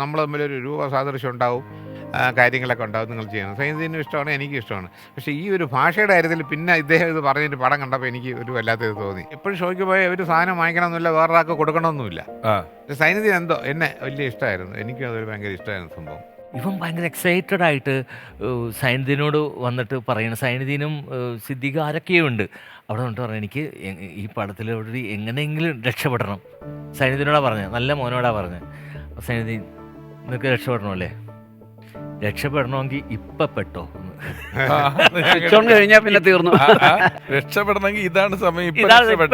നമ്മൾ തമ്മിലൊരു രൂപ സാദൃശ്യം ഉണ്ടാവും, കാര്യങ്ങളൊക്കെ ഉണ്ടാവും നിങ്ങൾ ചെയ്യുന്നത്. സൈനുദ്ദീനും ഇഷ്ടമാണ്, എനിക്കും ഇഷ്ടമാണ്. പക്ഷേ ഈ ഒരു ഭാഷയുടെ കാര്യത്തിൽ പിന്നെ ഇദ്ദേഹം ഇത് പറഞ്ഞിട്ട് പടം കണ്ടപ്പോൾ എനിക്ക് ഒരു വല്ലാത്ത ഇത് തോന്നി. എപ്പോഴും ഷോയ്ക്ക് പോയി ഒരു സാധനം വാങ്ങിക്കണമെന്നില്ല, വേറൊരാൾക്ക് കൊടുക്കണമെന്നില്ല. സൈനുദ്ദീൻ എന്തോ എന്നെ വലിയ ഇഷ്ടമായിരുന്നു, എനിക്കും അതൊരു ഭയങ്കര ഇഷ്ടമായിരുന്നു സംഭവം. ഇവൻ ഭയങ്കര എക്സൈറ്റഡ് ആയിട്ട് സൈനുദ്ദീനോട് വന്നിട്ട് പറയണം. സൈനുദ്ദീനും സിദ്ദീഖ് ആരൊക്കെയോ ഉണ്ട് അവിടെ വന്നിട്ട് പറഞ്ഞു, എനിക്ക് ഈ പടത്തിലോട് എങ്ങനെയെങ്കിലും രക്ഷപ്പെടണം. സൈനുദ്ദീനോടാ പറഞ്ഞത്, നല്ല മോനോടാ പറഞ്ഞത്. സൈനുദ്ദീൻ നിനക്ക് രക്ഷപ്പെടണമല്ലേ, രക്ഷപ്പെടണമെങ്കിൽ ഇപ്പം പെട്ടോ കഴിഞ്ഞാൽ പിന്നെ തീർന്നു. രക്ഷപ്പെടണമെങ്കിൽ ഇതാണ് സമയം,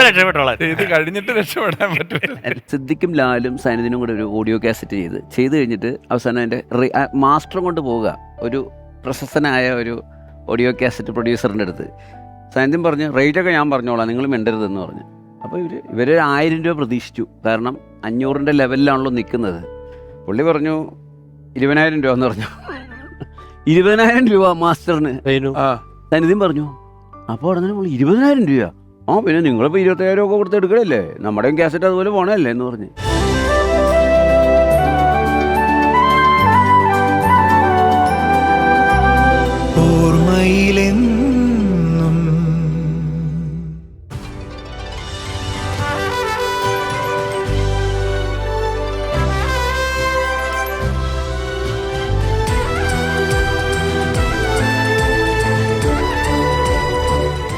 രക്ഷപ്പെട്ടോളാം, ഇത് കഴിഞ്ഞിട്ട് രക്ഷപ്പെടാൻ പറ്റില്ല. സിദ്ദിഖും ലാലും സൈനുദ്ദീനും കൂടെ ഒരു ഓഡിയോ കാസറ്റ് ചെയ്ത് കഴിഞ്ഞിട്ട് അവസാനം അതിൻ്റെ മാസ്റ്ററും കൊണ്ട് പോവുക ഒരു പ്രശസ്തനായ ഒരു ഓഡിയോ കാസറ്റ് പ്രൊഡ്യൂസറിൻ്റെ അടുത്ത്. സൈനുദ്ദീൻ പറഞ്ഞു, റേറ്റൊക്കെ ഞാൻ പറഞ്ഞോളാം, നിങ്ങൾ മിണ്ടരുതെന്ന് പറഞ്ഞു. അപ്പോൾ ഇവർ 1000 രൂപ പ്രതീക്ഷിച്ചു, കാരണം 500-ൻ്റെ ലെവലിലാണല്ലോ നിൽക്കുന്നത്. പുള്ളി പറഞ്ഞു 20,000 രൂപ എന്ന് പറഞ്ഞു. 20,000 രൂപ മാസ്റ്ററിന് സൈനുദ്ദീൻ പറഞ്ഞു. അപ്പോൾ ഉടനെ 20,000 രൂപ, പിന്നെ നിങ്ങളിപ്പോൾ 25,000 ഒക്കെ കൊടുത്ത് എടുക്കണല്ലേ, നമ്മുടെയും കാസറ്റ് അതുപോലെ പോണല്ലേ എന്ന് പറഞ്ഞ്.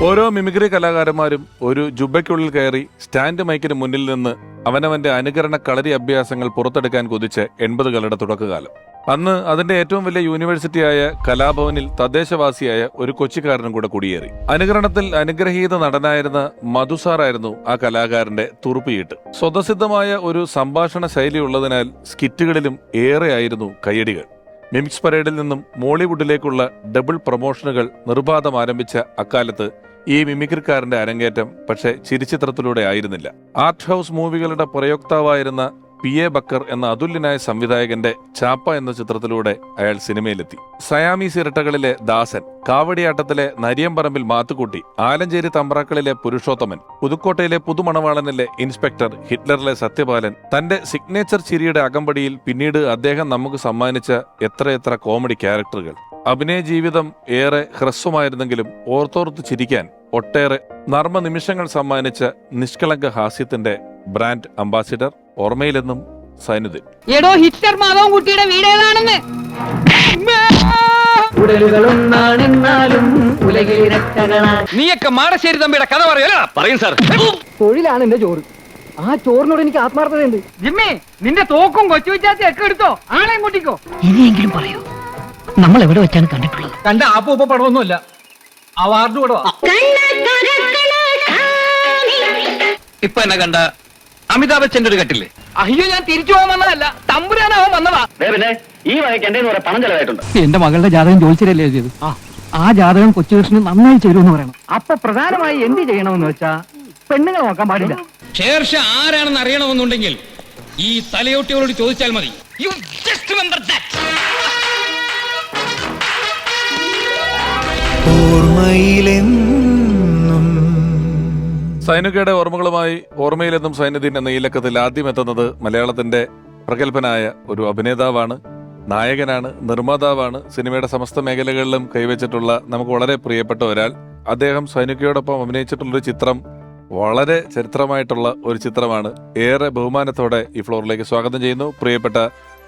ഓരോ മിമിക്രി കലാകാരന്മാരും ഒരു ജുബയ്ക്കുള്ളിൽ കയറി സ്റ്റാൻഡ് മൈക്കിന് മുന്നിൽ നിന്ന് അവനവന്റെ അനുകരണ കളരി അഭ്യാസങ്ങൾ പുറത്തെടുക്കാൻ കൊതിച്ച് 80കളുടെ തുടക്കകാലം. അന്ന് അതിന്റെ ഏറ്റവും വലിയ യൂണിവേഴ്സിറ്റിയായ കലാഭവനിൽ തദ്ദേശവാസിയായ ഒരു കൊച്ചിക്കാരനും കൂടെ കുടിയേറി. അനുകരണത്തിൽ അനുഗ്രഹീത നടനായിരുന്ന മധുസാറായിരുന്നു ആ കലാകാരന്റെ തുറുപ്പിയിട്ട്. സ്വതസിദ്ധമായ ഒരു സംഭാഷണ ശൈലി ഉള്ളതിനാൽ സ്കിറ്റുകളിലും ഏറെയായിരുന്നു കയ്യടികൾ. മിമിക്സ് പരേഡിൽ നിന്നും മോളിവുഡിലേക്കുള്ള ഡബിൾ പ്രൊമോഷനുകൾ നിർബാധം ആരംഭിച്ച അക്കാലത്ത് ഈ മിമിക്രിക്കാരന്റെ അരങ്ങേറ്റം പക്ഷേ ചിരിച്ചിത്രത്തിലൂടെ ആയിരുന്നില്ല. ആർട്ട് ഹൗസ് മൂവികളുടെ പ്രയോക്താവായിരുന്ന PA ബക്കർ എന്ന അതുല്യനായ സംവിധായകന്റെ ചാപ്പ എന്ന ചിത്രത്തിലൂടെ അയാൾ സിനിമയിലെത്തി. സയാമീസ് ഇരട്ടകളിലെ ദാസൻ, കാവടിയാട്ടത്തിലെ നരിയമ്പറമ്പിൽ മാത്തുക്കുട്ടി, ആലഞ്ചേരി തമ്പ്രാക്കളിലെ പുരുഷോത്തമൻ, പുതുക്കോട്ടയിലെ പുതുമണവാളനിലെ ഇൻസ്പെക്ടർ, ഹിറ്റ്ലറിലെ സത്യപാലൻ, തന്റെ സിഗ്നേച്ചർ ചിരിയുടെ അകമ്പടിയിൽ പിന്നീട് അദ്ദേഹം നമുക്ക് സമ്മാനിച്ച എത്രയെത്ര കോമഡി ക്യാരക്ടറുകൾ. അഭിനയ ജീവിതം ഏറെ ഹ്രസ്വമായിരുന്നെങ്കിലും ഓർത്തോർത്ത് ചിരിക്കാൻ ഒട്ടേറെ നർമ്മ നിമിഷങ്ങൾ സമ്മാനിച്ച നിഷ്കളങ്ക ഹാസ്യത്തിന്റെ ബ്രാൻഡ് അംബാസിഡർ. ഓർമ്മയിലെന്നും സൈനുദ്ദീൻ. ഹിറ്റ്ലർ മാധവൻകുട്ടിയുടെ വീടേതാണെന്ന് നീയൊക്കെ മാടശ്ശേരി തമ്പിയുടെ കഥ പറയും സാർ. തൊഴിലാണ് എന്റെ ചോറ്, ആ ചോറിനോട് എനിക്ക് ആത്മാർത്ഥതയുണ്ട്. ജിമ്മി, നിന്റെ തോക്കും കൊച്ചു വിച്ചാത്തി ഒക്കെ എടുത്തോ, ആളെ കൂട്ടിക്കോ. ഇനിയെങ്കിലും പറയൂ, നമ്മൾ എവിടെ വെച്ചാണ് കണ്ടിട്ടുള്ളത്? കണ്ട ആപ്പൂപ്പ പടമൊന്നുമല്ല, അവാർഡ് പടവാ. ഇപ്പൊ എന്നെ കണ്ട അമിതാഭ് ബച്ചന്റെ ഒരു കട്ടില്ലേ? അയ്യോ, ഞാൻ തിരിച്ചു പോകാൻ വന്നതല്ല, തമ്പുരാനാവാൻ വന്നതാ. പിന്നെ ഈ വഴിക്ക് എന്റെ പണം ചെലവായിട്ടുണ്ട്. എന്റെ മകളുടെ ജാതകം ജോലിച്ചരല്ലേ എഴുതിയത്, ആ ജാതകം കൊച്ചുകൃഷ്ണൻ നന്നായി ചേരുമെന്ന് പറയണം. അപ്പൊ പ്രധാനമായി എന്ത് ചെയ്യണമെന്ന് വെച്ചാ പെണ്ണുങ്ങൾ നോക്കാൻ പാടില്ല. ഷേർഷ ആരാണെന്ന് അറിയണമെന്നുണ്ടെങ്കിൽ ഈ തലയോട്ടികളോട് ചോദിച്ചാൽ മതി. You just remember that. സൈനുകയുടെ ഓർമ്മകളുമായി ഓർമ്മയിലെന്നും സൈനുദ്ദീൻ എന്ന ഈ ലക്കത്തിൽ ആദ്യം എത്തുന്നത് മലയാളത്തിന്റെ പ്രഗത്ഭനായ ഒരു അഭിനേതാവാണ്, നായകനാണ്, നിർമ്മാതാവാണ്. സിനിമയുടെ സമസ്ത മേഖലകളിലും കൈവച്ചിട്ടുള്ള നമുക്ക് വളരെ പ്രിയപ്പെട്ട ഒരാൾ. അദ്ദേഹം സൈനുകയോടൊപ്പം അഭിനയിച്ചിട്ടുള്ളൊരു ചിത്രം വളരെ ചരിത്രമായിട്ടുള്ള ഒരു ചിത്രമാണ്. ഏറെ ബഹുമാനത്തോടെ ഈ ഫ്ലോറിലേക്ക് സ്വാഗതം ചെയ്യുന്നു പ്രിയപ്പെട്ട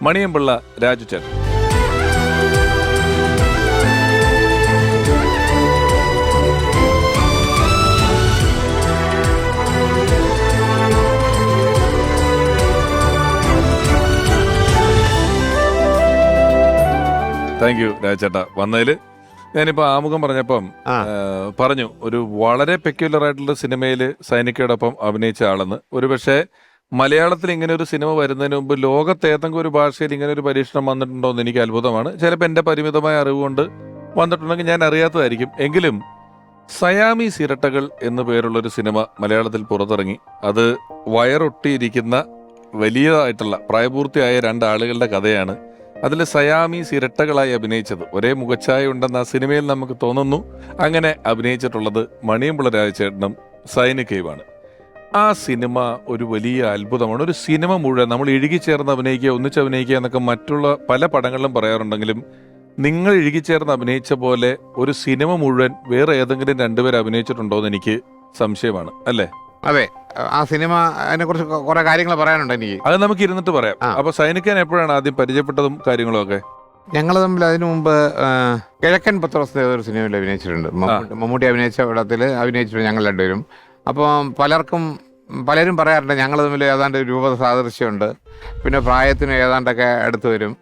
മണിയമ്പിള്ള രാജു ചേട്ടൻ. താങ്ക് യു രാജേട്ടാ വന്നതില്. ഞാനിപ്പോ ആമുഖം പറഞ്ഞപ്പം പറഞ്ഞു ഒരു വളരെ പെക്യുലർ ആയിട്ടുള്ള സിനിമയിൽ സൈനികയോടൊപ്പം അഭിനയിച്ച ആളെന്ന്. ഒരുപക്ഷെ മലയാളത്തിൽ ഇങ്ങനെ ഒരു സിനിമ വരുന്നതിന് മുമ്പ് ലോകത്ത് ഏതെങ്കിലും ഒരു ഭാഷയിൽ ഇങ്ങനെ ഒരു പരീക്ഷണം വന്നിട്ടുണ്ടോ എന്ന് എനിക്ക് അത്ഭുതമാണ്. ചിലപ്പോൾ എൻ്റെ പരിമിതമായ അറിവ് കൊണ്ട് വന്നിട്ടുണ്ടെങ്കിൽ ഞാൻ അറിയാത്തതായിരിക്കും. എങ്കിലും സയാമീസ് ഇരട്ടകൾ എന്നു പേരുള്ളൊരു സിനിമ മലയാളത്തിൽ പുറത്തിറങ്ങി. അത് വയറൊട്ടിയിരിക്കുന്ന വലിയതായിട്ടുള്ള പ്രായപൂർത്തിയായ 2 ആളുകളുടെ കഥയാണ്. അതിൽ സയാമീസ് ഇരട്ടകളായി അഭിനയിച്ചത് ഒരേ മുഖച്ഛായ ഉണ്ടെന്ന് ആ സിനിമയിൽ നമുക്ക് തോന്നുന്നു. അങ്ങനെ അഭിനയിച്ചിട്ടുള്ളത് മണിയമ്പിള്ള രാജചേട്ടനും സൈനികയുമാണ്. ആ സിനിമ ഒരു വലിയ അത്ഭുതമാണ്. ഒരു സിനിമ മുഴുവൻ നമ്മൾ ഇഴുകിച്ചേർന്ന് അഭിനയിക്കുക, ഒന്നിച്ച് അഭിനയിക്കുക എന്നൊക്കെ മറ്റുള്ള പല പടങ്ങളിലും പറയാറുണ്ടെങ്കിലും നിങ്ങൾ ഇഴുകിച്ചേർന്ന് അഭിനയിച്ച പോലെ ഒരു സിനിമ മുഴുവൻ വേറെ ഏതെങ്കിലും രണ്ടുപേർ അഭിനയിച്ചിട്ടുണ്ടോ എന്ന് എനിക്ക് സംശയമാണ്, അല്ലേ? അതെ, ആ സിനിമ അതിനെ കുറിച്ച് കുറെ കാര്യങ്ങൾ പറയാനുണ്ട് എനിക്ക്. അത് നമുക്ക് ഇരുന്നിട്ട് പറയാം. അപ്പൊ സൈനികൻ എപ്പോഴാണ് ആദ്യം പരിചയപ്പെട്ടതും കാര്യങ്ങളും ഒക്കെ? ഞങ്ങൾ തമ്മിൽ അതിനു മുമ്പ് കിഴക്കൻ പത്രോസ് ഒരു സിനിമയിൽ അഭിനയിച്ചിട്ടുണ്ട്. മമ്മൂട്ടി അഭിനയിച്ച പടത്തിൽ അഭിനയിച്ചിട്ടുണ്ട് ഞങ്ങൾ രണ്ടുപേരും. അപ്പോൾ പലരും പറയാറുണ്ട് ഞങ്ങൾ തമ്മിൽ ഏതാണ്ട് രൂപ സാദൃശ്യമുണ്ട്, പിന്നെ പ്രായത്തിന് ഏതാണ്ടൊക്കെ അടുത്ത് വരും,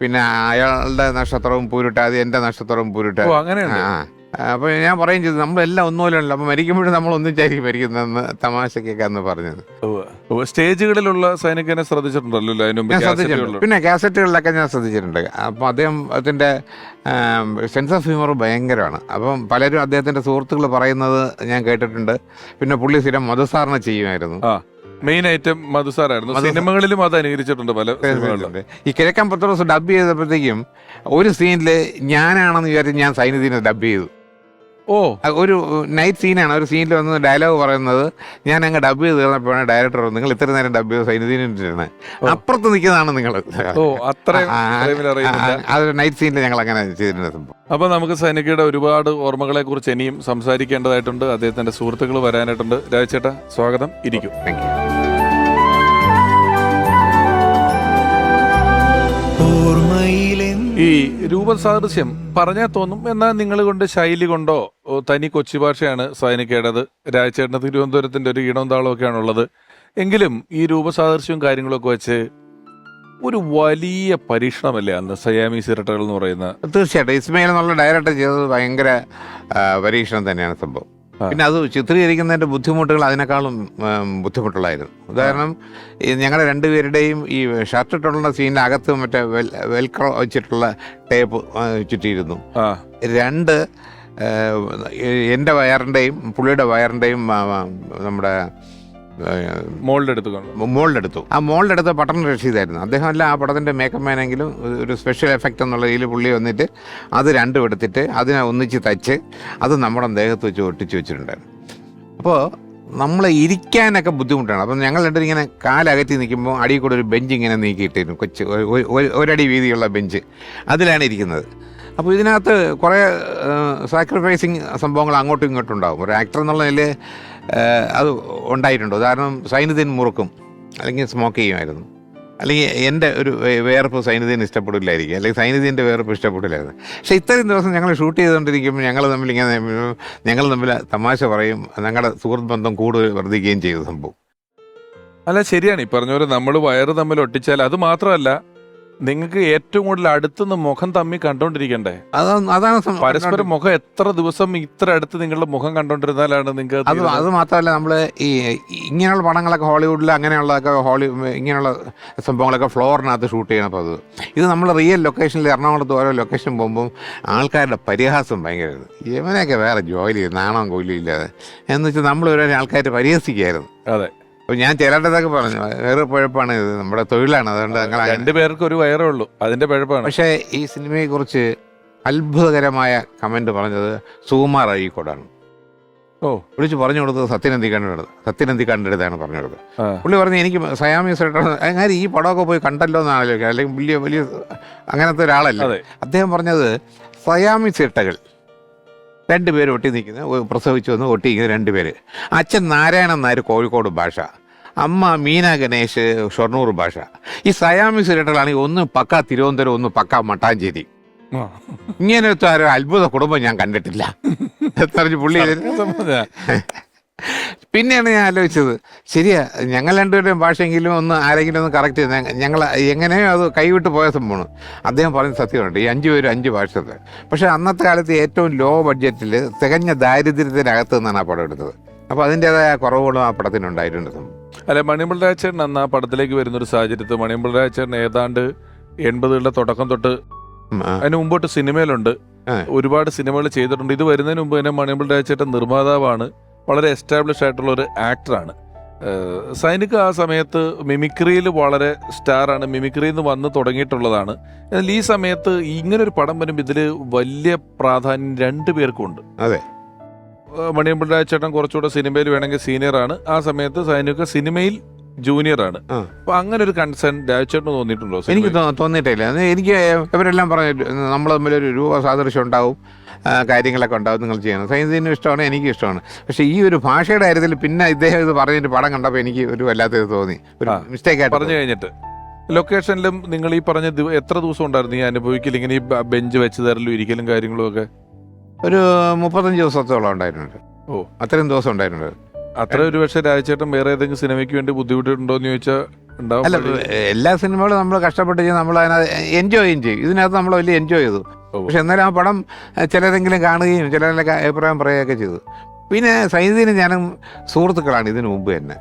പിന്നെ അയാളുടെ നക്ഷത്രവും പൂരിട്ടാതി, എൻ്റെ നക്ഷത്രവും പൂരിട്ടാതി. അങ്ങനെയാണ്. അപ്പോൾ ഞാൻ പറയും ചെയ്തു നമ്മളെല്ലാം ഒന്നുപോലെയല്ല, അപ്പോൾ മരിക്കുമ്പോഴും നമ്മൾ ഒന്നിച്ചായിരിക്കും മരിക്കുന്നതെന്ന് തമാശക്കൊക്കെ അന്ന് പറഞ്ഞത്. സ്റ്റേജുകളിലുള്ള സൈനികനെ ശ്രദ്ധിച്ചിട്ടുണ്ടല്ലോ? ഞാൻ ശ്രദ്ധിച്ചിട്ടുണ്ട്, പിന്നെ കാസറ്റുകളിലൊക്കെ ഞാൻ ശ്രദ്ധിച്ചിട്ടുണ്ട്. അപ്പോൾ അദ്ദേഹത്തിൻ്റെ സെൻസ് ഓഫ് ഹ്യൂമർ ഭയങ്കരമാണ്. അപ്പം പലരും അദ്ദേഹത്തിൻ്റെ സുഹൃത്തുക്കൾ പറയുന്നത് ഞാൻ കേട്ടിട്ടുണ്ട്. പിന്നെ പുള്ളി സ്ഥിരം മധുസാറിനെ ചെയ്യുമായിരുന്നു. മെയിൻ ഐറ്റം മധുസാറായിരുന്നു. സിനിമകളിലും അത് അനുകരിച്ചിട്ടുണ്ട് പല സിനിമകളിലും. ഈ കിഴക്കൻ പത്രോസ് ഡബ് ചെയ്തപ്പോഴത്തേക്കും ഒരു സീനിൽ ഞാനാണെന്ന് വിചാരിച്ച് ഞാൻ സൈനുദ്ദീനെ ഡബ് ചെയ്തു. ഒരു നൈറ്റ് സീനാണ്. ഒരു സീനിൽ വന്ന് ഡയലോഗ് പറയുന്നത് ഞാൻ അങ്ങ് ഡബ് ചെയ്ത് തീർന്നപ്പോഴാണ് ഡയറക്ടർ നിങ്ങൾ ഇത്ര നേരം ഡബ് ചെയ്ത് സൈനുദ്ദീനാണ് അപ്പുറത്ത് നിൽക്കുന്നതാണ് നിങ്ങൾ. അത് നൈറ്റ് സീനിൽ ഞങ്ങൾ അങ്ങനെ ചെയ്തിട്ടുണ്ട്. അപ്പൊ നമുക്ക് സൈനികയുടെ ഒരുപാട് ഓർമ്മകളെ കുറിച്ച് ഇനിയും സംസാരിക്കേണ്ടതായിട്ടുണ്ട്. അദ്ദേഹത്തിന്റെ സുഹൃത്തുക്കൾ വരാനായിട്ടുണ്ട്. രാജേട്ടാ സ്വാഗതം, ഇരിക്കും. Thank you. ഈ രൂപസാദൃശ്യം പറഞ്ഞാൽ തോന്നും, എന്നാൽ നിങ്ങൾ കൊണ്ട് ശൈലി കൊണ്ടോ തനി കൊച്ചി ഭാഷയാണ് സൈനികയുടേത്. രാജേട്ടന് തിരുവനന്തപുരത്തിന്റെ ഒരു ഈണവും താളവും ഒക്കെയാണ് ഉള്ളത്. എങ്കിലും ഈ രൂപസാദൃശ്യവും കാര്യങ്ങളൊക്കെ വെച്ച് ഒരു വലിയ പരീക്ഷണമല്ലേ അന്ന് സയാമീസ് ഇരട്ടകൾ എന്ന് പറയുന്ന? തീർച്ചയായിട്ടും ഇസ്മയിൽ എന്നുള്ള ഡയറക്ടർ ചെയ്തത് ഭയങ്കര പരീക്ഷണം തന്നെയാണ് സംഭവം. പിന്നെ അത് ചിത്രീകരിക്കുന്നതിൻ്റെ ബുദ്ധിമുട്ടുകൾ അതിനേക്കാളും ബുദ്ധിമുട്ടുള്ളായിരുന്നു. ഉദാഹരണം, ഞങ്ങളുടെ രണ്ടുപേരുടെയും ഈ ഷർട്ട് ഇട്ടുള്ള സീനിൻ്റെ അകത്ത് മറ്റേ വെൽക്രോ വെച്ചിട്ടുള്ള ടേപ്പ് ചുറ്റിയിരുന്നു. രണ്ട് എൻ്റെ വയറിൻ്റെയും പുള്ളിയുടെ വയറിൻ്റെയും നമ്മുടെ മോളിലെടുത്തു. ആ മോളിലെടുത്ത് പട്ടണം രക്ഷിതായിരുന്നു അദ്ദേഹം. അല്ല ആ പടത്തിൻ്റെ മേക്കപ്പ് മാനെങ്കിലും ഒരു സ്പെഷ്യൽ എഫക്റ്റ് എന്നുള്ള രീതിയിൽ പുള്ളി വന്നിട്ട് അത് രണ്ടും എടുത്തിട്ട് അതിനെ ഒന്നിച്ച് തച്ച് അത് നമ്മുടെ ദേഹത്ത് വെച്ച് ഒട്ടിച്ച് വെച്ചിട്ടുണ്ടായിരുന്നു. അപ്പോൾ നമ്മളെ ഇരിക്കാനൊക്കെ ബുദ്ധിമുട്ടാണ്. അപ്പം ഞങ്ങൾ രണ്ടും ഇങ്ങനെ കാലകറ്റി നിൽക്കുമ്പോൾ അടിയിൽ കൂടെ ഒരു ബെഞ്ച് ഇങ്ങനെ നീക്കിയിട്ടിരുന്നു, കൊച്ച് ഒരടി വീതിയുള്ള ബെഞ്ച്, അതിലാണ് ഇരിക്കുന്നത്. അപ്പോൾ ഇതിനകത്ത് കുറേ സാക്രിഫൈസിങ് സംഭവങ്ങൾ അങ്ങോട്ടും ഇങ്ങോട്ടും ഉണ്ടാകും. ഒരു ആക്ടർ എന്നുള്ള നിലയിൽ അത് ഉണ്ടായിട്ടുണ്ട്. ഉദാഹരണം, സൈനുദ്ദീൻ മുറുക്കും അല്ലെങ്കിൽ സ്മോക്ക് ചെയ്യുമായിരുന്നു, അല്ലെങ്കിൽ എൻ്റെ ഒരു വേർപ്പ് സൈനുദ്ദീൻ ഇഷ്ടപ്പെടില്ലായിരിക്കും, അല്ലെങ്കിൽ സൈനുദ്ദീൻ്റെ വേർപ്പ് ഇഷ്ടപ്പെടില്ലായിരുന്നു. പക്ഷേ ഇത്രയും ദിവസം ഞങ്ങൾ ഷൂട്ട് ചെയ്തുകൊണ്ടിരിക്കുമ്പോൾ ഞങ്ങൾ തമ്മിൽ തമാശ പറയും, ഞങ്ങളുടെ സുഹൃത്ത് ബന്ധം കൂടുതൽ വർദ്ധിക്കുകയും ചെയ്തു സംഭവം. അല്ല, ശരിയാണ് ഈ പറഞ്ഞ പോലെ നമ്മൾ വയറ് തമ്മിൽ ഒട്ടിച്ചാൽ അത് മാത്രമല്ല, നിങ്ങൾക്ക് ഏറ്റവും കൂടുതൽ അടുത്തുനിന്ന് മുഖം തമ്മി കണ്ടോണ്ടിരിക്കണ്ടേ? അതാണ് പരസ്പരം മുഖം എത്ര ദിവസം ഇത്ര അടുത്ത് നിങ്ങളുടെ മുഖം കണ്ടോണ്ടിരുന്നാലാണ് നിങ്ങൾക്ക് അത് മാത്രമല്ല, നമ്മൾ ഈ ഇങ്ങനെയുള്ള പടങ്ങളൊക്കെ ഹോളിവുഡിൽ അങ്ങനെയുള്ളതൊക്കെ ഇങ്ങനെയുള്ള സംഭവങ്ങളൊക്കെ ഫ്ലോറിനകത്ത് ഷൂട്ട് ചെയ്യണം. അപ്പോൾ ഇത് നമ്മൾ റിയൽ ലൊക്കേഷനിൽ എറണാകുളത്ത് ഓരോ ലൊക്കേഷൻ പോകുമ്പം ആൾക്കാരുടെ പരിഹാസം ഭയങ്കരമായിരുന്നു. ഇവനെയൊക്കെ വേറെ ജോലി നാണം കൊല്ലില്ലാതെ എന്ന് വെച്ചാൽ നമ്മൾ ഓരോ ആൾക്കാർ പരിഹസിക്കുകയായിരുന്നു. അതെ. അപ്പോൾ ഞാൻ ചിലരുടെതൊക്കെ പറഞ്ഞു വേറെ പിഴപ്പാണ് ഇത്, നമ്മുടെ തൊഴിലാണ്, അതുകൊണ്ട് അങ്ങനെ രണ്ടുപേർക്ക് ഒരു വയറേ ഉള്ളൂ, അതിന്റെ പിഴപ്പാണ്. പക്ഷേ ഈ സിനിമയെക്കുറിച്ച് അത്ഭുതകരമായ കമൻറ്റ് പറഞ്ഞത് സുകുമാർ അഴീക്കോടാണ്. വിളിച്ച് പറഞ്ഞു കൊടുത്തത് സത്യനന്ദിക്കാണ്ടിടത്താണ് പറഞ്ഞു കൊടുത്തത്. പുള്ളി പറഞ്ഞു എനിക്ക് സയാമീസ് അങ്ങനെ ഈ പടമൊക്കെ പോയി കണ്ടല്ലോ എന്ന് ആലോചിക്കുക, അല്ലെങ്കിൽ വലിയ അങ്ങനത്തെ ഒരാളല്ല. അദ്ദേഹം പറഞ്ഞത് സയാമീസ് ഇരട്ടകൾ രണ്ടുപേരും ഒട്ടി നിൽക്കുന്നത്, പ്രസവിച്ചു വന്ന് ഒട്ടിയിരിക്കുന്നത് രണ്ടുപേര്. അച്ഛൻ നാരായണൻ നായർ കോഴിക്കോട് ഭാഷ, അമ്മ മീന ഗണേഷ് ഷൊർണൂർ ഭാഷ. ഈ സയാമീസ് ഇരട്ടകളാണെങ്കിൽ ഒന്ന് പക്ക തിരുവനന്തപുരം, ഒന്ന് പക്ക മട്ടാഞ്ചേരി. ഇങ്ങനത്തെ ഒരു അത്ഭുത കുടുംബം ഞാൻ കണ്ടിട്ടില്ല എന്നറിഞ്ഞ് പുള്ളി. പിന്നെയാണ് ഞാൻ ആലോചിച്ചത്, ശരിയാ, ഞങ്ങൾ രണ്ടുപേരുടെയും ഭാഷയെങ്കിലും ഒന്ന് ആരെങ്കിലും ഒന്ന് കറക്റ്റ് ചെയ്ത് ഞങ്ങൾ എങ്ങനെയോ അത് കൈവിട്ട് പോയ സംഭവമാണ്. അദ്ദേഹം പറഞ്ഞ സത്യമുണ്ട്, ഈ 5 പേരും 5 ഭാഷത്തെ. പക്ഷേ അന്നത്തെ കാലത്ത് ഏറ്റവും ലോ ബഡ്ജറ്റിൽ തികഞ്ഞ ദാരിദ്ര്യത്തിനകത്ത് നിന്നാണ് ആ പടം എടുത്തത്. അപ്പോൾ അതിൻ്റെതായ കുറവുകളും ആ പടത്തിനുണ്ടായിട്ടുണ്ട്. അല്ലെ, മണിയമ്പിള്ള രാജേട്ടൻ അന്ന് ആ പടത്തിലേക്ക് വരുന്നൊരു സാഹചര്യത്തിൽ മണിയമ്പിള്ള രാജേട്ടൻ ഏതാണ്ട് 80കളുടെ തുടക്കം തൊട്ട് അതിന് മുമ്പോട്ട് സിനിമയിലുണ്ട്, ഒരുപാട് സിനിമകൾ ചെയ്തിട്ടുണ്ട്. ഇത് വരുന്നതിന് മുമ്പ് തന്നെ മണിയമ്പിള്ള രാജേട്ടൻ നിർമ്മാതാവാണ്, വളരെ എസ്റ്റാബ്ലിഷ് ആയിട്ടുള്ള ഒരു ആക്ടറാണ്. സൈനിക ആ സമയത്ത് മിമിക്രിയിൽ വളരെ സ്റ്റാറാണ്, മിമിക്രിയിൽ നിന്ന് വന്ന് തുടങ്ങിയിട്ടുള്ളതാണ്. എന്നാൽ ഈ സമയത്ത് ഇങ്ങനൊരു പടം വരുമ്പോൾ ഇതിൽ വലിയ പ്രാധാന്യം 2 പേർക്കും ഉണ്ട്. അതെ, മണിയമ്പിള്ള ചേട്ടൻ കുറച്ചുകൂടെ സിനിമയിൽ വേണമെങ്കിൽ സീനിയറാണ്. ആ സമയത്ത് സൈനുക്ക സിനിമയിൽ ജൂനിയറാണ്. ആ. അപ്പൊ അങ്ങനെ ഒരു കൺസേൺ രാജേട്ടന് തോന്നിയിട്ടുണ്ടോ? എനിക്ക് തോന്നിയിട്ടില്ല. എനിക്ക് ഇവരെല്ലാം പറഞ്ഞു നമ്മൾ തമ്മിലൊരു രൂപ സാദൃശ്യം ഉണ്ടാവും, കാര്യങ്ങളൊക്കെ ഉണ്ടാവും, നിങ്ങൾ ചെയ്യണം. സൈൻസിനും ഇഷ്ടമാണ്, എനിക്കും ഇഷ്ടമാണ്. പക്ഷേ ഈ ഒരു ഭാഷയുടെ കാര്യത്തിൽ പിന്നെ ഇദ്ദേഹം ഇത് പറഞ്ഞിട്ട് പടം കണ്ടപ്പോൾ എനിക്ക് ഒരു വല്ലാത്ത ഇത് തോന്നി, ഒരു മിസ്റ്റേക്ക് ആയിട്ട് പറഞ്ഞു കഴിഞ്ഞിട്ട്. ലൊക്കേഷനിലും നിങ്ങൾ ഈ പറഞ്ഞ എത്ര ദിവസം ഉണ്ടായിരുന്നു ഈ അനുഭവിക്കൽ, ഇങ്ങനെ ഈ ബെഞ്ച് വെച്ച് തരലും ഇരിക്കലും കാര്യങ്ങളും ഒക്കെ? ഒരു 35 ദിവസത്തോളം ഉണ്ടായിട്ടുണ്ട്. ഓ, അത്രയും ദിവസം ഉണ്ടായിട്ടുണ്ട്. അത്ര ഒരു പക്ഷേ രാജേട്ടൻ വേറെ ഏതെങ്കിലും സിനിമയ്ക്ക് വേണ്ടി ബുദ്ധിമുട്ടുണ്ടോ എന്ന് ചോദിച്ചാൽ ഉണ്ടാവും. അല്ല, എല്ലാ സിനിമകളും നമ്മൾ കഷ്ടപ്പെട്ട് ചെയ്ത് നമ്മൾ അതിനകത്ത് എൻജോയും ചെയ്യും. ഇതിനകത്ത് നമ്മൾ വലിയ എൻജോയ് ചെയ്തു. പക്ഷെ എന്നാലും ആ പടം ചിലരെങ്കിലും കാണുകയും ചിലരെല്ലാം അഭിപ്രായം പറയുകയൊക്കെ ചെയ്തു. പിന്നെ സൈനദീന് ഞാനും സുഹൃത്തുക്കളാണ് ഇതിനു മുമ്പ് തന്നെ.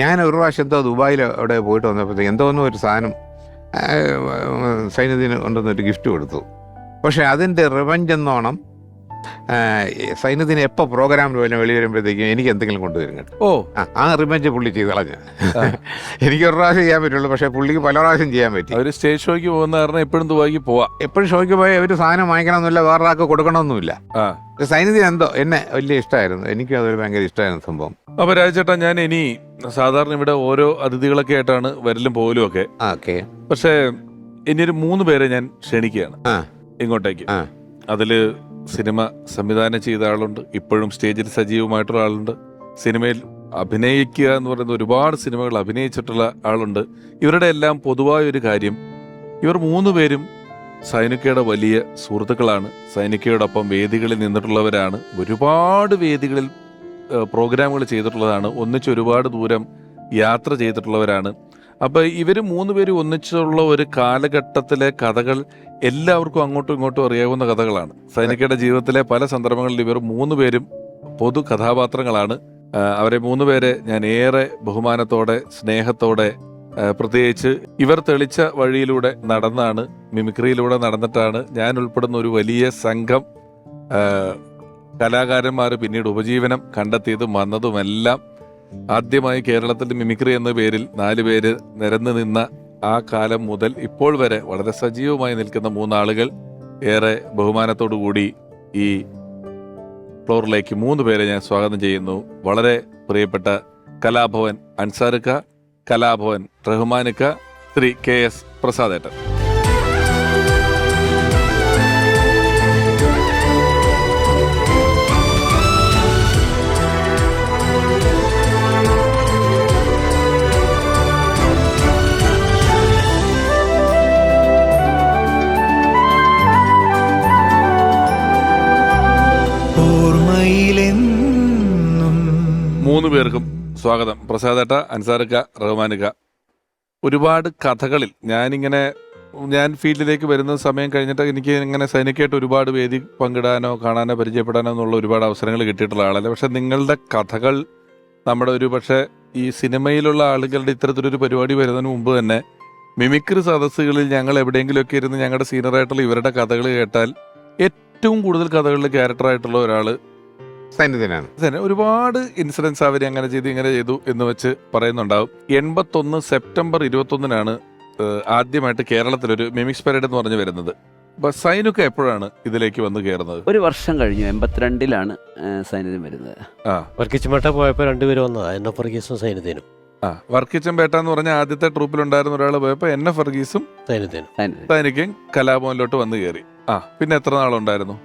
ഞാൻ ഒരു പ്രാവശ്യം എന്തോ ദുബായിൽ അവിടെ പോയിട്ട് വന്നപ്പോഴത്തേക്ക് എന്തോന്നും ഒരു സാധനം സൈനദീന് കൊണ്ടുവന്നൊരു ഗിഫ്റ്റ് കൊടുത്തു. പക്ഷെ അതിൻ്റെ റിവഞ്ച് എന്നോണം സൈനദീന് എപ്പോൾ പ്രോഗ്രാമിന് പോലും വെളി വരുമ്പോഴത്തേക്കും എനിക്ക് എന്തെങ്കിലും കൊണ്ടുവരും കേട്ടോ. ഓ, ആ റിവഞ്ച് പുള്ളി ചെയ്ത് കളഞ്ഞ്. എനിക്ക് ഒരു പ്രാവശ്യം ചെയ്യാൻ പറ്റുള്ളൂ, പക്ഷേ പുള്ളിക്ക് പല പ്രാവശ്യം ചെയ്യാൻ പറ്റി. അവർ സ്റ്റേജ് ഷോയ്ക്ക് പോകുന്ന കാരണം എപ്പോഴും ദുബായിക്ക് പോവാം. എപ്പോഴും ഷോയ്ക്ക് പോയി ഒരു സാധനം വാങ്ങിക്കണമെന്നില്ല, വേറൊരാൾക്ക് കൊടുക്കണമെന്നില്ല. സൈനദീൻ എന്തോ എന്നെ വലിയ ഇഷ്ടമായിരുന്നു. എനിക്കും അതൊരു ഭയങ്കര ഇഷ്ടമായിരുന്നു സംഭവം. അപ്പൊ രാജേട്ടാ, ഞാൻ ഇനി സാധാരണ ഇവിടെ ഓരോ അതിഥികളൊക്കെ ആയിട്ടാണ് വരലും പോലും ഒക്കെ. ഓക്കെ. പക്ഷേ ഇനിയൊരു 3 പേരെ ഞാൻ ക്ഷണിക്കുകയാണ് ഇങ്ങോട്ടേക്ക്. അതില് സിനിമ സംവിധാനം ചെയ്ത ആളുണ്ട്, ഇപ്പോഴും സ്റ്റേജിൽ സജീവമായിട്ടുള്ള ആളുണ്ട്, സിനിമയിൽ അഭിനയിക്കുക എന്ന് പറയുന്ന ഒരുപാട് സിനിമകൾ അഭിനയിച്ചിട്ടുള്ള ആളുണ്ട്. ഇവരുടെ എല്ലാം പൊതുവായ ഒരു കാര്യം, ഇവർ 3 പേരും സൈനികയുടെ വലിയ സുഹൃത്തുക്കളാണ്. സൈനികയോടൊപ്പം വേദികളിൽ നിന്നിട്ടുള്ളവരാണ്. ഒരുപാട് വേദികളിൽ പ്രോഗ്രാമുകൾ ചെയ്തിട്ടുള്ളതാണ്. ഒന്നിച്ച് ഒരുപാട് ദൂരം യാത്ര ചെയ്തിട്ടുള്ളവരാണ്. അപ്പോൾ ഇവർ 3 പേരും ഒന്നിച്ചുള്ള ഒരു കാലഘട്ടത്തിലെ കഥകൾ എല്ലാവർക്കും അങ്ങോട്ടും ഇങ്ങോട്ടും അറിയാവുന്ന കഥകളാണ്. സൈനികയുടെ ജീവിതത്തിലെ പല സന്ദർഭങ്ങളിൽ ഇവർ 3 പേരും പൊതു കഥാപാത്രങ്ങളാണ്. അവരെ 3 പേരെ ഞാൻ ഏറെ ബഹുമാനത്തോടെ സ്നേഹത്തോടെ, പ്രത്യേകിച്ച് ഇവർ തെളിച്ച വഴിയിലൂടെ നടന്നാണ്, മിമിക്രിയിലൂടെ നടന്നിട്ടാണ് ഞാൻ ഉൾപ്പെടുന്ന ഒരു വലിയ സംഘം കലാകാരന്മാർ പിന്നീട് ഉപജീവനം കണ്ടെത്തിയതും വന്നതുമെല്ലാം. ആദ്യമായി കേരളത്തിൽ മിമിക്രി എന്ന പേരിൽ 4 പേര് നിരന്നു നിന്ന ആ കാലം മുതൽ ഇപ്പോൾ വരെ വളരെ സജീവമായി നിൽക്കുന്ന 3 ആളുകൾ. ഏറെ ബഹുമാനത്തോടു കൂടി ഈ ഫ്ലോറിലേക്ക് 3 പേരെ ഞാൻ സ്വാഗതം ചെയ്യുന്നു. വളരെ പ്രിയപ്പെട്ട കലാഭവൻ അൻസാറുക്ക, കലാഭവൻ റഹ്മാനുക്ക, ശ്രീ KS പ്രസാദേട്ടൻ. മൂന്ന് പേർക്കും സ്വാഗതം. പ്രസാദേട്ട, അൻസാറുക്ക, റഹ്മാനുക്ക. ഒരുപാട് കഥകളിൽ ഞാൻ ഫീൽഡിലേക്ക് വരുന്ന സമയം കഴിഞ്ഞിട്ട് എനിക്ക് ഇങ്ങനെ സൈനികമായിട്ട് ഒരുപാട് വേദി പങ്കിടാനോ കാണാനോ പരിചയപ്പെടാനോ എന്നുള്ള ഒരുപാട് അവസരങ്ങൾ കിട്ടിയിട്ടുള്ള ആളല്ല. പക്ഷെ നിങ്ങളുടെ കഥകൾ നമ്മുടെ ഒരു പക്ഷേ ഈ സിനിമയിലുള്ള ആളുകളുടെ ഇത്തരത്തിലൊരു പരിപാടി വരുന്നതിന് മുമ്പ് തന്നെ മിമിക്രി സദസ്സുകളിൽ ഞങ്ങൾ എവിടെയെങ്കിലുമൊക്കെ ഇരുന്ന് ഞങ്ങളുടെ സീനിയറായിട്ടുള്ള ഇവരുടെ കഥകൾ കേട്ടാൽ ഏറ്റവും കൂടുതൽ കഥകളിൽ ക്യാരക്ടറായിട്ടുള്ള ഒരാൾ സൈനദീനാണ്. ഒരുപാട് ഇൻസിഡൻസ് അവർ അങ്ങനെ ചെയ്തു ഇങ്ങനെ ചെയ്തു എന്ന് വെച്ച് പറയുന്നുണ്ടാവും. 81 സെപ്റ്റംബർ 21 ആദ്യമായിട്ട് കേരളത്തിലൊരു മിമിക്സ് പരേഡ് എന്ന് പറഞ്ഞു വരുന്നത്. അപ്പൊ സൈനുക്ക എപ്പോഴാണ് ഇതിലേക്ക് വന്ന് കയറുന്നത്? ഒരു വർഷം കഴിഞ്ഞു, 82 സൈനികൻ വരുന്നത്. വർക്കിച്ചമ്പേട്ട പോയപ്പോ 2 പേര് വന്നതാ, എന്നെ ഫർഗീസും സൈനുദ്ദീനും. വർക്കിച്ചമ്പേട്ട എന്ന് പറഞ്ഞ ആദ്യത്തെ ട്രൂപ്പിലുണ്ടായിരുന്ന ഒരാൾ പോയപ്പോ എന്നെ ഫർഗീസും സൈനികൻ കലാഭവനിലോട്ട് വന്ന് കയറി. പിന്നെ എത്ര നാളുണ്ടായിരുന്നു?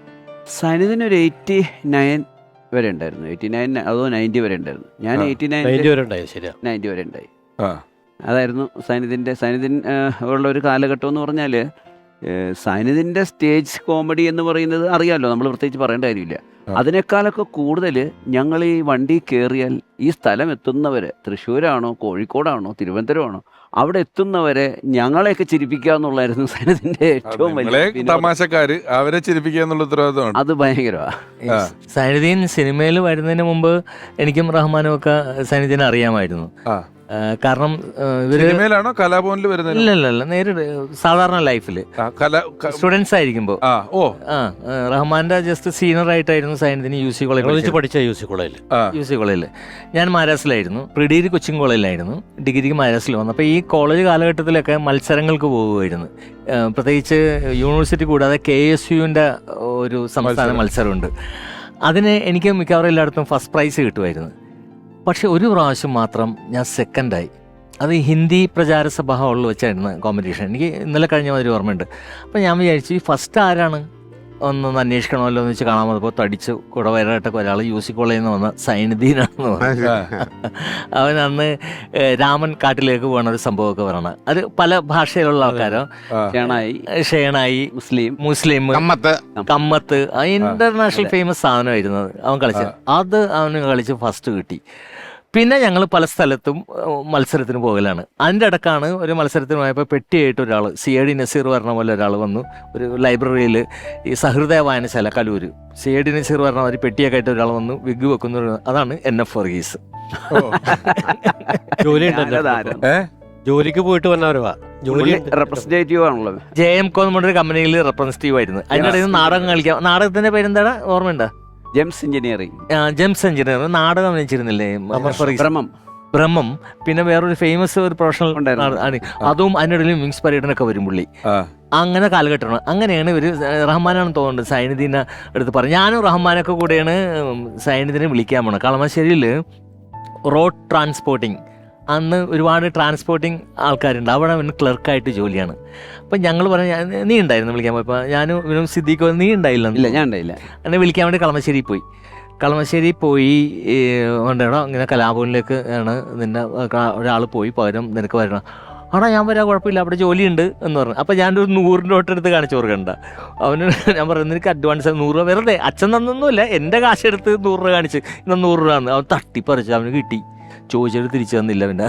സൈനുദ്ദീൻ ഒരു 89 വരെ ഉണ്ടായിരുന്നു. 89 അതോ 90 വരെ ഉണ്ടായിരുന്നു. ഞാൻ 89 വരെ ഉണ്ടായി. ശരിയാ, 90 വരെ ഉണ്ടായി. അതായിരുന്നു സൈനുദ്ദീൻ ഉള്ള ഒരു കാലഘട്ടം എന്ന് പറഞ്ഞാൽ. സൈനുദ്ദീൻ്റെ സ്റ്റേജ് കോമഡി എന്ന് പറയുന്നത് അറിയാമല്ലോ, നമ്മൾ പ്രത്യേകിച്ച് പറയേണ്ട കാര്യമില്ല. അതിനേക്കാളൊക്കെ കൂടുതൽ ഞങ്ങൾ ഈ വണ്ടി കയറിയാൽ ഈ സ്ഥലം എത്തുന്നവരെ, തൃശ്ശൂരാണോ കോഴിക്കോടാണോ തിരുവനന്തപുരമാണോ, അവിടെ എത്തുന്നവരെ ഞങ്ങളെയൊക്കെ ചിരിപ്പിക്കുക എന്നുള്ളതായിരുന്നു സൈനുദ്ദീൻ്റെ ഏറ്റവും വലിയ തമാശക്കാര്. അവരെ ചിരിപ്പിക്കുക എന്നുള്ള ഉത്തരവാദിത്തമാണ്. അത് ഭയങ്കരമാണ്. സൈനുദ്ദീൻ സിനിമയിൽ വരുന്നതിന് മുമ്പ് എനിക്കും റഹ്മാനും ഒക്കെ സൈനുദ്ദീനെ അറിയാമായിരുന്നു. കാരണം സിനിമയിലാണോ കലാഭവനിൽ വരുന്നത്? ഇല്ല, നേരിട്ട് സാധാരണ ലൈഫില് സ്റ്റുഡൻസ് ആയിരിക്കുമ്പോ റഹ്മാന്റെ ജസ്റ്റ് സീനിയർ ആയിട്ടായിരുന്നു സൈനുദ്ദീൻ UC കോളേജിൽ പഠിച്ച. UC കോളേജിൽ ഞാൻ മഹാരാഷ്ട്രയിലായിരുന്നു. പ്രിഡിഗ്രി കൊച്ചിൻ കോളേജിലായിരുന്നു. ഡിഗ്രിക്ക് മഹാരാഷ്ട്രയിൽ വന്നു. അപ്പോൾ ഈ കോളേജ് കാലഘട്ടത്തിലൊക്കെ മത്സരങ്ങൾക്ക് പോകുമായിരുന്നു. പ്രത്യേകിച്ച് യൂണിവേഴ്സിറ്റി കൂടാതെ KSUവിൻ്റെ ഒരു സംസ്ഥാന മത്സരമുണ്ട്. അതിന് എനിക്ക് മിക്കവാറും എല്ലായിടത്തും ഫസ്റ്റ് പ്രൈസ് കിട്ടുമായിരുന്നു. പക്ഷെ ഒരു പ്രാവശ്യം മാത്രം ഞാൻ സെക്കൻഡായി. അത് ഹിന്ദി പ്രചാര സഭ ഹാളിൽ വെച്ചായിരുന്നു കോമ്പറ്റീഷൻ. എനിക്ക് ഇന്നലെ കഴിഞ്ഞ മാതിരി ഓർമ്മയുണ്ട്. അപ്പം ഞാൻ വിചാരിച്ചു ഈ ഫസ്റ്റ് ആരാണ് ഒന്നൊന്ന് അന്വേഷിക്കണമല്ലോ എന്ന് വെച്ച് കാണാൻ വന്നപ്പോൾ തടിച്ച് കുടവയറായിട്ടൊക്കെ ഒരാൾ യൂസി കോളേജിൽ നിന്ന് വന്ന സൈനുദ്ദീനാണെന്ന് പറഞ്ഞു. അവൻ അന്ന് രാമൻ കാട്ടിലേക്ക് പോകുന്ന ഒരു സംഭവമൊക്കെ പറയണം. അത് പല ഭാഷയിലുള്ള ആൾക്കാരോ, ഷേണായി, മുസ്ലിം, കമ്മത്ത്, ഇന്റർനാഷണൽ ഫേമസ് സാധനമായിരുന്നു അവൻ കളിച്ചത്. അത് അവന് കളിച്ച് ഫസ്റ്റ് കിട്ടി. പിന്നെ ഞങ്ങൾ പല സ്ഥലത്തും മത്സരത്തിന് പോകലാണ്. അതിൻ്റെ ഇടക്കാണ് ഒരു മത്സരത്തിന് പോയപ്പോൾ പെട്ടിയായിട്ട് ഒരാൾ, CAD നസീർ പറഞ്ഞ പോലെ ഒരാൾ വന്നു. ഒരു ലൈബ്രറിയിൽ ഈ സഹൃദയ വായനശാല കലൂർ, CAD നസീർ പറഞ്ഞ ഒരു പെട്ടിയൊക്കെ ആയിട്ട് ഒരാൾ വന്നു, വിഗ് വെക്കുന്ന. അതാണ് NF വർഗീസ്. ജോലിക്ക് പോയിട്ട് വന്നവരുവാ. ജോലി റെപ്രസെന്റേറ്റീവ് ആണല്ലോ. JM ഒരു കമ്പനിയിൽ റെപ്രസെന്റേറ്റീവ് ആയിരുന്നു. അതിനിടയിൽ നാടകം കളിക്കാം. നാടകത്തിന്റെ പേരെന്താ ഓർമ്മയുണ്ടോ? Gems engineering. നാടകം അഭിനയിച്ചിരുന്നില്ലേ? ബ്രഹ്മം. പിന്നെ വേറൊരു ഫേമസ് ഒരു പ്രൊഫഷണൽ അതും അതിനിടയിൽ വിങ്സ് പരേഡിനൊക്കെ വരും പുള്ളി. അങ്ങനെ കാലഘട്ടമാണ്. അങ്ങനെയാണ് ഇവർ റഹ്മാനാണെന്ന് തോന്നുന്നുണ്ട് സൈനുദ്ദീനെ എടുത്ത് പറഞ്ഞു. ഞാനും റഹ്മാനൊക്കെ കൂടെയാണ് സൈനുദ്ദീനെ വിളിക്കാൻ പോണത്. കളമശ്ശേരിയിൽ റോഡ് ട്രാൻസ്പോർട്ടിങ്, അന്ന് ഒരുപാട് ട്രാൻസ്പോർട്ടിങ് ആൾക്കാരുണ്ട്. അവിടെ അവന് ക്ലർക്കായിട്ട് ജോലിയാണ്. അപ്പം ഞങ്ങൾ പറഞ്ഞു, നീ ഉണ്ടായിരുന്നു വിളിക്കാൻ പോയപ്പോൾ? ഞാനും ഇവനും സിദ്ദീഖോ. നീ ഉണ്ടായില്ല? ഞാൻ ഉണ്ടായില്ല. എന്നെ വിളിക്കാൻ വേണ്ടി കളമശ്ശേരി പോയി ഉണ്ടോ ഇങ്ങനെ കലാഭവനിലേക്ക് ആണ് നിന്നെ ഒരാൾ പോയി, പകരം നിനക്ക് വരണം. ആടാ ഞാൻ വരാം, കുഴപ്പമില്ല, അവിടെ ജോലിയുണ്ട് എന്ന് പറഞ്ഞു. അപ്പോൾ ഞാനൊരു 100 നോട്ട് എടുത്ത് കാണിച്ചു കൊടുക്കണ്ട. അവന് ഞാൻ പറയുന്നത് നിനക്ക് അഡ്വാൻസ് 100 രൂപ വെറുതെ, അച്ഛൻ തന്നൊന്നുമില്ല, എൻ്റെ കാശെടുത്ത് 100 രൂപ കാണിച്ച്, ഇന്ന് 100 രൂപ തന്നു. അവൻ തട്ടിപ്പറിച്ച് അവന് കിട്ടി. ചോദിച്ചിട്ട് തിരിച്ചു തന്നില്ല. പിന്നെ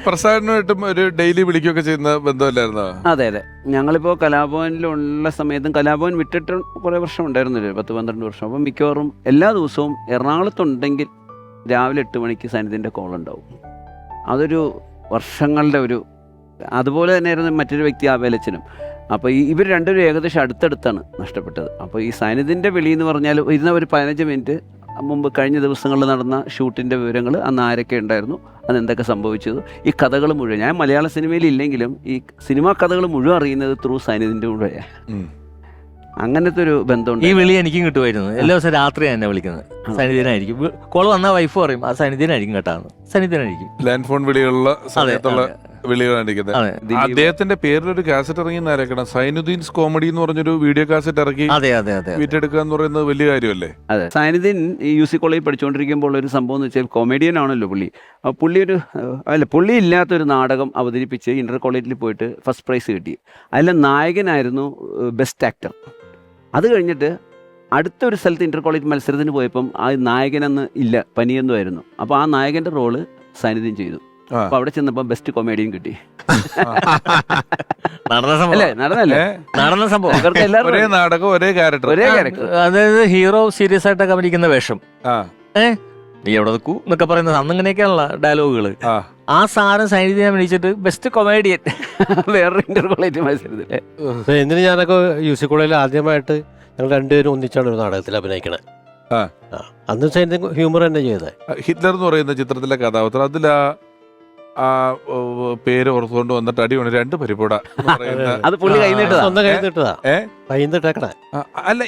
പ്രസാദനുമായിട്ടും ഒരു ഡെയിലി വിളിക്കുകയൊക്കെ ചെയ്യുന്ന ബന്ധമല്ലായിരുന്നോ? അതെ. ഞങ്ങളിപ്പോൾ കലാഭവനിലുള്ള സമയത്തും, കലാഭവൻ വിട്ടിട്ട് കുറേ വർഷം ഉണ്ടായിരുന്നില്ലേ, 10-12 വർഷം. അപ്പം മിക്കവാറും എല്ലാ ദിവസവും എറണാകുളത്തുണ്ടെങ്കിൽ രാവിലെ 8 മണിക്ക് സൈനുദ്ദീൻ്റെ കോൾ ഉണ്ടാവും. അതൊരു വർഷങ്ങളുടെ ഒരു, അതുപോലെ തന്നെയായിരുന്നു മറ്റൊരു വ്യക്തി ആബേലച്ചനും. അപ്പോൾ ഇവർ രണ്ടുപേരും ഏകദേശം അടുത്തടുത്താണ് നഷ്ടപ്പെട്ടത്. അപ്പോൾ ഈ സൈനുദ്ദീൻ്റെ വിളി എന്ന് പറഞ്ഞാൽ ഇരുന്ന ഒരു 15 മിനിറ്റ് മുമ്പ് കഴിഞ്ഞ ദിവസങ്ങളിൽ നടന്ന ഷൂട്ടിൻ്റെ വിവരങ്ങൾ, അന്ന് ആരൊക്കെ ഉണ്ടായിരുന്നു, അന്ന് എന്തൊക്കെ സംഭവിച്ചത്, ഈ കഥകൾ മുഴുവൻ. ഞാൻ മലയാള സിനിമയിൽ ഇല്ലെങ്കിലും ഈ സിനിമാ കഥകൾ മുഴുവൻ അറിയുന്നത് ത്രൂ സൈനുദ്ദീൻ്റെ കൂടെയാണ്. അങ്ങനത്തെ ഒരു ബന്ധമുണ്ട്. ഈ വിളി എനിക്കും കിട്ടുമായിരുന്നു. എല്ലാ ദിവസം രാത്രി എന്നെ വിളിക്കുന്നത് സൈനുദ്ദീനായിരിക്കും. കോൾ വന്നാൽ വൈഫ് പറയും ആ സൈനുദ്ദീനായിരിക്കും കേട്ടാന്ന്. സൈനുദ്ദീനായിരിക്കും. ലാൻഡ് ഫോൺ വിളികളുള്ള സമയത്തുള്ള വിളികളായിരിക്കുന്നത്. അദ്ദേഹത്തിന്റെ പേരിലൊരു കാസറ്റ് ഇറങ്ങി ആരൊക്കെയാണ്, സൈനുദ്ദീൻസ് കോമഡി എന്ന് പറഞ്ഞൊരു വീഡിയോ കാസറ്റ് ഇറക്കി വീട്ടെടുക്കുക എന്ന് പറയുന്നത് വലിയ കാര്യമല്ലേ? അതെ. സൈനുദ്ദീൻ ഈ UC കോളേജിൽ പഠിച്ചുകൊണ്ടിരിക്കുമ്പോൾ ഒരു സംഭവം എന്ന് വെച്ചാൽ കോമഡിയൻ ആണല്ലോ പുള്ളി. പുള്ളി ഇല്ലാത്തൊരു നാടകം അവതരിപ്പിച്ച് ഇന്റർ കോളേജിൽ പോയിട്ട് ഫസ്റ്റ് പ്രൈസ് കിട്ടി. അതിലെ നായകനായിരുന്നു ബെസ്റ്റ് ആക്ടർ. അത് കഴിഞ്ഞിട്ട് അടുത്തൊരു സ്ഥലത്ത് ഇന്റർ കോളേജ് മത്സരത്തിന് പോയപ്പം ആ നായകനന്ന് ഇല്ല, പനിയെന്നുമായിരുന്നു. അപ്പോൾ ആ നായകൻ്റെ റോള് സൈനുദ്ദീൻ ചെയ്തു. അപ്പോൾ അവിടെ ചെന്നപ്പോൾ ബെസ്റ്റ് കൊമേഡിയൻ കിട്ടി. നടന്ന സംഭവം. ഒരേ നാടകം, ഒരേ ക്യാരക്ടർ. അതായത് ഹീറോ സീരിയസ് ആയിട്ടൊക്കെ അഭിനയിക്കുന്ന വേഷം. നീ എവിടെ നിൽക്കൂ എന്നൊക്കെ പറയുന്നത് അന്നിങ്ങനെയൊക്കെയാണുള്ള ഡയലോഗുകൾ. ആ സാധനം സൈനുദ്ദീൻ അഭിനയിച്ചിട്ട് ബെസ്റ്റ് കൊമേഡിയൻ വേറൊരു ഇന്റർ കോളേജ് മത്സരത്തില്. എന്തിന് ഞാനൊക്കെ UC കോളേജിൽ ആദ്യമായിട്ട് ഞങ്ങൾ രണ്ടുപേരും ഒന്നിച്ചാണ് ഒരു നാടകത്തിൽ അഭിനയിക്കണേ. അന്ന് സൈനുദ്ദീൻ ഹ്യൂമർ തന്നെ ചെയ്തത്. ഹിറ്റ്ലർ എന്ന് പറയുന്ന ചിത്രത്തിലെ കഥാപാത്രം, അതിൽ ആ പേര് ഓർത്തുകൊണ്ട് വന്നിട്ട് അടിപൊളി 2 പരിപ്പൂട അല്ല.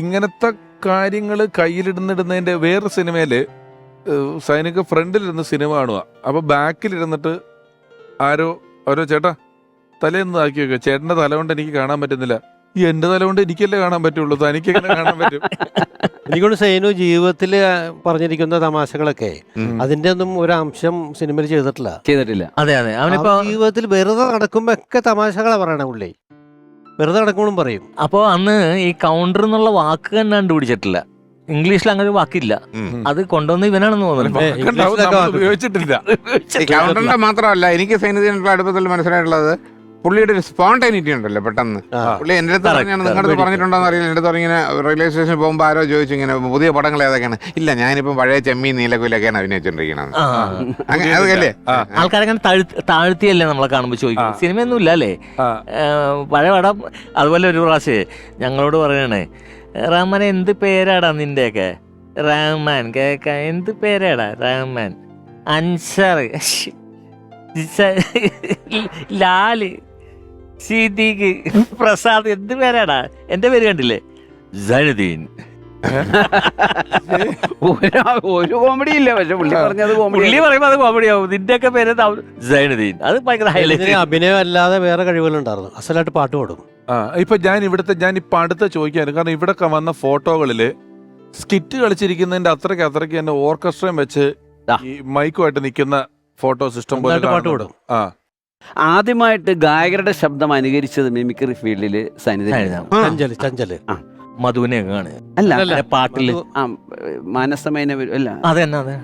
ഇങ്ങനത്തെ കാര്യങ്ങൾ കയ്യിലിടുന്നിടുന്നതിന്റെ വേറെ സിനിമയില് സൈനിക ഫ്രണ്ടിലിരുന്ന് സിനിമ കാണുക. അപ്പൊ ബാക്കിലിരുന്നിട്ട് ഓരോ ചേട്ടാ തലേന്ന് ആക്കി വെക്കുക, ചേട്ടന്റെ തല കൊണ്ട് എനിക്ക് കാണാൻ പറ്റുന്നില്ല. എന്റെ തല കൊണ്ട് എനിക്കല്ലേ കാണാൻ പറ്റുള്ളൂ, തനിക്ക് എങ്ങനെ കാണാൻ പറ്റും? എനിക്കൊണ്ട് സൈനു ജീവിതത്തിൽ പറഞ്ഞിരിക്കുന്ന തമാശകളൊക്കെ അതിന്റെ ഒന്നും ഒരു അംശം സിനിമയിൽ ചെയ്തിട്ടില്ല. അതെ. അവനിപ്പോ ജീവിതത്തിൽ വെറുതെ നടക്കുമ്പോ ഒക്കെ തമാശകളാ പറയണ പുള്ളി. വെറുതെ നടക്കുമ്പോഴും പറയും. അപ്പോൾ അന്ന് ഈ കൗണ്ടർ എന്നുള്ള വാക്ക് തന്നെ കണ്ടുപിടിച്ചിട്ടില്ല. ഇംഗ്ലീഷിൽ അങ്ങനെ ഒരു വാക്കില്ല. അത് കൊണ്ടുവന്ന് ഇവനാണെന്ന് തോന്നുന്നു. ഉപയോഗിച്ചിട്ടില്ല. കൗണ്ടറിന്റെ മാത്രമല്ല, എനിക്ക് സൈനുദ്ദീനുള്ള അടുപ്പത്തിൽ മനസ്സിലായിട്ടുള്ളത് പുള്ളിയുടെ ഒരു സ്പോണ്ടൈനിറ്റി ഉണ്ടല്ലോ. പെട്ടെന്ന് പുള്ളി എൻ്റെ അടുത്ത് പറഞ്ഞാണ്, നിങ്ങളുടെ അടുത്ത് പറഞ്ഞിട്ടുണ്ടോന്ന് അറിയില്ല, എൻ്റെ അടുത്ത് ഇങ്ങനെ റെയിൽവേ സ്റ്റേഷനിൽ പോകുമ്പോൾ ആരോ ചോദിച്ചു ഇങ്ങനെ പുതിയ പടങ്ങൾ ഏതൊക്കെയാണ്. ഇല്ല, ഞാനിപ്പം പഴയ ചെമ്മീൻ നീലക്കുയിലൊക്കെയാണ് അഭിനയിച്ചോണ്ടിരിക്കുന്നത്. അതല്ലേ ആൾക്കാരങ്ങനെ താഴ്ത്തിയല്ലേ നമ്മളെ കാണുമ്പോൾ ചോദിക്കും. സിനിമയൊന്നും ഇല്ല അല്ലേ, പഴയ പടം. അതുപോലെ ഒരു പ്രാവശ്യം ഞങ്ങളോട് പറയണേ, റഹ്മാൻ എന്ത് പേരാടാ നിന്റെയൊക്കെ? റഹ്മാൻ കേൾക്കാൻ എന്ത് പേരാടാ റഹ്മാൻ? അൻസാർ, ലാല്, സിദ്ദീഖ് പ്രസാദ് എന്ത് പേരാടാ? എന്റെ പേര് കണ്ടില്ലേ? സൈനുദ്ദീൻ. ഒരു കോമഡി ഇല്ല, പക്ഷെ പുള്ളി പറഞ്ഞത് പുള്ളി കോമഡി. പറയുമ്പോ അത് കോമഡിയാവും. നിന്റെയൊക്കെ പേര് സൈനുദ്ദീൻ. അത് ഭയങ്കര ഹൈലൈറ്റ്. അഭിനയം അല്ലാതെ വേറെ കഴിവുകളുണ്ടായിരുന്നു. അസലായിട്ട് പാട്ട് പാടും. ഇപ്പൊ ഞാൻ ഇപ്പൊ അടുത്ത ചോദിക്കാനും കാരണം ഇവിടെ വന്ന ഫോട്ടോകളില് സ്കിറ്റ് കളിച്ചിരിക്കുന്നതിന്റെ അത്രയ്ക്ക് തന്നെ ഓർക്കസ്ട്രയും വെച്ച് ഈ മൈക്കുമായിട്ട് നിൽക്കുന്ന ഫോട്ടോ സിസ്റ്റം പോലെ നന്നായിട്ട് പാട്ട് കാണുന്നുണ്ട്. ആ ആദ്യമായിട്ട് ഗായകരുടെ ശബ്ദം അനുകരിച്ചത് മിമിക്രി ഫീൽഡില് സൈനിധൻ. ചഞ്ചല് മധുവിനെയൊക്കെ കാണുക. അല്ല, പാട്ടില് ആ മാനസമേന അല്ല, അതെ തന്നെ അതെ.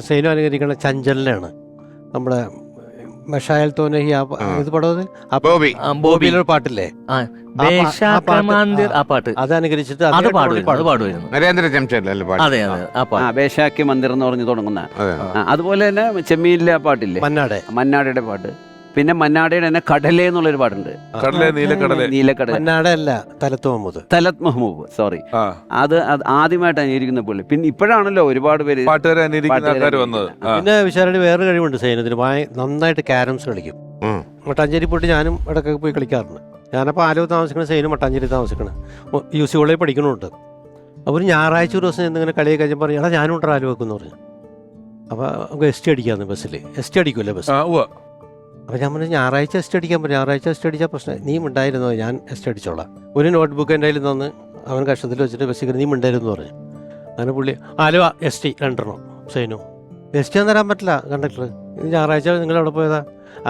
സൈനു അനുകരിക്കുന്ന ചഞ്ചലിനാണ്. നമ്മുടെ മഷായൽ തോനെ ഇത് പടം ബോബി. ബോബിയിലൊരു പാട്ടില്ലേ, ബേഷാക്കമാന്തിർ, ആ പാട്ട് അത് അനുകരിച്ചിട്ട് അത് പാടുമായിരുന്നു. നരേന്ദ്ര ചംചല്ലേ പാട്ട്? അതെ അതെ ആ പാട്ട്. ബേഷാക്കി മന്ദിർ എന്ന് പറഞ്ഞ് തുടങ്ങുന്ന. അതെ. അതുപോലെ തന്നെ ചെമ്മീനിലെ ആ പാട്ടില്ലേ, മന്നാടെ മന്നാടയുടെ പാട്ട്. പിന്നെ മന്നാടയുടെ തന്നെ കടലേ എന്നുള്ളൊരു പാട്ടുണ്ട്, കടലേ നീലക്കടലേ. നീലക്കടൽ. മന്നാടെ അല്ല, തലത്ത് മുഹമ്മദ്. തലത് മെഹ്മൂബ്, സോറി. ആ അത് ആദ്യമായിട്ട് അനുകരിക്കുന്ന പുള്ളി. പിന്നെ ഇപ്പോഴാണല്ലോ ഒരുപാട് പേര് പാട്ടുകാരെ അനുകരിക്കുന്ന ആൾക്കാർ വന്നത്. പിന്നെ വിശാലയുടെ വേറെ കഴിവുണ്ട് സൈനത്തിന്. നന്നായിട്ട് ക്യാരംസ് കളിക്കും. മട്ടാഞ്ചേരി പോയിട്ട് ഞാനും ഇടയ്ക്കൊക്കെ പോയി കളിക്കാറുണ്ട്. ഞാനപ്പോൾ ആലുവ താമസിക്കണ, സൈനും മട്ടാഞ്ചേരി താമസിക്കണം. UC കോളേജിൽ പഠിക്കണമുണ്ട്. അപ്പോൾ ഒരു ഞായറാഴ്ച ഒരു ദിവസം എന്തെങ്കിലും കളിയൊക്കെ കഴിഞ്ഞാൽ പറഞ്ഞു, എടാ ഞാനും ഉണ്ട് ആലുവെന്ന് പറഞ്ഞു. അപ്പോൾ നമുക്ക് ST അടിക്കാമെന്ന്, ബസ്സിൽ ST അടിക്കുമല്ലേ ബസ്. അപ്പോൾ ഞാൻ പറഞ്ഞു ഞായറാഴ്ച ST അടിക്കാൻ പറഞ്ഞു. ഞായറാഴ്ച ST അടിച്ചാൽ പ്രശ്നം, നീ ഉണ്ടായിരുന്നോ? ഞാൻ ST അടിച്ചോളാം. ഒരു നോട്ട് ബുക്ക് എൻ്റെ കയ്യിൽ തന്ന് അവൻ കഷ്ടത്തിൽ വെച്ചിട്ട് ബസ്സിൽ കയറി, നീ ഉണ്ടായിരുന്നു പറഞ്ഞു. അങ്ങനെ പുള്ളി ആലുവ ST 2 സൈനു. ST ഒന്നും തരാൻ പറ്റില്ല കണ്ടക്ടർ. ഇത് ഞായറാഴ്ച നിങ്ങളവിടെ പോയതാ?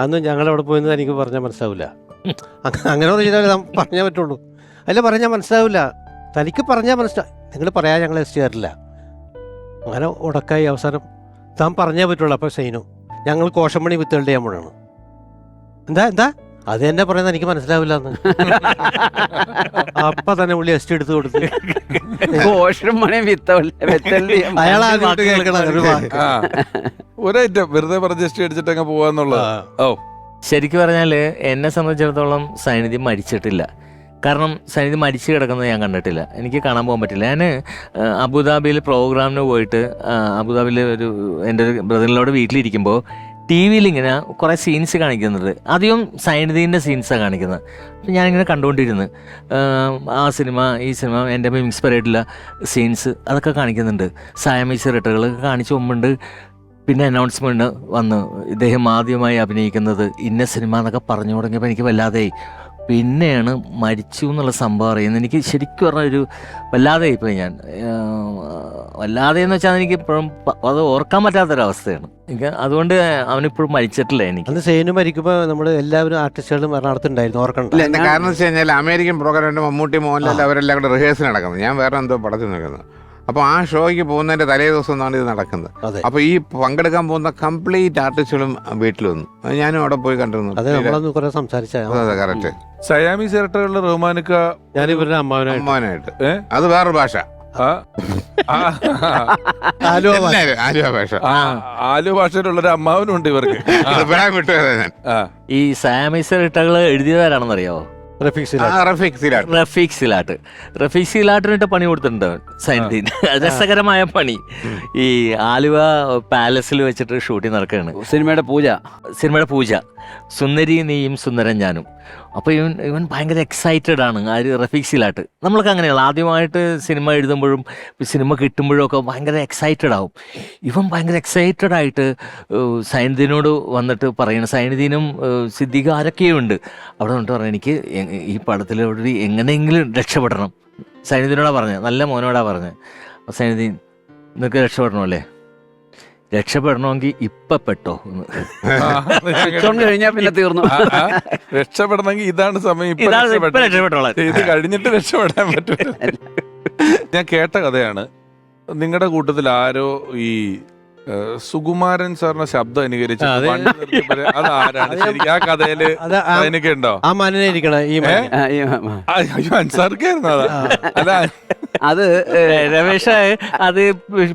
അന്ന് ഞങ്ങളവിടെ പോയെന്ന് എനിക്ക് പറഞ്ഞാൽ മനസ്സിലാവില്ല. അങ്ങനെ ഒന്ന് ചെയ്താൽ പറഞ്ഞാൽ പറ്റുള്ളൂ. അല്ല പറഞ്ഞാൽ മനസ്സിലാവില്ല, തനിക്ക് പറഞ്ഞാൽ മനസ്സിലാവും. നിങ്ങൾ പറയാൻ ഞങ്ങൾ ST തരില്ല. അങ്ങനെ ഉടക്കായി. അവസാനം താൻ പറഞ്ഞേ പറ്റുള്ളൂ. അപ്പോൾ സൈനു, ഞങ്ങൾ കോശമണി വിത്തുകളുടെ ചെയ്യുമ്പോഴാണ്. എന്താ അത് തന്നെ പറയുന്നത് എനിക്ക് മനസ്സിലാവില്ല എന്ന്. അപ്പൊ തന്നെ പുള്ളി ST എടുത്ത് കൊടുത്തു. അയാൾ ഒരൈറ്റം വെറുതെ പറഞ്ഞ് ST അടിച്ചിട്ട് അങ്ങ് പോവാന്നുള്ളത്. ഓ ശരിക്കും പറഞ്ഞാൽ എന്നെ സംബന്ധിച്ചിടത്തോളം സൈനിധി മരിച്ചിട്ടില്ല. കാരണം സൈനിധി മരിച്ചു കിടക്കുന്നത് ഞാൻ കണ്ടിട്ടില്ല, എനിക്ക് കാണാൻ പോകാൻ പറ്റില്ല. ഞാൻ അബുദാബിയിൽ പ്രോഗ്രാമിന് പോയിട്ട് അബുദാബിയിൽ എൻ്റെ ഒരു ബ്രദറിനോട് വീട്ടിലിരിക്കുമ്പോൾ TV ഇങ്ങനെ കുറേ സീൻസ് കാണിക്കുന്നുണ്ട്. അധികം സൈനിധീൻ്റെ സീൻസാണ് കാണിക്കുന്നത്. അപ്പം ഞാനിങ്ങനെ കണ്ടുകൊണ്ടിരുന്നു. ഈ സിനിമ എൻ്റെ ഇൻസ്പയർ ആയിട്ടുള്ള സീൻസ് അതൊക്കെ കാണിക്കുന്നുണ്ട്. സായമീസ് റിട്ടുകൾ കാണിച്ചു മുമ്പുണ്ട്. പിന്നെ അനൗൺസ്മെൻറ്റ് വന്ന് ഇദ്ദേഹം ആദ്യമായി അഭിനയിക്കുന്നത് ഇന്ന സിനിമ എന്നൊക്കെ പറഞ്ഞു തുടങ്ങിയപ്പോൾ എനിക്ക് വല്ലാതെ, പിന്നെയാണ് മരിച്ചു എന്നുള്ള സംഭവം അറിയുന്നത്. എനിക്ക് ശരിക്കും പറഞ്ഞൊരു വല്ലാതെ ഇപ്പോൾ ഞാൻ വല്ലാതെ എന്ന് വെച്ചാൽ എനിക്ക് ഇപ്പോഴും അത് ഓർക്കാൻ പറ്റാത്തൊരവസ്ഥയാണ് എനിക്ക്. അതുകൊണ്ട് അവനിപ്പോഴും മരിച്ചിട്ടില്ല. എനിക്ക് അന്ന് സേനു മരിക്കുമ്പോൾ നമ്മൾ എല്ലാവരും ആർട്ടിസ്റ്റുകളും എറണാകുളത്തുണ്ടായിരുന്നു, ഓർക്കണ്ട. കാരണം വെച്ച് കഴിഞ്ഞാൽ അമേരിക്കൻ പ്രോഗ്രാം മമ്മൂട്ടി മോഹൻലാൽ അവരെല്ലാം കൂടെ റിഹേഴ്സൽ നടക്കുന്നത്, ഞാൻ വേറെ എന്തോ പടത്തിൽ നിൽക്കുന്നത്. അപ്പോൾ ആ ഷോയ്ക്ക് പോകുന്നതിൻ്റെ തലേ ദിവസം എന്നാണ് ഇത് നടക്കുന്നത്. അപ്പോൾ ഈ പങ്കെടുക്കാൻ പോകുന്ന കംപ്ലീറ്റ് ആർട്ടിസ്റ്റുകളും വീട്ടിൽ വന്നു. ഞാനും അവിടെ പോയി കണ്ടിരുന്നു. അതെ, നമ്മളൊന്ന് കുറെ സംസാരിച്ച കറക്റ്റ്. സയാമി സിറട്ടുകളിലെ റഹ്മാനിക്ക ഞാൻ ഇവരുടെ അമ്മാവനായിട്ട്. അത് വേറൊരു ഭാഷ, ആലുവ ഭാഷ. ആലുവ ഭാഷയിലുള്ളൊരു അമ്മാവനുണ്ട് ഇവർക്ക്. ഈ സാമീസ് റിട്ടകൾ എഴുതിയവരാണെന്നറിയാവോ? റഫീഖ് സിലാട്ടിനിട്ട് പണി കൊടുത്തിട്ടുണ്ട് സൈനുദ്ദീൻ. രസകരമായ പണി. ഈ ആലുവ പാലസിൽ വെച്ചിട്ട് ഷൂട്ടിംഗ് നടക്കുകയാണ്. സിനിമയുടെ പൂജ. സുന്ദരി നീയും സുന്ദരൻ ഞാനും. അപ്പോൾ ഇവൻ ഭയങ്കര എക്സൈറ്റഡ് ആണ്. റഫീഖ് സിലാട്ട്. നമ്മൾക്ക് അങ്ങനെയാണ്, ആദ്യമായിട്ട് സിനിമ എഴുതുമ്പോഴും സിനിമ കിട്ടുമ്പോഴും ഒക്കെ ഭയങ്കര എക്സൈറ്റഡ് ആവും. ഇവൻ ഭയങ്കര എക്സൈറ്റഡ് ആയിട്ട് സൈനുദ്ദീനോട് വന്നിട്ട് പറയണം. സൈനുദ്ദീനും സിദ്ദീഖ് ആരൊക്കെയുണ്ട് അവിടെ വന്നിട്ട് പറയണം, എനിക്ക് ഈ പടത്തിലൂടെ എങ്ങനെയെങ്കിലും രക്ഷപ്പെടണം. സൈനുദ്ദീനോടാണ് പറഞ്ഞത്, നല്ല മോനോടാണ് പറഞ്ഞത്. അപ്പോൾ സൈനുദ്ദീൻ, നിനക്ക് രക്ഷപ്പെടണമല്ലേ? രക്ഷപ്പെടണമെങ്കിൽ ഇപ്പൊ പെട്ടോ കഴിഞ്ഞാൽ പിന്നെ തീർന്നു. രക്ഷപ്പെടണമെങ്കിൽ ഇതാണ് സമയം, ഇത് കഴിഞ്ഞിട്ട് രക്ഷപ്പെടാൻ പറ്റില്ല. ഞാൻ കേട്ട കഥയാണ്, നിങ്ങളുടെ കൂട്ടത്തിൽ ആരോ ഈ സുകുമാരൻ സാറിന്റെ ശബ്ദം അനുകരിച്ചു. അതാരാണ് ശരിക്കും ആ കഥയില്? എനിക്ക് ഉണ്ടോ ആ മാനിനെ ഇരിക്കണ ഈ അൻസാർക്കായിരുന്നു? അതാ അത് രമേശ, അത്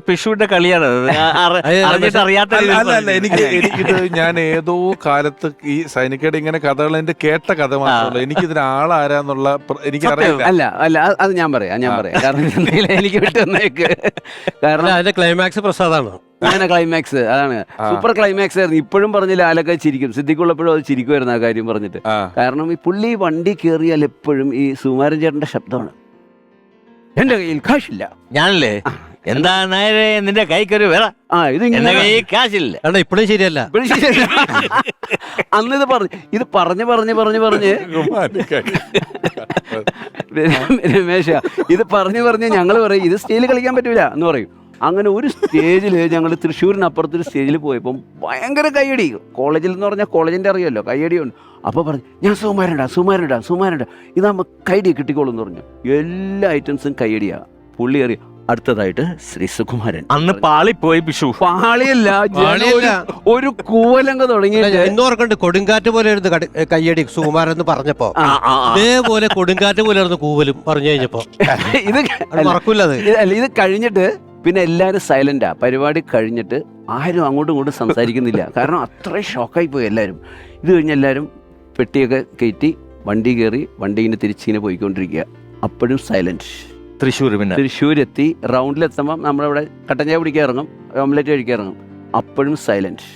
പിഷുവിന്റെ കളിയാണ്. അല്ല, എനിക്കിത് ഞാൻ ഏതോ കാലത്ത് ഈ സൈനികയുടെ ഇങ്ങനെ കഥകൾ എന്റെ കേട്ട കഥ മാത്രമല്ല, എനിക്കിതിന് ആളാരാന്നുള്ള എനിക്കറിയില്ല. അല്ല അത് ഞാൻ പറയാം കാരണം എനിക്ക് വിട്ടുവന്നേക്ക്. കാരണം അതിന്റെ ക്ലൈമാക്സ് പ്രസാദാണ്. അങ്ങനെ ക്ലൈമാക്സ് അതാണ് സൂപ്പർ ക്ലൈമാക്സ് ആയിരുന്നു. ഇപ്പോഴും പറഞ്ഞ ലാലൊക്കെ ചിരിക്കും, സിദ്ദിഖുള്ളപ്പോഴും അത് ചിരിക്കുമായിരുന്നു ആ കാര്യം പറഞ്ഞിട്ട്. കാരണം ഈ പുള്ളി വണ്ടി കയറിയാൽ എപ്പോഴും ഈ സുകുമാരൻ ചേട്ടന്റെ ശബ്ദമാണ്, എന്റെ കയ്യിൽ കാശില്ല. ഞാനല്ലേ എന്താ നേരെ നിന്റെ കൈക്കൊരു വിറ, ഇത് എന്റെ കയ്യിൽ കാശില്ല. അല്ല ഇപ്പോഴും ശരിയല്ല. അന്ന് ഇത് പറഞ്ഞ് രമേശ ഇത് പറഞ്ഞ് ഞങ്ങൾ പറയും ഇത് സ്റ്റേജിൽ കളിക്കാൻ പറ്റൂല എന്ന് പറയും. അങ്ങനെ ഒരു സ്റ്റേജിൽ ഞങ്ങൾ തൃശ്ശൂരിനപ്പുറത്തൊരു സ്റ്റേജിൽ പോയപ്പം ഭയങ്കര കയ്യടി. കോളേജിൽ എന്ന് പറഞ്ഞാൽ കോളേജിൻ്റെ അറിയാമല്ലോ, കയ്യടിയുണ്ട്. അപ്പോൾ പറഞ്ഞു ഞാൻ സുകുമാരനുണ്ടാ ഇതാകുമ്പോൾ കൈയടി കിട്ടിക്കോളും എന്ന് പറഞ്ഞു. എല്ലാ ഐറ്റംസും കയ്യടിയാണ്. പുള്ളി അറിയാം. അടുത്തതായിട്ട് ശ്രീ സുകുമാരൻ. അന്ന് പാളിപ്പോയി പിഷു. പാളിയല്ല, ഒരു കൂവലങ്ക തുടങ്ങി. എന്നോർക്കണ്ട് കൊടുങ്കാറ്റ് പോലെ ഇരുന്ന് കയ്യടി സുകുമാരൻ എന്ന് പറഞ്ഞപ്പോ അതേപോലെ കൊടുങ്കാറ്റ് പോലെ ഇരുന്ന് കൂവലും പറഞ്ഞു കഴിഞ്ഞപ്പോ ഇത് മറക്കൂല. ഇത് കഴിഞ്ഞിട്ട് പിന്നെ എല്ലാവരും സൈലന്റാ. പരിപാടി കഴിഞ്ഞിട്ട് ആരും അങ്ങോട്ടും ഇങ്ങോട്ടും സംസാരിക്കുന്നില്ല. കാരണം അത്രയും ഷോക്കായി പോയി എല്ലാവരും. ഇത് കഴിഞ്ഞ് എല്ലാവരും പെട്ടിയൊക്കെ കയറ്റി വണ്ടി കയറി വണ്ടിങ്ങനെ തിരിച്ചിങ്ങനെ പോയിക്കൊണ്ടിരിക്കുക. അപ്പോഴും സൈലന്റ്. തൃശ്ശൂരെത്തി റൗണ്ടിലെത്തുമ്പം നമ്മളിവിടെ കട്ടൻ ചായ കുടിക്കാൻ ഇറങ്ങും, ഓംലെറ്റ് കഴിക്കാൻ ഇറങ്ങും. അപ്പോഴും സൈലന്റ്.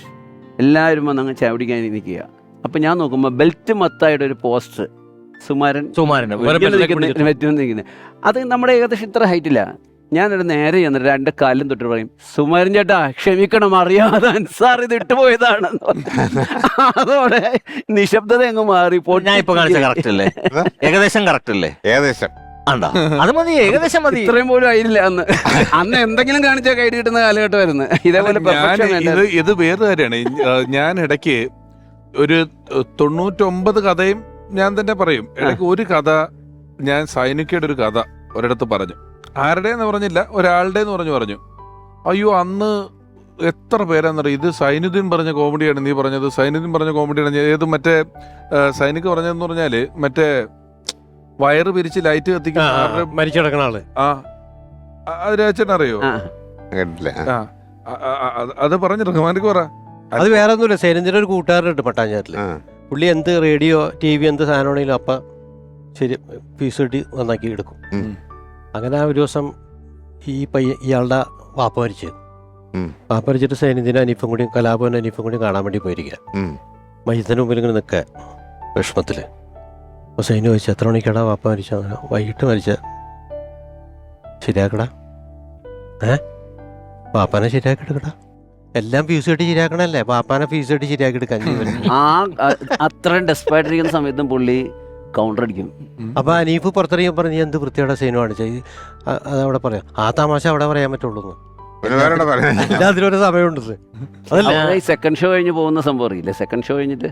എല്ലാവരും വന്ന് അങ്ങ് ചായ കുടിക്കാൻ നിൽക്കുക. അപ്പം ഞാൻ നോക്കുമ്പോൾ ബെൽറ്റ് മത്തായിട്ട് ഒരു പോസ്റ്റർ സുകുമാരൻ നിൽക്കുന്നത്. അത് നമ്മുടെ ഏകദേശം ഇത്ര ഹൈറ്റില്ല. ഞാനൊരു നേരെ ചെന്നിട്ട് 2 കാലിലും തൊട്ട് പറയും, സുകുമാരൻ ചേട്ടാ ക്ഷമിക്കണം, അറിയാതെ അൻസാർ ഇത് ഇട്ടുപോയതാണ്. അതോടെ നിശബ്ദത അങ്ങ് മാറി. ഞാൻ ഇപ്പൊ കാണിച്ച കറക്റ്റ് അല്ലേ? ഏകദേശം കറക്റ്റ് അല്ലേ? ഏകദേശം അത് മതി, ഏകദേശം മതി. ഇത്രയും പോലും ആയില്ല അന്ന് എന്തെങ്കിലും കാണിച്ചാൽ കൈ കിട്ടുന്ന കാലഘട്ടമായിരുന്നു. ഇതേപോലെ ഇത് വേറെ കാര്യമാണ്. ഞാൻ ഇടയ്ക്ക് ഒരു 99 കഥയും ഞാൻ തന്നെ പറയും. ഇടയ്ക്ക് ഒരു കഥ ഞാൻ സൈനികയുടെ ഒരു കഥ ഒരിടത്ത് പറഞ്ഞു. ആരുടെ എന്ന് പറഞ്ഞില്ല, ഒരാളുടെ എന്ന് പറഞ്ഞു. അയ്യോ അന്ന് എത്ര പേരാന്നറിയാം. ഇത് സൈനുദ്ദീൻ പറഞ്ഞ കോമഡിയാണ് നീ പറഞ്ഞത്, സൈനുദ്ദീൻ പറഞ്ഞ കോമഡിയാണ്. ഏത് മറ്റേ സൈനിക പറഞ്ഞതെന്ന് പറഞ്ഞാല് മറ്റേ വയറ് പിരിച്ച് ലൈറ്റ് കത്തിക്കുന്ന മരിച്ചു കിടക്കണ ആള്. അത് രാജൻ അറിയോ? അത് പറഞ്ഞു റഹ്മാനിക്ക് പറ. അത് വേറെ ഒന്നുമില്ല. സൈനന്ദിന്റെ ഒരു കൂട്ടുകാരനുണ്ട് പട്ടാഞ്ചാറ്റില്. പുള്ളി എന്ത് റേഡിയോ TV എന്ത് സാധനമാണെങ്കിലും അപ്പൊ ശരി ഫീസ് കിട്ടി നന്നാക്കി എടുക്കും. അങ്ങനെ ആ ഒരു ദിവസം ഇയാളുടെ വാപ്പ മരിച്ചിട്ട് സൈനന്ദിന്റെ അനീഫും കൂടി കലാഭവന്റെ അനീഫും കൂടി കാണാൻ വേണ്ടി പോയിരിക്കുക. മയ്യത്തിന് മുമ്പിൽ ഇങ്ങനെ നിൽക്കുക വിഷമത്തില്. അപ്പോൾ സൈന് ചോദിച്ചു എത്ര മണിക്കടാ വാപ്പ മരിച്ച? വൈകിട്ട് മരിച്ച. ശരിയാക്കടാ. വാപ്പാനെ ശരിയാക്കി എടുക്കടാ. എല്ലാം ഫീസ് കെട്ടി ശരിയാക്കണല്ലേ, പാപ്പാനെ ഫീസ് കെട്ടി ശരിയാക്കി എടുക്കാൻ. അത്രയും ഡെസ്പായിട്ടിരിക്കുന്ന സമയത്തും പുള്ളി കൗണ്ടർ അടിക്കും. അപ്പൊ അനീഫ് പുറത്തിറങ്ങി പറഞ്ഞു എന്ത് വൃത്തിയുടെ സൈന് കാണിച്ചത്, അതവിടെ പറയാം. ആ തമാശ അവിടെ പറയാൻ പറ്റുള്ളൂ. അതിലൊരു സമയമുണ്ട്. അതല്ല സെക്കൻഡ് ഷോ കഴിഞ്ഞ് പോകുന്ന സംഭവം അറിയില്ല. സെക്കൻഡ് ഷോ കഴിഞ്ഞിട്ട്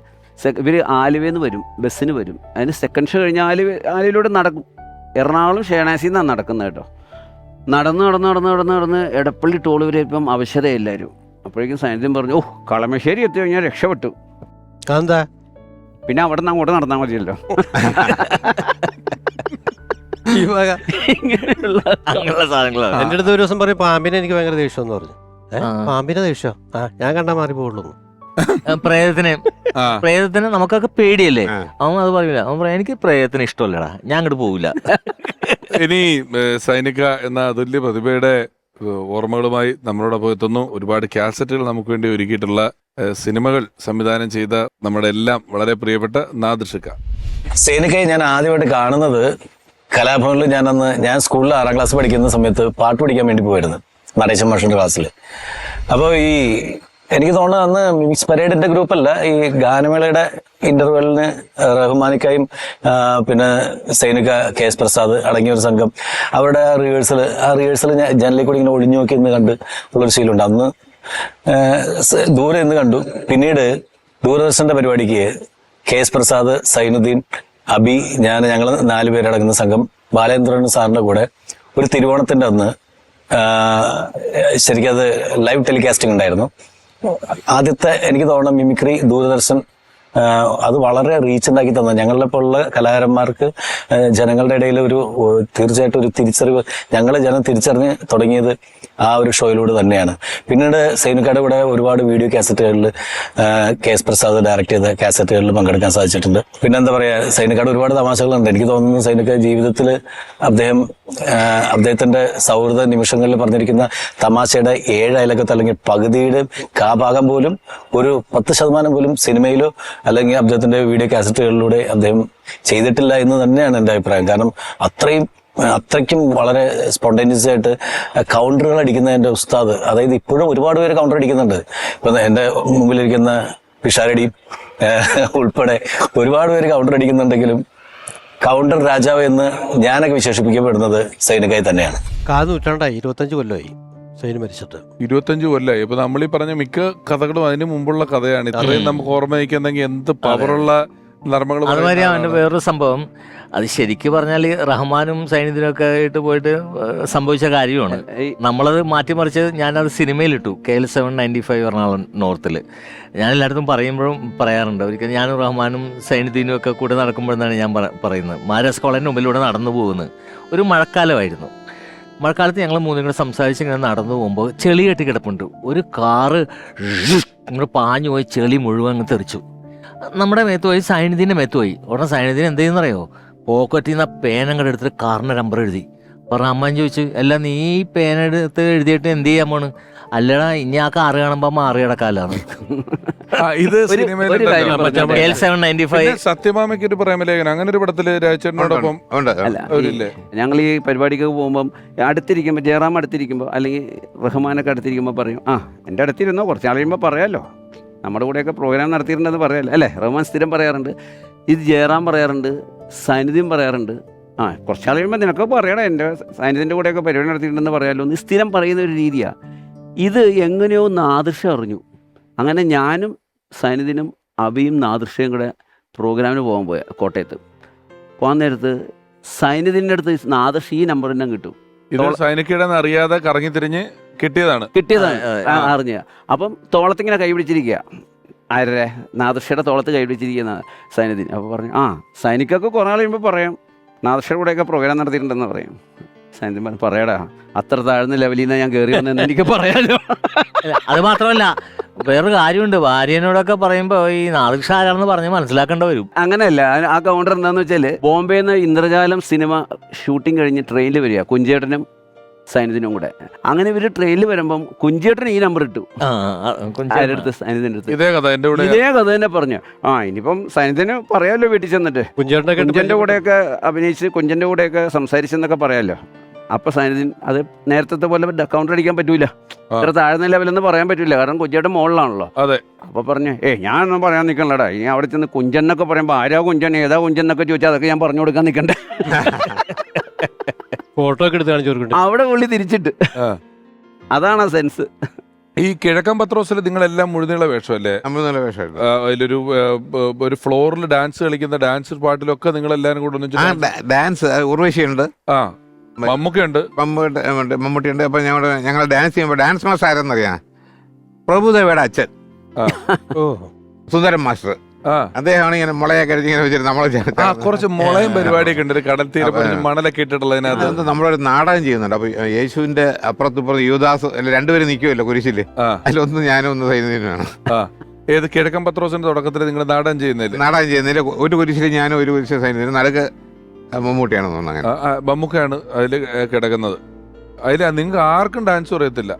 ഇവർ ആലുവയിൽ വരും, ബസ്സിന് വരും. അതിന് സെക്കൻഡ് ഷോ കഴിഞ്ഞ് ആലുവയിലൂടെ നടക്കും. എറണാകുളം ഷേണാസിൽ നിന്നാണ് നടക്കുന്നത് കേട്ടോ. നടന്ന് എടപ്പള്ളി ടോൾ വരെ ഇപ്പം അവശത എല്ലാവരും. അപ്പോഴേക്കും സാന്നിധ്യം പറഞ്ഞു, കളമശ്ശേരി എത്തി കഴിഞ്ഞാൽ രക്ഷപ്പെട്ടു. എന്താ പിന്നെ അവിടെ നിന്ന് അങ്ങോട്ട് നടന്നാൽ മതിയല്ലോ. എൻ്റെ അടുത്ത് ഒരു ദിവസം പറയും പാമ്പിനെ എനിക്ക് ഭയങ്കര ദേഷ്യം എന്ന് പറഞ്ഞു. പാമ്പിനെ ദേഷ്യം? ഞാൻ കണ്ടാൽ മാറി പോകുള്ളൂ. പ്രേതത്തിന് നമുക്കൊക്കെ പേടിയല്ലേ. അവൻ അത് പറയില്ല. അവൻ പറയാം എനിക്ക് പ്രേതത്തിന് ഇഷ്ടമല്ലടാ, ഞാൻ അങ്ങോട്ട് പോവില്ല. ഇനി സൈനിക എന്ന അതുല്യ പ്രതിഭയുടെ ഓർമ്മകളുമായി നമ്മളോടൊപ്പം എത്തുന്നു. ഒരുപാട് കാസറ്റുകൾ നമുക്ക് വേണ്ടി ഒരുക്കിയിട്ടുള്ള സിനിമകൾ സംവിധാനം ചെയ്ത നമ്മുടെ എല്ലാം വളരെ പ്രിയപ്പെട്ട നാദിർഷിക്ക. സൈനികയെ ഞാൻ ആദ്യമായിട്ട് കാണുന്നത് കലാഭവനിൽ. ഞാൻ സ്കൂളിൽ 6ാം ക്ലാസ് പഠിക്കുന്ന സമയത്ത് പാട്ട് പഠിക്കാൻ വേണ്ടി പോയിരുന്നു നടേശൻ മാഷിന്റെ ക്ലാസ്സിൽ. അപ്പോൾ എനിക്ക് തോന്നുന്നത് അന്ന് മിക്സ് പരേഡിന്റെ ഗ്രൂപ്പല്ല, ഈ ഗാനമേളയുടെ ഇന്റർവെല്ലിന് റഹ്മാനിക്കായും പിന്നെ സൈനിക KS പ്രസാദ് അടങ്ങിയ ഒരു സംഘം അവരുടെ റിഹേഴ്സൽ ഞാൻ ജനലിൽ കൂടി ഇങ്ങനെ ഒഴിഞ്ഞു നോക്കി ഇന്ന് കണ്ട് ഉള്ളൊരു ശീലമുണ്ട്. അന്ന് ദൂരെ നിന്ന് കണ്ടു. പിന്നീട് ദൂരദർശന്റെ പരിപാടിക്ക് KS പ്രസാദ്, സൈനുദ്ദീൻ, അബി, ഞങ്ങൾ 4 പേരടങ്ങുന്ന സംഘം ബാലേന്ദ്രൻ സാറിന്റെ കൂടെ ഒരു തിരുവോണത്തിന്റെ അന്ന് ശരിക്കും അത് ലൈവ് ടെലികാസ്റ്റിംഗ് ഉണ്ടായിരുന്നു. ആദ്യത്തെ എനിക്ക് തോന്നുന്നു മിമിക്രി ദൂരദർശൻ അത് വളരെ റീച്ച് ഉണ്ടാക്കി തന്നു. ഞങ്ങളെ പോലുള്ള കലാകാരന്മാർക്ക് ജനങ്ങളുടെ ഇടയിൽ തീർച്ചയായിട്ടും ഒരു തിരിച്ചറിവ് ജനം തിരിച്ചറിഞ്ഞ് തുടങ്ങിയത് ആ ഒരു ഷോയിലൂടെ തന്നെയാണ്. പിന്നീട് സൈനികയുടെ കൂടെ ഒരുപാട് വീഡിയോ കാസറ്റുകളിൽ KS പ്രസാദ് ഡയറക്ട് ചെയ്ത കാസറ്റുകളിൽ പങ്കെടുക്കാൻ സാധിച്ചിട്ടുണ്ട്. പിന്നെന്താ പറയാ, സൈനികയുടെ ഒരുപാട് തമാശകളുണ്ട്. എനിക്ക് തോന്നുന്നു സൈനിക ജീവിതത്തിൽ അദ്ദേഹം അദ്ദേഹത്തിന്റെ സൗഹൃദ നിമിഷങ്ങളിൽ പറഞ്ഞിരിക്കുന്ന തമാശയുടെ 7 അയലക്കത്ത് അല്ലെങ്കിൽ പകുതിയുടെ കാഭാഗം പോലും ഒരു 10% പോലും സിനിമയിലോ അല്ലെങ്കിൽ അദ്ദേഹത്തിന്റെ വീഡിയോ കാസറ്റുകളിലൂടെ അദ്ദേഹം ചെയ്തിട്ടില്ല എന്ന് തന്നെയാണ് എൻ്റെ അഭിപ്രായം. കാരണം അത്രയ്ക്കും വളരെ സ്പോണ്ടേനിയസ് ആയിട്ട് കൗണ്ടറുകൾ അടിക്കുന്ന എൻ്റെ ഉസ്താദ്. അതായത് ഇപ്പോഴും ഒരുപാട് പേര് കൗണ്ടർ അടിക്കുന്നുണ്ട്. ഇപ്പൊ എൻ്റെ മുമ്പിലിരിക്കുന്ന പിഷാരടിയും ഉൾപ്പെടെ ഒരുപാട് പേര് കൗണ്ടർ അടിക്കുന്നുണ്ടെങ്കിലും കൗണ്ടർ രാജാവ് എന്ന് ഞാനൊക്കെ വിശേഷിപ്പിക്കപ്പെടുന്നത് സൈനികായി തന്നെയാണ്. കാത് നൂറ്റാണ്ടായി, 25 കൊല്ലമായി സൈന് മരിച്ചിട്ട്. 25 കൊല്ലമായി. ഇപ്പൊ നമ്മൾ ഈ പറഞ്ഞ മിക്ക കഥകളും അതിന് മുമ്പുള്ള കഥയാണ്. ഇത്രയും നമുക്ക് ഓർമ്മയിക്കുന്നെങ്കിൽ എന്ത് പവറുള്ള നർമ്മകൾ. അതുമാതിരി അവൻ്റെ വേറൊരു സംഭവം, അത് ശരിക്കും പറഞ്ഞാൽ റഹ്മാനും സൈനിധിനും ഒക്കെ ആയിട്ട് പോയിട്ട് സംഭവിച്ച കാര്യമാണ്. നമ്മളത് മാറ്റിമറിച്ച് ഞാനത് സിനിമയിലിട്ടു. KL795 എറണാകുളം നോർത്തിൽ. ഞാൻ എല്ലായിടത്തും പറയുമ്പോഴും പറയാറുണ്ട്. ഒരിക്കൽ ഞാനും റഹ്മാനും സൈനിധിനും ഒക്കെ കൂടെ നടക്കുമ്പോഴെന്നാണ് ഞാൻ പറയുന്നത്. മാരാസ് കോളേജിൻ്റെ മുമ്പിലൂടെ നടന്നു പോകുന്നത്. ഒരു മഴക്കാലമായിരുന്നു. മഴക്കാലത്ത് ഞങ്ങൾ മൂന്നും കൂടെ സംസാരിച്ച് ഇങ്ങനെ നടന്നു പോകുമ്പോൾ ചെളി കെട്ടി കിടപ്പുണ്ട്. ഒരു കാറ് ഇങ്ങോട്ട് പാഞ്ഞു പോയി ചെളി മുഴുവൻ അങ്ങ് തെറിച്ചു. നമ്മുടെ മേത്ത് പോയി, സൈനിധിൻ്റെ മേത്ത് പോയി. ഉടനെ സൈനിധിന് എന്ത് ചെയ്യുന്നറിയോ, പോക്കറ്റിൽ നിന്ന് പേന അങ്ങോട്ട് എടുത്തിട്ട് കാറിൻ്റെ നമ്പർ എഴുതി. പറഞ്ഞ അമ്മൻ ചോദിച്ചു, അല്ല നീ ഈ പേന എടുത്ത് എഴുതിയിട്ട് എന്ത് ചെയ്യാൻ പോണ്? അല്ലടാ ഇനി ആ കാറ് കാണുമ്പോൾ മാറി കിടക്കാലാണ്. ഇത് സത്യഭാമയ്ക്ക് ഒരു പ്രേമലേഖനം അങ്ങനെ ഒരു പടത്തില് രാജേട്ടനോടൊപ്പം ഞങ്ങൾ ഈ പരിപാടിക്ക് പോകുമ്പം അടുത്തിരിക്കുമ്പോൾ, ജയറാം അടുത്തിരിക്കുമ്പോൾ അല്ലെങ്കിൽ റഹ്മാനൊക്കെ അടുത്തിരിക്കുമ്പോൾ പറയും, എൻ്റെ അടുത്തിരുന്നോ കുറച്ച് നാൾ കഴിയുമ്പോൾ പറയാമല്ലോ, നമ്മുടെ കൂടെയൊക്കെ പ്രോഗ്രാം നടത്തിയിട്ടുണ്ടെന്ന് പറയാമല്ലോ അല്ലേ. റഹ്മാൻ സ്ഥിരം പറയാറുണ്ട്. ഇത് ജയറാം പറയാറുണ്ട്, സാന്നിധ്യം പറയാറുണ്ട്. കുറച്ച് നാൾ കഴിയുമ്പോൾ നിനക്ക് പറയണം എൻ്റെ സാന്നിധ്യത്തിൻ്റെ കൂടെയൊക്കെ പരിപാടി നടത്തിയിട്ടുണ്ടെന്ന് പറയാമല്ലോ എന്ന് സ്ഥിരം പറയുന്ന ഒരു രീതിയാണ്. ഇത് എങ്ങനെയോ നാദൃശ്യം അറിഞ്ഞു. അങ്ങനെ ഞാനും സാന്നിധ്യനും അബിയും നാദൃശ്യയും കൂടെ പ്രോഗ്രാമിന് പോകാൻ കോട്ടയത്ത് പോകാൻ നേരത്ത് സൈനിധിൻ്റെ അടുത്ത് നാദൃശ്യ ഈ നമ്പർ തന്നെ കിട്ടും. സൈനികയുടെ അറിയാതെ കറങ്ങി തിരിഞ്ഞ് കിട്ടിയതാണ് അറിഞ്ഞ. അപ്പം തോളത്തിങ്ങനെ കൈ പിടിച്ചിരിക്കുക. ആരുടെ? നാദൃശ്യയുടെ തോളത്ത് കൈ പിടിച്ചിരിക്കുന്ന സൈനിധിന്. അപ്പോൾ പറഞ്ഞു, സൈനിക്കൊക്കെ കുറേ നാൾ കഴിയുമ്പോൾ പറയാം നാദൃശ്യയുടെ കൂടെയൊക്കെ പ്രോഗ്രാം നടത്തിയിട്ടുണ്ടെന്ന് പറയും. സൈനിധി പറഞ്ഞു, പറയടാ അത്ര താഴ്ന്ന ലെവലിൽ നിന്ന് ഞാൻ കയറി വന്നെന്ന് എനിക്ക് പറയാലോ. അത് മാത്രമല്ല വേറൊരു കാര്യമുണ്ട്, ഭാര്യനോടൊക്കെ പറയുമ്പോൾ ഈ നാദൃശ്യ ആരാണെന്ന് പറഞ്ഞ് മനസ്സിലാക്കേണ്ട വരും. അങ്ങനെയല്ല, ആ കൗണ്ടർ എന്താണെന്ന് വെച്ചാൽ ബോംബെയിൽ നിന്ന് ഇന്ദ്രജാലം സിനിമ ഷൂട്ടിംഗ് കഴിഞ്ഞ് ട്രെയിനിൽ വരിക, കുഞ്ചേട്ടനും സൈനിധിനും കൂടെ. അങ്ങനെ ഇവര് ട്രെയിനിൽ വരുമ്പം കുഞ്ചേട്ടൻ ഈ നമ്പർ ഇട്ടു. അടുത്ത് സൈനിധിന്റെ അടുത്ത് ഇതേ കഥ തന്നെ പറഞ്ഞു. ഇനിയിപ്പം സൈനിധിന് പറയാമല്ലോ വീട്ടിൽ ചെന്നിട്ട് കുഞ്ചന്റെ കൂടെയൊക്കെ അഭിനയിച്ച് കുഞ്ചന്റെ കൂടെയൊക്കെ സംസാരിച്ചെന്നൊക്കെ പറയാമല്ലോ. അപ്പൊ സൈനിധിൻ അത് നേരത്തെ പോലെ കൗണ്ടർ അടിക്കാൻ പറ്റൂല, ഇത്ര താഴ്ന്ന ലെവലെന്ന് പറയാൻ പറ്റൂല, കാരണം കുഞ്ചേട്ടൻ മുകളിലാണല്ലോ. അപ്പൊ പറഞ്ഞു, ഞാനൊന്നും പറയാൻ നിൽക്കണടാ, ഇനി അവിടെ ചെന്ന് കുഞ്ചനൊക്കെ പറയുമ്പോ ആരാ കുഞ്ചൻ ഏതാ കുഞ്ചൻ എന്നൊക്കെ ചോദിച്ചാൽ അതൊക്കെ ഞാൻ പറഞ്ഞു കൊടുക്കാൻ നിൽക്കണ്ടേ. ഫോട്ടോ ഒക്കെ എടുത്ത് കാണിച്ചു അവിടെ പുള്ളി തിരിച്ചിട്ട്. അതാണ് ആ സെൻസ്. ഈ കിഴക്കൻ പത്രോസിൽ നിങ്ങളെല്ലാം മുഴുനീള വേഷമല്ലേ? അതിലൊരു ഒരു ഫ്ലോറിൽ ഡാൻസ് കളിക്കുന്ന ഡാൻസ് പാട്ടിലൊക്കെ നിങ്ങളെല്ലാരും കൂടെ ഡാൻസ് ഉർവശിയുണ്ട്, മമ്മൂക്കയുണ്ട്, മമ്മൂട്ടിയുണ്ട്. അപ്പൊ ഞങ്ങൾ ഡാൻസ് ചെയ്യുമ്പോൾ ഡാൻസ് മാസ്റ്റർ ആരെന്നറിയാം? പ്രഭുദേവയുടെ അച്ഛൻ സുന്ദരൻ മാസ്റ്റർ. അദ്ദേഹമാണ് ഇങ്ങനെ മുളയെ കഴിച്ചിങ്ങനെ വെച്ചിട്ട് നമ്മളെ കുറച്ച് മുളയും പരിപാടിയൊക്കെ ഉണ്ട്, കടൽ തീരം മണലൊക്കെ ഇട്ടിട്ടുള്ളതിനകത്ത് നമ്മളൊരു നാടകം ചെയ്യുന്നുണ്ട്. അപ്പൊ യേശുവിന്റെ അപ്പുറത്തിപ്പുറത്ത് യുദാസ് രണ്ടുപേരും നിൽക്കുമല്ലോ കുരിശില്, അതിലൊന്ന് ഞാനും ഒന്ന് സൈനികനുമാണ്. ഏത് കിഴക്കൻ പത്രോസിന്റെ തുടക്കത്തിൽ നിങ്ങൾ നാടകം ചെയ്യുന്നില്ല? ഒരു കുരിശില് ഞാനും ഒരു കുരിശ് സൈനികനും, നടുക്ക് മമ്മൂട്ടിയാണെന്ന് തോന്നുന്നു. അങ്ങനെ മമ്മൂക്കയാണ് അതിൽ കിടക്കുന്നത്. അതിൽ നിങ്ങൾക്ക് ആർക്കും ഡാൻസ് അറിയത്തില്ല.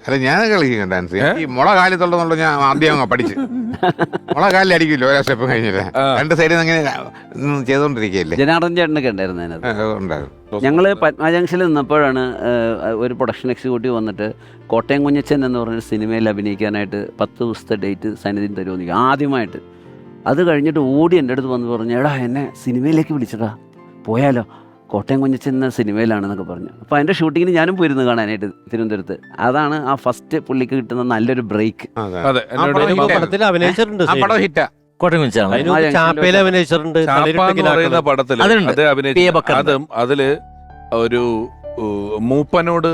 അല്ല ഞാൻ കളിക്കും ഡാൻസ്. ഈ മുള കാലത്തുള്ളതുകൊണ്ട് ഞാൻ ആദ്യം പഠിച്ചു. മുള കാലിൽ അടിക്കില്ലോ ഓരോ സ്റ്റെപ്പ് കഴിഞ്ഞില്ല, രണ്ട് സൈഡിൽ അങ്ങനെ ചെയ്തോണ്ടിരിക്കുകയല്ലേ. ജനാർദ്ദൻ ചേട്ടനൊക്കെ ഉണ്ടായിരുന്നു അതിനകത്ത്. ഞങ്ങള് പത്മ ജംഗ്ഷനിൽ നിന്നപ്പോഴാണ് ഒരു പ്രൊഡക്ഷൻ എക്സിക്യൂട്ടീവ് വന്നിട്ട് കോട്ടയം കുഞ്ഞച്ചൻ എന്ന് പറഞ്ഞൊരു സിനിമയിൽ അഭിനയിക്കാനായിട്ട് 10 ദിവസത്തെ ഡേറ്റ് സന്നിധിന് തരുമെന്ന് ആദ്യമായിട്ട്. അത് കഴിഞ്ഞിട്ട് ഓടി എൻ്റെ അടുത്ത് വന്ന് പറഞ്ഞു, എടാ എന്നെ സിനിമയിലേക്ക് വിളിച്ചടാ, പോയാലോ, കോട്ടയം കുഞ്ഞച്ചൻ എന്ന സിനിമയിലാണെന്നൊക്കെ പറഞ്ഞു. അപ്പോൾ അതിൻ്റെ ഷൂട്ടിങ്ങിന് ഞാനും പോയിരുന്നു കാണാനായിട്ട് തിരുവനന്തപുരത്ത്. അതാണ് ആ ഫസ്റ്റ് പുള്ളിക്ക് കിട്ടുന്ന നല്ലൊരു ബ്രേക്ക്. പടത്തിൽ അഭിനയിച്ചിട്ടുണ്ട്, ചാപ്പയിൽ അഭിനയിച്ചിട്ടുണ്ട്. അതില് ഒരു മൂപ്പനോട്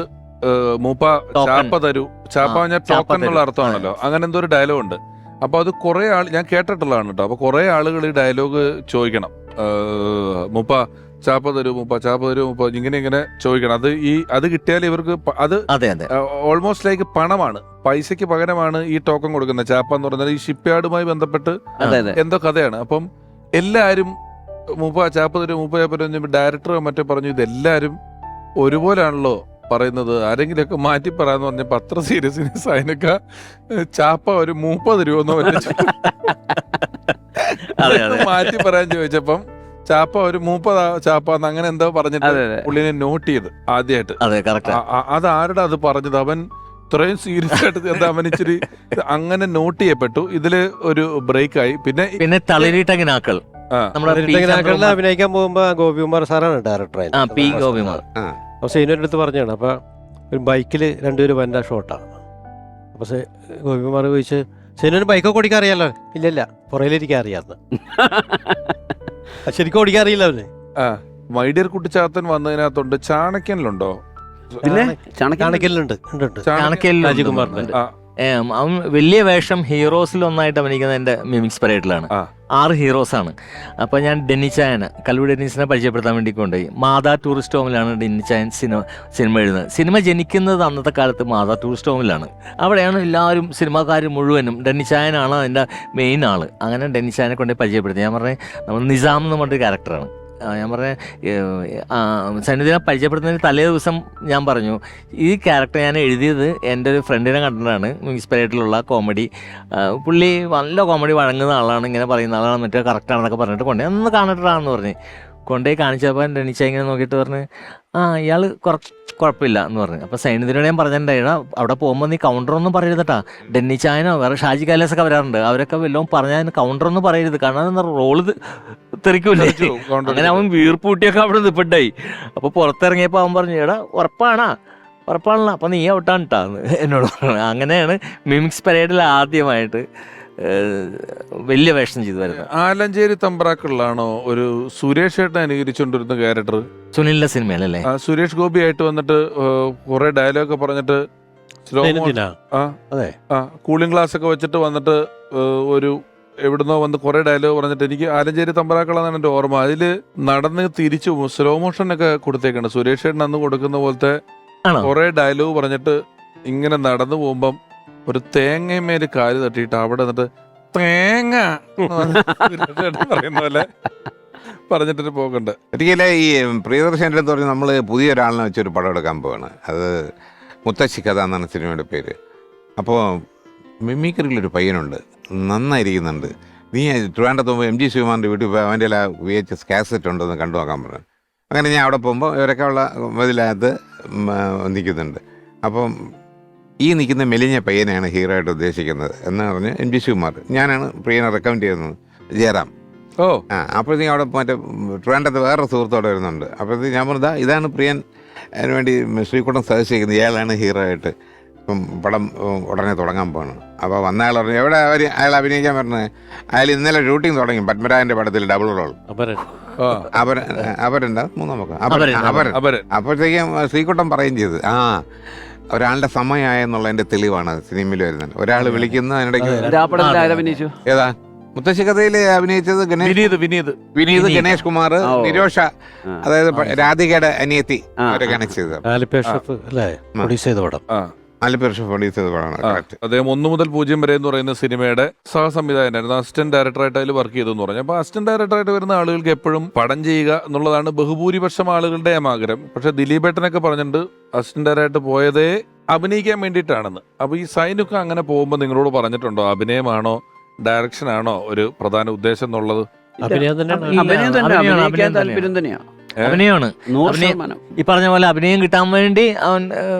മൂപ്പ ചാപ്പ തരൂ, ചാപ്പ പറഞ്ഞാൽ ടോക്കൺ എന്നുള്ള അർത്ഥമാണല്ലോ, അങ്ങനെ എന്തോ ഒരു ഡയലോഗ് ഉണ്ട്. അപ്പൊ അത് കുറെ ഞാൻ കേട്ടിട്ടുള്ളതാണ് കേട്ടോ. അപ്പൊ കുറെ ആളുകൾ ഈ ഡയലോഗ് ചോദിക്കണം, മൂപ്പ ചാപ്പ തരൂ, മൂപ്പ ചാപ്പ തരൂ, മൂപ്പ ഇങ്ങനെ ചോദിക്കണം. അത് കിട്ടിയാൽ ഇവർക്ക് അത് ഓൾമോസ്റ്റ് ലൈക്ക് പണമാണ്, പൈസക്ക് പകരമാണ് ഈ ടോക്കൺ കൊടുക്കുന്നത്. ചാപ്പ എന്ന് പറഞ്ഞാൽ ഈ ഷിപ്പ്യാർഡുമായി ബന്ധപ്പെട്ട് എന്തോ കഥയാണ്. അപ്പം എല്ലാരും മൂപ്പ ചാപ്പ തരൂ, മൂപ്പ ചാപ്പ തരൂ, ഡയറക്ടർ മറ്റേ പറഞ്ഞു ഇതെല്ലാരും ഒരുപോലാണല്ലോ പറയുന്നത്. ആരെങ്കിലുമൊക്കെ മാറ്റി പറയാന്ന് പറഞ്ഞപ്പോ അത്ര സീരിയസിന് സൈനക്ക ചാപ്പ ഒരു 30 രൂപ മാറ്റി പറയാൻ ചോദിച്ചപ്പം ചാപ്പ ഒരു 30 ചാപ്പാന്ന് അങ്ങനെ എന്തോ പറഞ്ഞിട്ട് പുള്ളിനെ നോട്ട് ചെയ്ത് ആദ്യമായിട്ട്. അതെ, കറക്റ്റ്. അത് ആരുടെ അത് പറഞ്ഞത്? അവൻ ഇത്രയും സീരിയസ് ആയിട്ട് എന്താ അവൻ ഇച്ചിരി അങ്ങനെ നോട്ട് ചെയ്യപ്പെട്ടു. ഇതില് ഒരു ബ്രേക്ക് ആയി. പിന്നെ തളിരിട്ടങ്ങിനാക്കൾ നമ്മുടെ അഭിനയിക്കാൻ പോകുമ്പോ ഗോപികുമാർ സാറാണ് ഡയറക്ടർ. പി ഗോപികുമാർ. അപ്പോൾ സൈനുവിൻ്റെ അടുത്ത് പറഞ്ഞാണ്. അപ്പോൾ ഒരു ബൈക്കിൽ 2 പേര് വന്ന ഷോട്ടാണ്. അപ്പോൾ ഗോപികുമാർ ചോദിച്ച്, സൈനുവിന് ബൈക്കൊക്കെ ഓടിക്കാൻ അറിയാലോ? ഇല്ലല്ല, പുറയിലിരിക്കാൻ അറിയാമെന്ന്. ശരിക്കും ഓടിക്കാൻ അറിയില്ല അവന്. മൈഡിയർ കുട്ടിച്ചാത്തൻ വന്നതിനകത്തുണ്ട്. ചാണക്യനിലുണ്ടോ? പിന്നെ ചാണക്യനിലുണ്ട്. രാജകുമാറിന്റെ അവൻ വലിയ വേഷം ഹീറോസിൽ ഒന്നായിട്ട് അഭിനയിക്കുന്നത് എൻ്റെ മിമിക്സ് പരേഡിലാണ്. 6 ഹീറോസാണ്. അപ്പോൾ ഞാൻ ഡെന്നിച്ചായനെ, കല്ലൂർ ഡെന്നിസിനെ പരിചയപ്പെടുത്താൻ വേണ്ടി കൊണ്ടുപോയി. മാതാ ടൂറിസ്റ്റ് ഹോമിലാണ് ഡെന്നിച്ചായൻ സിനിമ എഴുതുന്നത്. സിനിമ ജനിക്കുന്നത് അന്നത്തെ കാലത്ത് മാതാ ടൂറിസ്റ്റ് ഹോമിലാണ്. അവിടെയാണ് എല്ലാവരും സിനിമാക്കാർ മുഴുവനും. ഡെന്നിച്ചായനാണ് അതിൻ്റെ മെയിൻ ആൾ. അങ്ങനെ ഡെന്നിച്ചായനെ കൊണ്ടുപോയി പരിചയപ്പെടുത്തി. ഞാൻ പറഞ്ഞത് നമ്മൾ നിസാം എന്ന് പറഞ്ഞൊരു ക്യാരക്ടറാണ്. ഞാൻ പറഞ്ഞ സൈനുദ്ദീനെ പരിചയപ്പെടുത്തുന്നതിന് തലേ ദിവസം ഞാൻ പറഞ്ഞു, ഈ ക്യാരക്ടർ ഞാൻ എഴുതിയത് എൻ്റെ ഒരു ഫ്രണ്ടിനെ കണ്ടിട്ടാണ്. മുനിസിപ്പാലിറ്റിയിലുള്ള കോമഡി, പുള്ളി നല്ല കോമഡി വഴങ്ങുന്ന ആളാണ്, ഇങ്ങനെ പറയുന്ന ആളാണ്, മറ്റേ കറക്റ്റാണെന്നൊക്കെ പറഞ്ഞിട്ട് കൊണ്ടുപോയി ഒന്ന് കാണിട്ടാണെന്ന് പറഞ്ഞ് കൊണ്ടുപോയി കാണിച്ചപ്പോൾ ഡെന്നിച്ച ഇങ്ങനെ നോക്കിയിട്ട് പറഞ്ഞ്, ഇയാൾ കുഴപ്പമില്ല എന്ന് പറഞ്ഞു. അപ്പോൾ സൈനുദ്ദീനോട് ഞാൻ പറഞ്ഞിട്ടുണ്ടായിരുന്നു, അവിടെ പോകുമ്പോൾ നീ കൗണ്ടറൊന്നും പറയരുതട്ടാ. ഡെന്നിച്ചായനോ വേറെ ഷാജി കൈലാസൊക്കെ വരാറുണ്ട്, അവരൊക്കെ വല്ലതും പറഞ്ഞാൽ കൗണ്ടറൊന്നും പറയരുത്, കാരണം റോള് തെറിക്കൂല്ലേ. അങ്ങനെ അവൻ വീർപ്പൂട്ടിയൊക്കെ അവിടെ നിൽപ്പുണ്ടായി. അപ്പോൾ പുറത്തിറങ്ങിയപ്പോൾ അവൻ പറഞ്ഞു, ഉറപ്പാണല്ലോ, അപ്പം നീ ഔട്ടാണ് കേട്ടാന്ന് എന്നോട് പറഞ്ഞു. അങ്ങനെയാണ് മിമിക്സ് പരേഡിൽ ആദ്യമായിട്ട് വലിയ വേഷം ചെയ്തു വരുന്നത്. ആലഞ്ചേരി തമ്പ്രാക്കളിലാണോ ഒരു സുരേഷ് ഏട്ടൻ അനുകരിച്ചുകൊണ്ടിരുന്ന ക്യാരക്ടർ? സുനിലിന്റെ സിനിമയിലല്ലേ? സുരേഷ് ഗോപി ആയിട്ട് വന്നിട്ട് കുറെ ഡയലോഗ് പറഞ്ഞിട്ട് കൂളിംഗ് ഗ്ലാസ് ഒക്കെ വെച്ചിട്ട് വന്നിട്ട് ഒരു എവിടുന്നോ വന്ന് കുറെ ഡയലോഗ് പറഞ്ഞിട്ട്, എനിക്ക് ആലഞ്ചേരി തമ്പ്രാക്കളാണ് എൻ്റെ ഓർമ്മ. അതില് നടന്ന് തിരിച്ചു സ്ലോ മോഷൻ ഒക്കെ കൊടുത്തേക്കാണ്. സുരേഷ് ഏട്ടൻ അന്ന് കൊടുക്കുന്ന പോലത്തെ കുറെ ഡയലോഗ് പറഞ്ഞിട്ട് ഇങ്ങനെ നടന്നു പോകുമ്പം ഒരു തേങ്ങമേല് കാല് തട്ടിയിട്ട് അവിടെ നിന്നിട്ട് തേങ്ങ പറയുന്ന പോലെ പറഞ്ഞിട്ട് പോകണ്ട. ഒരിക്കലെ ഈ പ്രിയദർശൻ്റെ അടുത്ത് പറഞ്ഞ് നമ്മൾ പുതിയൊരാളിനെ വെച്ചൊരു പടം എടുക്കാൻ പോവാണ്. അത് മുത്തശ്ശി കഥ എന്നാണ് സിനിമയുടെ പേര്. അപ്പോൾ മിമിക്രിയിലൊരു പയ്യനുണ്ട്, നന്നായിരിക്കുന്നുണ്ട്. നീ ട്രിവാൻഡ്രത്ത് പോകുമ്പോൾ MG ശിവകുമാറിൻ്റെ വീട്ടിൽ പോയി അവൻ്റെ എല്ലാ VHS കാസറ്റ് ഉണ്ടെന്ന് കണ്ടു നോക്കാൻ പറഞ്ഞു. അങ്ങനെ ഞാൻ അവിടെ പോകുമ്പോൾ ഇവരൊക്കെ ഉള്ള ഇതിനകത്ത് നിൽക്കുന്നുണ്ട്. അപ്പം ഈ നിൽക്കുന്ന മെലിഞ്ഞ പയ്യനെയാണ് ഹീറോ ആയിട്ട് ഉദ്ദേശിക്കുന്നത് എന്ന് പറഞ്ഞ് MG ശിവകുമാർ. ഞാനാണ് പ്രിയനെ റെക്കമെൻഡ് ചെയ്യുന്നത്, ജയറാം. അപ്പോഴത്തേക്കും അവിടെ മറ്റേ ട്രിവാൻഡ്രത്ത് വേറെ സുഹൃത്തോടെ വരുന്നുണ്ട്. അപ്പോഴത്തേക്ക് ഞാൻ പറഞ്ഞാൽ ഇതാണ് പ്രിയൻ അതിന് വേണ്ടി ശ്രീകുട്ടൻ സജസ്റ്റ് ചെയ്യുന്നത്, ഇയാളാണ് ഹീറോ ആയിട്ട് ഇപ്പം പടം ഉടനെ തുടങ്ങാൻ പോകണം. അപ്പോൾ വന്ന അയാൾ പറഞ്ഞു, എവിടെ അയാൾ അഭിനയിക്കാൻ പറഞ്ഞത്? അയാൾ ഇന്നലെ ഷൂട്ടിംഗ് തുടങ്ങി പത്മരാജൻ്റെ പടത്തിൽ ഡബിൾ റോൾ. അപരൻ്റെ മൂന്നാമൊക്കെ അപരൻ. അപ്പോഴത്തേക്കും ശ്രീകുട്ടൻ പറയുകയും ചെയ്ത്, ഒരാളുടെ സമയമായെന്നുള്ളതിന്റെ തെളിവാണ് സിനിമയിൽ വരുന്നത്. ഒരാൾ വിളിക്കുന്ന അതിനിടയ്ക്ക് ഏതാ മുത്തശ്ശി കഥയിൽ അഭിനയിച്ചത് വിനീത്, ഗണേഷ് കുമാർ, നിരോഷ, അതായത് രാധികയുടെ അനിയത്തി, അവരൊക്കെയാണ് ചെയ്തത്. അദ്ദേഹം 1 മുതൽ 0 വരെ എന്ന് പറയുന്ന സിനിമയുടെ സഹസംവിധായകനായിരുന്നു. അസിസ്റ്റന്റ് ഡയറക്ടറായിട്ട് അതിൽ വർക്ക് ചെയ്തെന്ന് പറഞ്ഞു. അപ്പോൾ അസിസ്റ്റന്റ് ഡയറക്ടറായിട്ട് വരുന്ന ആളുകൾക്ക് എപ്പോഴും പടം ചെയ്യുക എന്നുള്ളതാണ് ബഹുഭൂരിപക്ഷം ആളുകളുടെയും ആഗ്രഹം. പക്ഷെ ദിലീപേട്ടനൊക്കെ പറഞ്ഞിട്ടുണ്ട് അസിസ്റ്റന്റ് ഡയറക്ടറായിട്ട് പോയതേ അഭിനയിക്കാൻ വേണ്ടിയിട്ടാണെന്ന്. അപ്പോൾ ഈ സൈനൊക്കെ അങ്ങനെ പോകുമ്പോൾ നിങ്ങളോട് പറഞ്ഞിട്ടുണ്ടോ അഭിനയമാണോ ഡയറക്ഷനാണോ ഒരു പ്രധാന ഉദ്ദേശം എന്നുള്ളത്? അഭിനയമാണ്. ഈ പറഞ്ഞ പോലെ അഭിനയം കിട്ടാൻ വേണ്ടി അവൻ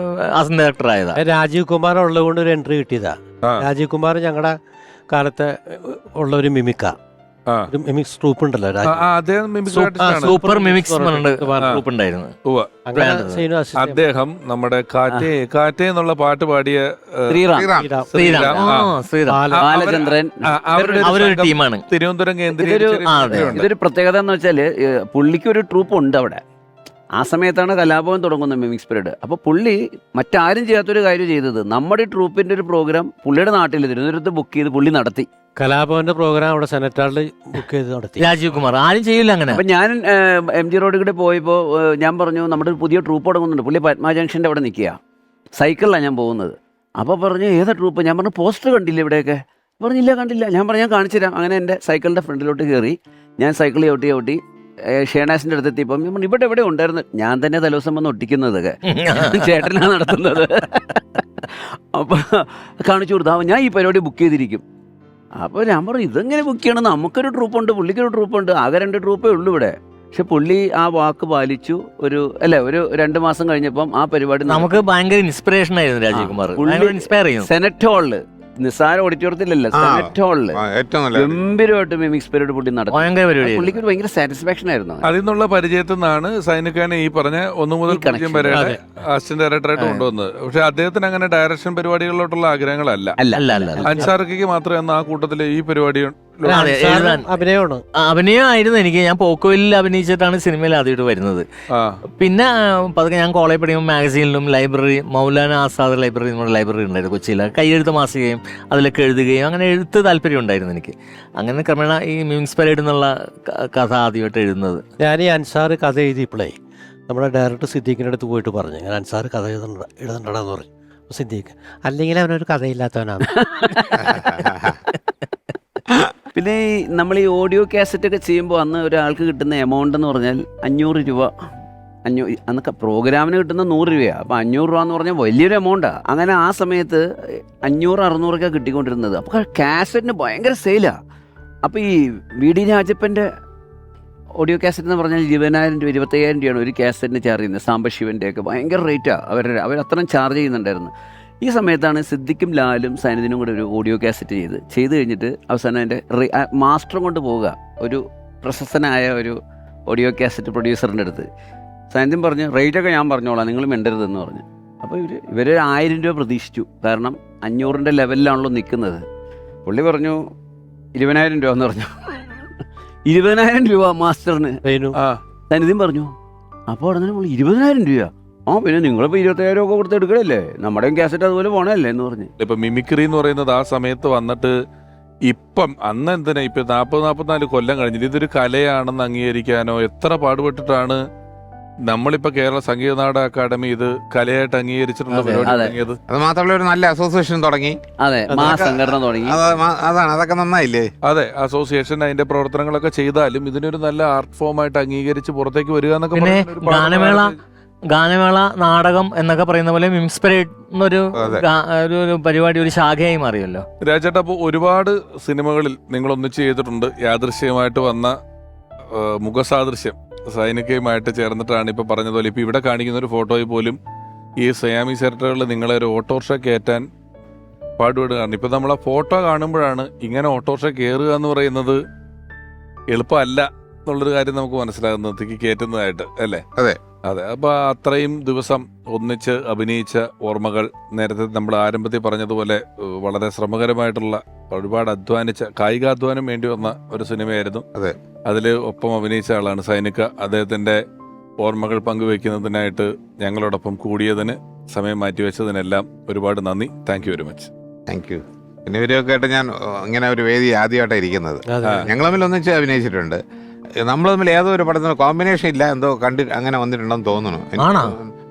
അസിസ്റ്റന്റ് ഡയറക്ടർ ആയതാ. രാജീവ് കുമാർ ഉള്ളത് കൊണ്ട് ഒരു എൻട്രി കിട്ടിയതാ. രാജീവ് കുമാർ ഞങ്ങളുടെ കാലത്ത് ഉള്ള ഒരു മിമിക്ക, മിമിക്സ് ട്രൂപ്പ് ഉണ്ടല്ലോ, സൂപ്പർ മിമിക്സ് ട്രൂപ്പ് ഉണ്ടായിരുന്നു. അദ്ദേഹം നമ്മുടെ കാറ്റേ എന്നുള്ള പാട്ട് പാടിയ അവരൊരു ടീമാണ് തിരുവനന്തപുരം കേന്ദ്രീകരിച്ച്. ഇതൊരു പ്രത്യേകത എന്ന് വെച്ചാല് പുള്ളിക്ക് ഒരു ട്രൂപ്പ് ഉണ്ട് അവിടെ. ആ സമയത്താണ് കലാഭവൻ തുടങ്ങുന്നത് മിമിക്സ് പീരീഡ്. അപ്പോൾ പുള്ളി മറ്റാരും ചെയ്യാത്തൊരു കാര്യം ചെയ്തത്, നമ്മുടെ ട്രൂപ്പിന്റെ ഒരു പ്രോഗ്രാം പുള്ളിയുടെ നാട്ടിൽ തിരുവനന്തപുരത്ത് ബുക്ക് ചെയ്ത് പുള്ളി നടത്തി. കലാഭവന്റെ പ്രോഗ്രാം അവിടെ സെനറ്റ് ഹാളിൽ ബുക്ക് ചെയ്ത് നടത്തി. രാജീവ് കുമാർ ആരും ചെയ്യില്ല അങ്ങനെ. അപ്പം ഞാൻ MG റോഡിൽ കൂടെ പോയപ്പോൾ ഞാൻ പറഞ്ഞു നമ്മുടെ ഒരു പുതിയ ട്രൂപ്പ് തുടങ്ങുന്നുണ്ട്. പുള്ളി പത്മ ജംഗ്ഷൻ്റെ അവിടെ നിൽക്കുക, സൈക്കിളിലാണ് ഞാൻ പോകുന്നത്. അപ്പോൾ പറഞ്ഞു ഏതാ ട്രൂപ്പ്? ഞാൻ പറഞ്ഞു പോസ്റ്റർ കണ്ടില്ല ഇവിടെയൊക്കെ. പറഞ്ഞില്ല കണ്ടില്ല. ഞാൻ പറഞ്ഞു ഞാൻ കാണിച്ചു തരാം. അങ്ങനെ എൻ്റെ സൈക്കിളിൻ്റെ ഫ്രണ്ടിലോട്ട് കയറി ഞാൻ സൈക്കിൾ ചവിട്ടി ഷേണാസിൻ്റെ അടുത്ത് എത്തിയപ്പം ഞാൻ പറഞ്ഞു ഇവിടെ എവിടെ ഉണ്ടായിരുന്നു, ഞാൻ തന്നെ തലേദിവസം വന്ന് ഒട്ടിക്കുന്നതൊക്കെ ചേട്ടനാണ് നടത്തുന്നത്. അപ്പോൾ കാണിച്ചു കൊടുത്തു, ഞാൻ ഈ പരിപാടി ബുക്ക് ചെയ്തിരിക്കും. അപ്പോൾ ഞാൻ പറഞ്ഞു ഇതെങ്ങനെ ബുക്ക് ചെയ്യണം, നമുക്കൊരു ട്രൂപ്പുണ്ട്, പുള്ളിക്കൊരു ട്രൂപ്പുണ്ട്, ആകെ 2 ട്രൂപ്പേ ഉള്ളൂ ഇവിടെ. പക്ഷെ പുള്ളി ആ വാക്ക് പാലിച്ചു. ഒരു 2 മാസം കഴിഞ്ഞപ്പം ആ പരിപാടി നമുക്ക് ഭയങ്കര ഇൻസ്പിറേഷൻ ആയിരുന്നു രാജീവ് കുമാർ. ഇൻസ്പയർ ചെയ്യും. സെനറ്റ് ഹാളില്, നിസ്സാര ഓഡിറ്റോറിയത്തിലല്ല, സെനറ്റ് ഹാളില് ഏറ്റവും നല്ല ഗംഭീരമായിട്ട് മിമിക്സ് പീരീഡ് പുള്ളി നടത്തി. ഭയങ്കര പരിപാടി. പുള്ളിക്ക് ഒരു ഭയങ്കര സാറ്റിസ്ഫാക്ഷൻ ആയിരുന്നു. അതിൽ നിന്നുള്ള പരിചയത്തിൽ നിന്നാണ് സൈനിക്കാനെ ഈ പറഞ്ഞ 1 മുതൽ 0 വരെ അസിസ്റ്റന്റ് ഡയറക്ടറായിട്ട് കൊണ്ടുവന്നത്. പക്ഷെ അദ്ദേഹത്തിന് അങ്ങനെ ഡയറക്ഷൻ പരിപാടികളിലോട്ടുള്ള ആഗ്രഹങ്ങളല്ല. അൻസാർക്ക് മാത്രമേ അന്ന് ആ കൂട്ടത്തില് ഈ പരിപാടി അഭിനയമാണ്. അഭിനയമായിരുന്നു എനിക്ക്. ഞാൻ പോക്കോയിൽ അഭിനയിച്ചിട്ടാണ് സിനിമയിൽ ആദ്യമായിട്ട് വരുന്നത്. പിന്നെ പതുക്കെ ഞാൻ കോളേജ് പഠിക്കുമ്പോൾ മാഗസീനിലും ലൈബ്രറി, മൗലാന ആസാദ് ലൈബ്രറി നമ്മുടെ ലൈബ്രറി ഉണ്ടായിരുന്നു കൊച്ചിയിൽ, കൈയെഴുത്ത് മാസികയും അതിലൊക്കെ എഴുതുകയും അങ്ങനെ എഴുത്ത് താല്പര്യം ഉണ്ടായിരുന്നു എനിക്ക്. അങ്ങനെ ക്രമേണ ഈ മ്യൂസിക് പരേഡ് എന്നുള്ള കഥ ആദ്യമായിട്ട് എഴുതുന്നത്. ഞാൻ ഈ അൻസാർ കഥ എഴുതിയപ്പോഴേ നമ്മുടെ ഡയറക്ടർ സിദ്ദീഖിൻ്റെ അടുത്ത് പോയിട്ട് പറഞ്ഞു, ഞാൻ അൻസാർ കഥ എഴുതണ്ടടാന്ന് പറഞ്ഞു. സിദ്ദീഖ് അല്ലെങ്കിൽ അവനൊരു കഥയില്ലാത്തവനാണ്. പിന്നെ നമ്മൾ ഈ ഓഡിയോ കാസറ്റ് ഒക്കെ ചെയ്യുമ്പോൾ അന്ന് ഒരാൾക്ക് കിട്ടുന്ന എമൗണ്ട് എന്ന് പറഞ്ഞാൽ 500 രൂപ. അന്നൊക്കെ പ്രോഗ്രാമിന് കിട്ടുന്ന 100 രൂപയാണ്. അപ്പോൾ 500 രൂപ എന്ന് പറഞ്ഞാൽ വലിയൊരു എമൗണ്ടാണ്. അങ്ങനെ ആ സമയത്ത് 500-600 ഒക്കെ കിട്ടിക്കൊണ്ടിരുന്നത്. അപ്പോൾ കാസറ്റിന് ഭയങ്കര സെയിലാണ്. അപ്പോൾ ഈ വി ഡി രാജപ്പൻ്റെ ഓഡിയോ കാസറ്റ് എന്ന് പറഞ്ഞാൽ 20,000 രൂപ 25,000 രൂപയാണ് ഒരു കാസറ്റിന് ചാർജ് ചെയ്യുന്നത്. സാംബശിവൻ്റെ ഒക്കെ ഭയങ്കര റേറ്റാണ്. അവരത്രയും ചാർജ് ചെയ്യുന്നുണ്ടായിരുന്നു. ഈ സമയത്താണ് സിദ്ദിഖും ലാലും സൈനുദ്ദീനും കൂടെ ഒരു ഓഡിയോ കാസറ്റ് ചെയ്ത് കഴിഞ്ഞിട്ട് അവസാനം അതിൻ്റെ മാസ്റ്ററും കൊണ്ട് പോവുക ഒരു പ്രശസ്തനായ ഒരു ഓഡിയോ കാസറ്റ് പ്രൊഡ്യൂസറിൻ്റെ അടുത്ത്. സൈനുദ്ദീൻ പറഞ്ഞു റേറ്റൊക്കെ ഞാൻ പറഞ്ഞോളാം, നിങ്ങൾ മിണ്ടരുതെന്ന് പറഞ്ഞു. അപ്പോൾ ഇവർ 1000 രൂപ പ്രതീക്ഷിച്ചു. കാരണം 500ൻ്റെ ലെവലിലാണല്ലോ നിൽക്കുന്നത്. പുള്ളി പറഞ്ഞു 20,000 രൂപ എന്ന് പറഞ്ഞു. 20,000 രൂപ മാസ്റ്ററിന് സൈനുദ്ദീൻ പറഞ്ഞു. അപ്പോൾ ഉടനെ 20,000 രൂപ. പിന്നെ നിങ്ങളിപ്പോൾ 25,000 ഒക്കെ കൊടുത്ത് എടുക്കണല്ലേ, നമ്മുടെയും കാസറ്റ് അതുപോലെ പോണല്ലേ എന്ന് പറഞ്ഞു. ഇപ്പൊ മിമിക്രി എന്ന് പറയുന്നത് ആ സമയത്ത് വന്നിട്ട് ഇപ്പം അന്ന് എന്തിനാ ഇപ്പൊ 40-44 കൊല്ലം കഴിഞ്ഞിട്ട് ഇതൊരു കലയാണെന്ന് അംഗീകരിക്കാനോ എത്ര പാടുപെട്ടിട്ടാണ് നമ്മളിപ്പോ കേരള സംഗീത നാടക അക്കാദമി ഇത് കലയായിട്ട് അംഗീകരിച്ചിട്ടുള്ള പരിപാടി തുടങ്ങിയത്. അത് മാത്രമല്ല ഒരു നല്ല അസോസിയേഷൻ തുടങ്ങി. അതെ, സംഘടന തുടങ്ങി. അതാണ്, അതൊക്കെ നന്നായില്ലേ. അതെ, അസോസിയേഷൻ അതിന്റെ പ്രവർത്തനങ്ങളൊക്കെ ചെയ്താലും ഇതിനൊരു നല്ല ആർട്ട് ഫോം ആയിട്ട് അംഗീകരിച്ച് പുറത്തേക്ക് വരിക എന്നൊക്കെ പിന്നെ ഗാനമേള നാടകം എന്നൊക്കെ പറയുന്ന പോലെ മ്യൂസിക് പരേഡ് എന്നൊരു പരിപാടി ഒരു ശാഖയായി മാറിയല്ലോ. രാജേട്ടാ, അപ്പോൾ ഒരുപാട് സിനിമകളിൽ നിങ്ങൾ ഒന്നിച്ച് ചെയ്തിട്ടുണ്ട്. യാദൃശ്യമായിട്ട് വന്ന മുഖസാദൃശ്യം സൈനികയുമായിട്ട് ചേർന്നിട്ടാണ് ഇപ്പൊ പറഞ്ഞതുപോലെ ഇപ്പൊ ഇവിടെ കാണിക്കുന്ന ഒരു ഫോട്ടോയിൽ പോലും ഈ സയാമി സെക്ടറുകളിൽ നിങ്ങളെ ഒരു ഓട്ടോറിക്ഷ കയറ്റാൻ പാടുപെടുകയാണ്. ഇപ്പൊ നമ്മൾ ആ ഫോട്ടോ കാണുമ്പോഴാണ് ഇങ്ങനെ ഓട്ടോറിക്ഷ കയറുക എന്ന് പറയുന്നത് എളുപ്പമല്ല എന്നുള്ളൊരു കാര്യം നമുക്ക് മനസ്സിലാകുന്നത്, കയറ്റുന്നതായിട്ട് അല്ലേ? അതെ അതെ. അപ്പൊ അത്രയും ദിവസം ഒന്നിച്ച് അഭിനയിച്ച ഓർമ്മകൾ, നേരത്തെ നമ്മൾ ആരംഭത്തിൽ പറഞ്ഞതുപോലെ വളരെ ശ്രമകരമായിട്ടുള്ള ഒരുപാട് അധ്വാനിച്ച കായികാധ്വാനം വേണ്ടി വന്ന ഒരു സിനിമയായിരുന്നു. അതെ, അതിൽ ഒപ്പം അഭിനയിച്ച ആളാണ് സൈനിക. അദ്ദേഹത്തിന്റെ ഓർമ്മകൾ പങ്കുവെക്കുന്നതിനായിട്ട് ഞങ്ങളോടൊപ്പം കൂടിയതിന്, സമയം മാറ്റിവെച്ചതിനെല്ലാം ഒരുപാട് നന്ദി. Thank you very much. Thank you. പിന്നെ ഇവരൊക്കെ ആയിട്ട് ഞാൻ ഇങ്ങനെ ഒരു വേദി ആദ്യമായിട്ടാണ് ഇരിക്കുന്നത്. ഞങ്ങൾ തമ്മിൽ ഒന്നിച്ച് അഭിനയിച്ചിട്ടുണ്ട്. നമ്മൾ തമ്മിൽ ഏതോ ഒരു പടത്തിന് കോമ്പിനേഷൻ ഇല്ല, എന്തോ അങ്ങനെ വന്നിട്ടുണ്ടെന്ന് തോന്നുന്നു.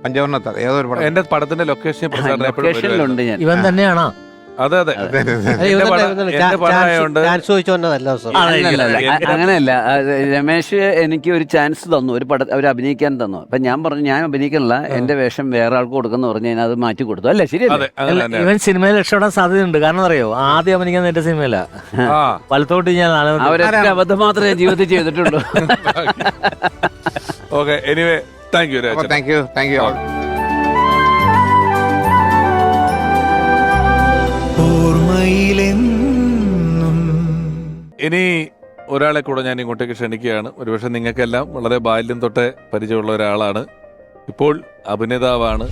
പഞ്ചവർണ്ണ ഏതോ ഒരു പടം. എന്റെ പടത്തിന്റെ ലൊക്കേഷൻ ഇവൻ തന്നെയാണോ? അതെ അതെ. അങ്ങനെയല്ല, രമേശ് എനിക്ക് ഒരു ചാൻസ് തന്നു, ഒരു പടം അവർ അഭിനയിക്കാൻ തന്നു. അപ്പൊ ഞാൻ പറഞ്ഞു ഞാൻ അഭിനയിക്കണില്ല, എന്റെ വേഷം വേറെ ആൾക്ക് കൊടുക്കുന്ന പറഞ്ഞു. ഞാൻ അത് മാറ്റി കൊടുത്തു. അല്ലേ, ശരിയല്ലേ? ഇവൻ സിനിമയിൽ രക്ഷപ്പെടാൻ സാധ്യതയുണ്ട്. കാരണം അറിയോ, ആദ്യം അഭിനയിക്കുന്ന എന്റെ സിനിമയില വലത്തോട്ട് ഞാൻ അവരൊക്കെ അബദ്ധം മാത്രമേ ജീവിതത്തിൽ ചെയ്തിട്ടുള്ളൂ. Okay, anyway thank you. Thank you. Thank you. ഇനി ഒരാളെ കൂടെ ഞാൻ ഇങ്ങോട്ടേക്ക് ക്ഷണിക്കുകയാണ്. ഒരുപക്ഷെ നിങ്ങൾക്കെല്ലാം വളരെ ബാല്യം തൊട്ടേ പരിചയമുള്ള ഒരാളാണ്. ഇപ്പോൾ അഭിനേതാവാണ്.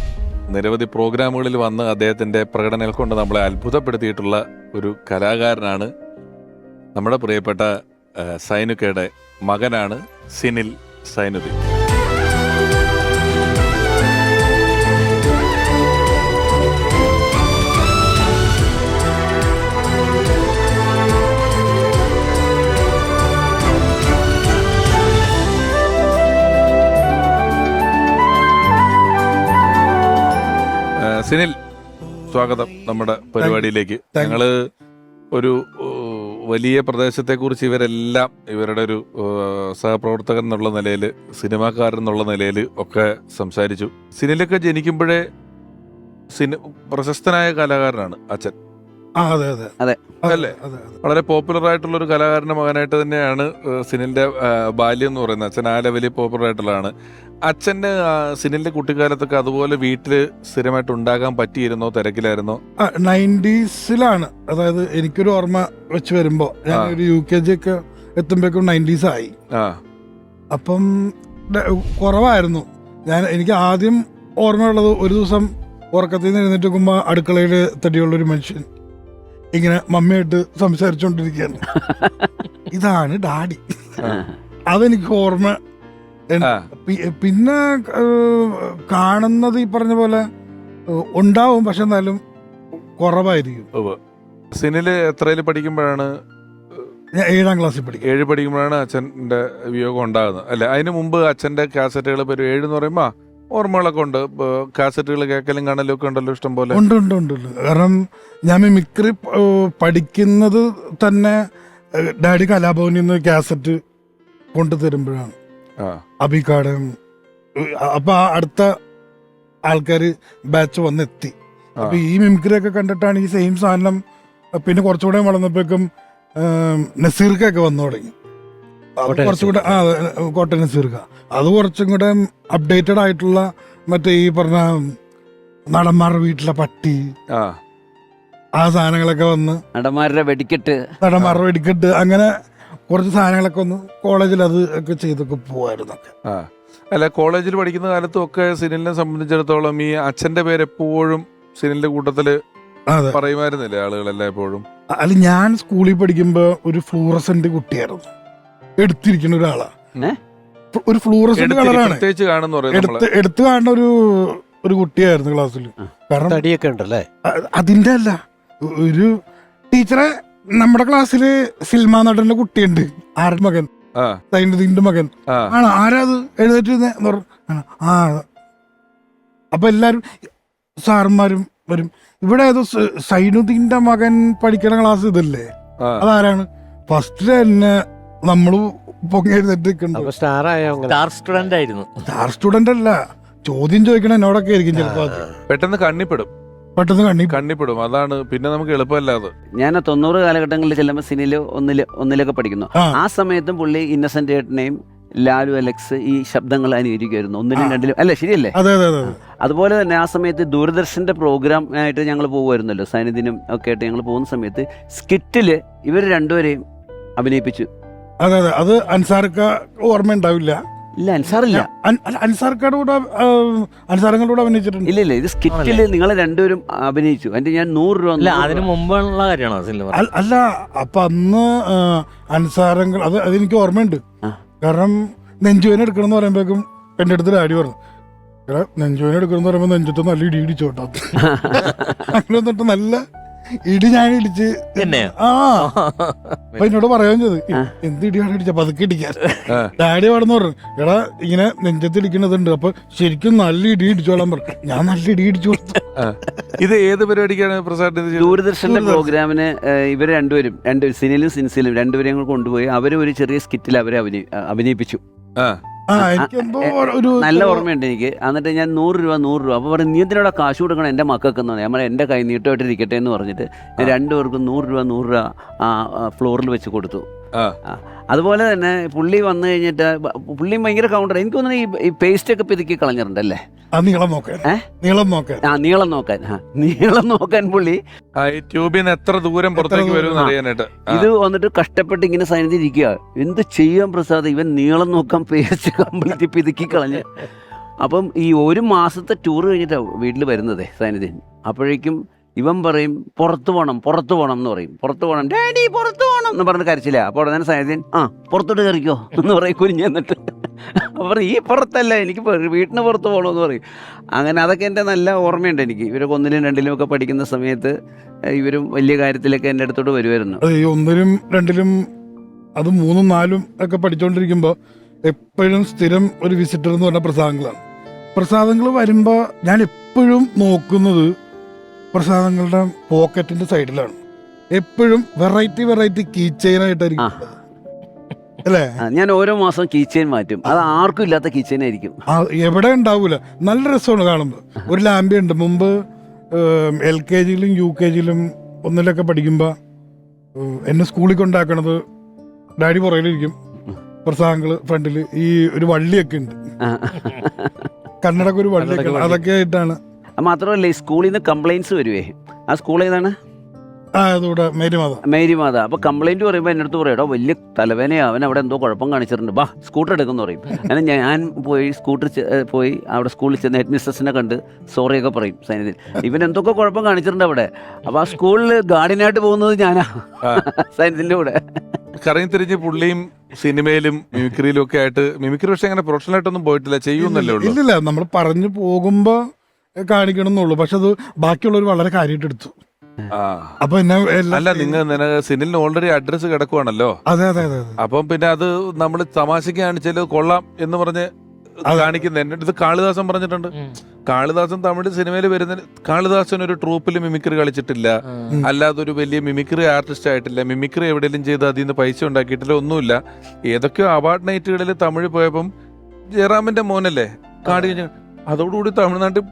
നിരവധി പ്രോഗ്രാമുകളിൽ വന്ന് അദ്ദേഹത്തിൻ്റെ പ്രകടനങ്ങൾ കൊണ്ട് നമ്മളെ അത്ഭുതപ്പെടുത്തിയിട്ടുള്ള ഒരു കലാകാരനാണ്. നമ്മുടെ പ്രിയപ്പെട്ട സൈനുക്കയുടെ മകനാണ് സിനിൽ സൈനുദ്ദീൻ. സിനിൽ, സ്വാഗതം നമ്മുടെ പരിപാടിയിലേക്ക്. ഞങ്ങള് ഒരു വലിയ പ്രദേശത്തെക്കുറിച്ച് ഇവരെല്ലാം ഇവരുടെ ഒരു സഹപ്രവർത്തകൻ എന്നുള്ള നിലയിൽ, സിനിമാക്കാരൻ എന്നുള്ള നിലയിൽ ഒക്കെ സംസാരിച്ചു. സിനിലൊക്കെ ജനിക്കുമ്പോഴേ പ്രശസ്തനായ കലാകാരനാണ് അച്ഛൻ. അതെ അതെ അതെ. അല്ലേ? വളരെ പോപ്പുലർ ആയിട്ടുള്ള ഒരു കലാകാരന്റെ മകനായിട്ട് തന്നെയാണ് സിനിലിന്റെ ബാല്യം എന്ന് പറയുന്നത്. അച്ഛൻ ആ ലെവലിൽ പോപ്പുലർ ആയിട്ടുള്ളതാണ്. അച്ഛന്റെ സിനിലിന്റെ കുട്ടിക്കാലത്തൊക്കെ അതുപോലെ വീട്ടില് സ്ഥിരമായിട്ട് ഉണ്ടാകാൻ പറ്റിയിരുന്നോ, തിരക്കിലായിരുന്നോ? 90s അതായത് എനിക്കൊരു ഓർമ്മ വെച്ച് വരുമ്പോ ഞാൻ ഒരു UKG ഒക്കെ എത്തുമ്പോഴേക്കും 90s ആയി. അപ്പം കുറവായിരുന്നു. എനിക്ക് ആദ്യം ഓർമ്മയുള്ളത്, ഒരു ദിവസം ഉറക്കത്തിൽ നിന്ന് എഴുന്നേറ്റ് നോക്കുമ്പോൾ അടുക്കളയിൽ തടിയുള്ളൊരു മനുഷ്യൻ ഇങ്ങനെ മമ്മിയായിട്ട് സംസാരിച്ചോണ്ടിരിക്കുകയാണ്. ഇതാണ് ഡാഡി. അതെനിക്ക് ഓർമ്മ. പിന്നെ കാണുന്നത് ഈ പറഞ്ഞ പോലെ ഉണ്ടാവും, പക്ഷെ എന്നാലും കുറവായിരിക്കും. സിനില് എത്രയിൽ പഠിക്കുമ്പോഴാണ്? ഞാൻ 7ാം ക്ലാസ്സിൽ പഠിക്കും. 7 പഠിക്കുമ്പോഴാണ് അച്ഛൻ്റെ വിയോഗം ഉണ്ടാകുന്നത് അല്ലേ? അതിന് മുമ്പ് അച്ഛൻ്റെ കാസറ്റുകൾ ഇപ്പോൾ 7 എന്ന് പറയുമ്പോൾ ഓർമ്മകളൊക്കെ ഉണ്ട്. കാസറ്റുകൾ കേൾക്കലും കാണലും ഒക്കെ ഉണ്ടല്ലോ ഇഷ്ടം പോലെ. ഉണ്ട്. കാരണം ഞാൻ മിമിക്രി പഠിക്കുന്നത് തന്നെ ഡാഡി കലാഭവനിൽ നിന്ന് കാസറ്റ് കൊണ്ടുതരുമ്പോഴാണ്. അഭികാടം. അപ്പൊ അടുത്ത ആൾക്കാര് ബാച്ച് വന്നെത്തി. അപ്പൊ ഈ മിമിക്രി ഒക്കെ കണ്ടിട്ടാണ് ഈ സെയിം സാധനം. പിന്നെ കുറച്ചുകൂടെ വളർന്നപ്പോഴേക്കും നസീർക്കൊക്കെ വന്നു തുടങ്ങി. കുറച്ചുകൂടെ കോട്ടയം നസീർക്ക, അത് കുറച്ചും കൂടെ അപ്ഡേറ്റഡ് ആയിട്ടുള്ള മറ്റേ ഈ പറഞ്ഞ നടന്മാരുടെ വീട്ടിലെ പട്ടി, ആ സാധനങ്ങളൊക്കെ വന്ന്, നടന്മാരുടെ വെടിക്കെട്ട്, അങ്ങനെ കുറച്ച് സാധനങ്ങളൊക്കെ വന്ന് കോളേജിൽ അത് ഒക്കെ ചെയ്തൊക്കെ പോവായിരുന്നു. അല്ല, കോളേജിൽ പഠിക്കുന്ന കാലത്തും ഒക്കെ സിനിലിനെ സംബന്ധിച്ചിടത്തോളം ഈ അച്ഛന്റെ പേര് എപ്പോഴും സിനിലിന്റെ കൂട്ടത്തില് പറയുമായിരുന്നില്ലേ ആളുകളെല്ലാം എപ്പോഴും? അല്ല, ഞാൻ സ്കൂളിൽ പഠിക്കുമ്പോ ഒരു ഫ്ലൂറസെന്റ് കുട്ടിയായിരുന്നു. എടുത്തിരിക്കുന്ന ഒരാളാ. ഒരു ഫ്ലൂറസെന്റ് കളറാണ് എടുത്ത് കാണുന്ന ഒരു കുട്ടിയായിരുന്നു ക്ലാസ്സിൽ. കാരണം തടിയൊക്കെ ഉണ്ടല്ലേ? അതിന്റെ അല്ല, ഒരു ടീച്ചറെ നമ്മുടെ ക്ലാസ്സില് സിനിമാ നടന്റെ കുട്ടിയുണ്ട്, ആരുടെ മകൻ, സൈനുദ്ദീന്റെ മകൻ ആണ്. ആരാ അത് എഴുന്നേറ്റ് അപ്പൊ എല്ലാരും സാറന്മാരും വരും. ഇവിടെ ഏതോ സൈനുദ്ദീന്റെ മകൻ പഠിക്കണ ക്ലാസ് ഇതല്ലേ, അതാരാണ്? ഫസ്റ്റ് തന്നെ നമ്മള് പൊങ്ങെഴുന്നേറ്റ് സ്റ്റാർ സ്റ്റുഡന്റ് ആയിരുന്നു. സ്റ്റാർ സ്റ്റുഡന്റ് അല്ല, ചോദ്യം ചോദിക്കണ എന്നോടൊക്കെ ആയിരിക്കും ചിലപ്പോ. പെട്ടെന്ന് കണ്ണിപ്പെടും. അതാണ് പിന്നെ നമുക്ക് എളുപ്പമല്ലാതെ. ഞാൻ 90 കാലഘട്ടങ്ങളിൽ ചെല്ലുമ്പോൾ സിനില് ഒന്നിലൊക്കെ പഠിക്കുന്നു. ആ സമയത്തും പുള്ളി ഇന്നസെന്റ് ഏട്ടനെയും ലാലു അലക്സ് ഈ ശബ്ദങ്ങൾ അനുകരിക്കുമായിരുന്നു, 1ലും 2ലും അല്ലേ? ശരിയല്ലേ? അതുപോലെ തന്നെ ആ സമയത്ത് ദൂരദർശന്റെ പ്രോഗ്രാം ആയിട്ട് ഞങ്ങൾ പോകുമായിരുന്നല്ലോ, സൈനുദ്ദീനും ഒക്കെ ആയിട്ട് ഞങ്ങൾ പോകുന്ന സമയത്ത് സ്കിറ്റില് ഇവർ രണ്ടുപേരെയും അഭിനയിപ്പിച്ചു. അതെ, അത് അൻസാർക്ക് ഓർമ്മ ഉണ്ടാവില്ല. ഇല്ല, അൻസാറില്ല. അൻസാറുകളുടെ കൂടെ അഭിനയിച്ചിട്ടുണ്ട്. ഇല്ല, ഇത് സ്കിറ്റില് നിങ്ങൾ രണ്ടുപേരും അഭിനയിച്ചു. അതിന്റെ ഞാൻ 100 രൂപ. അതിന് മുമ്പുള്ള കാര്യമാണോ? അല്ല, അപ്പൊ അന്ന് അൻസാരങ്ങൾ അതെനിക്ക് ഓർമ്മയുണ്ട്. കാരണം നെഞ്ചുവേന എടുക്കണം എന്ന് പറയുമ്പോഴേക്കും എന്റെ അടുത്ത് ഡാഡി പറഞ്ഞു, നെഞ്ചുവേന എടുക്കണം എന്ന് പറയുമ്പോ നെഞ്ചത്ത് നല്ല ഇടി ഇടിച്ചോട്ടോ. അങ്ങനെ എന്നിട്ട് നല്ല ഇടി ഞാൻ ഇടിച്ച്. അപ്പൊ എന്നോട് പറയാൻ ചെയ്ത്, എന്ത് ഇടിയാണ് ഇടിച്ച പതുക്കെ ഇടിക്കാൻ. ഡാഡി പാടെന്ന് പറഞ്ഞു, എടാ ഇങ്ങനെ നെഞ്ചത്ത് ഇടിക്കുന്നതുണ്ട്, അപ്പൊ ശരിക്കും നല്ല ഇടി ഇടിച്ചോളാൻ പറഞ്ഞു. ഞാൻ നല്ല ഇടി ഇടിച്ചു കൊടുത്തു. ഇത് ഏത് പരിപാടിക്കാണ് പ്രസാദ്? ദൂരദർശന്റെ പ്രോഗ്രാമിന് ഇവർ രണ്ടുപേരും സിനിലും സിൻസിലും രണ്ടുപേരെയും കൊണ്ടുപോയി അവര് ഒരു ചെറിയ സ്കിറ്റിൽ അവരെ അഭിനയിപ്പിച്ചു. നല്ല ഓർമ്മയുണ്ട് എനിക്ക്. എന്നിട്ട് ഞാൻ 100 രൂപ അപ്പൊ പറഞ്ഞു, നീ എന്തിനോടെ കാശ് കൊടുക്കണം എന്റെ മക്കൾക്ക് എന്ന് പറഞ്ഞു. എന്റെ കൈ നീട്ടമായിട്ടിരിക്കട്ടെ എന്ന് പറഞ്ഞിട്ട് രണ്ടുപേർക്കും 100 രൂപ ഫ്ലോറിൽ വെച്ച് കൊടുത്തു. അതുപോലെ തന്നെ പുള്ളി വന്നു കഴിഞ്ഞിട്ട് പുള്ളി ഭയങ്കര കൗണ്ടർ. എനിക്ക് തോന്നുന്നു ഈ പേസ്റ്റ് ഒക്കെ പിതുക്കി കളഞ്ഞിട്ടുണ്ടല്ലേ, നീളം നോക്കാൻ പുള്ളി ട്യൂബിന് എത്ര ദൂരം പുറത്തേക്ക് വരും അറിയാനായിട്ട് ഇത് വന്നിട്ട് കഷ്ടപ്പെട്ട് ഇങ്ങനെ സൈനിച്ചിരിക്കുക. എന്ത് ചെയ്യാൻ പ്രസാദ്, ഇവൻ നീളം നോക്കാൻ പേസ്റ്റ് കംപ്ലീറ്റ് പിതുക്കി കളഞ്ഞ്. അപ്പം ഈ 1 മാസത്തെ ടൂർ കഴിഞ്ഞിട്ടാണ് വീട്ടിൽ വരുന്നതേ സൈനുദ്ദീൻ. അപ്പോഴേക്കും ഇവൻ പറയും പുറത്തു പോകണം എന്ന് പറയും. പുറത്തു പോകണം ഡാഡി, പുറത്തു പോകണം എന്ന് പറഞ്ഞ് കരച്ചില്ല. അപ്പോൾ ഉടനെ സൈനുദ്ദീൻ പുറത്തോട്ട് കയറിക്കോ എന്ന് പറയും കുനിഞ്ഞ്. എന്നിട്ട് അവർ ഈ പുറത്തല്ല, എനിക്ക് വീട്ടിന് പുറത്ത് പോകണമെന്ന് പറയും. അങ്ങനെ അതൊക്കെ എൻ്റെ നല്ല ഓർമ്മയുണ്ട് എനിക്ക്. ഇവരൊക്കെ 1ലും 2ലും ഒക്കെ പഠിക്കുന്ന സമയത്ത് ഇവരും വലിയ കാര്യത്തിലൊക്കെ എൻ്റെ അടുത്തോട്ട് വരുമായിരുന്നു. 1ലും 2ലും അത് 3ഉം 4ഉം ഒക്കെ പഠിച്ചുകൊണ്ടിരിക്കുമ്പോൾ എപ്പോഴും സ്ഥിരം ഒരു വിസിറ്റർ എന്ന് പറഞ്ഞ പ്രസാദങ്ങളാണ്. പ്രസാദങ്ങൾ വരുമ്പോൾ ഞാൻ എപ്പോഴും നോക്കുന്നത് പ്രസാദങ്ങളുടെ പോക്കറ്റിന്റെ സൈഡിലാണ്. എപ്പോഴും വെറൈറ്റി കീ ചെയിൻ ആയിട്ടായിരിക്കും അല്ലേ? ഞാൻ ഓരോ മാസം കീ ചെയിൻ മാറ്റും. അത് ആർക്കും ഇല്ലാത്ത കീ ചെയിൻ ആയിരിക്കും. എവിടെ ഉണ്ടാവൂല. നല്ല രസമാണ് കാണുമ്പോൾ. ഒരു ലാമ്പി ഉണ്ട്. മുമ്പ് LKG UKG ഒന്നിലൊക്കെ പഠിക്കുമ്പോൾ എന്നെ സ്കൂളിൽ കൊണ്ടാക്കണത് ഡാഡി പുറകിലിരിക്കും, പ്രസാങ്കിള് ഫ്രണ്ടിൽ. ഈ ഒരു വള്ളിയൊക്കെ ഉണ്ട്, കണ്ണടക്ക് ഒരു വള്ളിയൊക്കെ ഉണ്ട്. അതൊക്കെ ആയിട്ടാണ്. മാത്രമല്ല ഈ സ്കൂളിൽ നിന്ന് കംപ്ലൈൻറ്റ്സ് വരുവേ. ആ സ്കൂൾ ഏതാണ്? അതൂടെ മേരിമാത. അപ്പൊ കംപ്ലൈന്റ് പറയുമ്പോൾ എൻ്റെ അടുത്ത് പറയടോ വലിയ തലവേനയാ, അവൻ അവിടെ എന്തോ കുഴപ്പം കാണിച്ചിട്ടുണ്ട്, ബാ സ്കൂട്ടർ എടുക്കുന്നു പറയും. അങ്ങനെ ഞാൻ പോയി സ്കൂട്ടർ പോയി അവിടെ സ്കൂളിൽ ചെന്ന് ഹെഡ് മിസ്ട്രസിനെ കണ്ട് സോറിയൊക്കെ പറയും. സൈനിധിൻ ഇവൻ എന്തൊക്കെ കുഴപ്പം കാണിച്ചിട്ടുണ്ട് അവിടെ. അപ്പൊ ആ സ്കൂളിൽ ഗാർഡിയനായിട്ട് പോകുന്നത് ഞാനാ, സൈനിധിന്റെ കൂടെ. കറങ്ങി തിരിഞ്ഞ് പുള്ളിയും സിനിമയിലും മിമിക്രിയിലും ഒക്കെ ആയിട്ട്. മിമിക്രി പക്ഷെ അങ്ങനെ പ്രൊഫഷണൽ ആയിട്ടൊന്നും പോയിട്ടില്ല, ചെയ്യുന്നല്ലേ ഉള്ളൂ. ഇല്ലില്ല, നമ്മൾ പറഞ്ഞു പോകുമ്പോ കാണിക്കണം എന്നുള്ളൂ. പക്ഷെ അത് ബാക്കിയുള്ളവർ വളരെ കാര്യമായിട്ട് എടുത്തു. അപ്പൊ അല്ല, നിങ്ങൾ സിനിലിന് ഓൾറെഡി അഡ്രസ് കിടക്കുവാണല്ലോ. അതെ. അപ്പം പിന്നെ അത് നമ്മൾ തമാശക്ക് കാണിച്ചാൽ കൊള്ളാം എന്ന് പറഞ്ഞ് കാണിക്കുന്നത്. എന്റെ അടുത്ത് കാളിദാസൻ പറഞ്ഞിട്ടുണ്ട്. കാളിദാസൻ തമിഴ് സിനിമയിൽ വരുന്ന കാളിദാസൻ ഒരു ട്രൂപ്പിൽ മിമിക്രി കളിച്ചിട്ടില്ല, അല്ലാതെ ഒരു വലിയ മിമിക്രി ആർട്ടിസ്റ്റ് ആയിട്ടില്ല, മിമിക്രി എവിടെയെങ്കിലും ചെയ്ത് അതിൽ നിന്ന് പൈസ ഉണ്ടാക്കിയിട്ടില്ല, ഒന്നുമില്ല. ഏതൊക്കെയോ അവാർഡ് നൈറ്റുകളിൽ തമിഴ് പോയപ്പം ജയറാമിന്റെ മോനല്ലേ കാടി കഴിഞ്ഞ അതോടുകൂടി തമിഴ്നാട്ടിൽ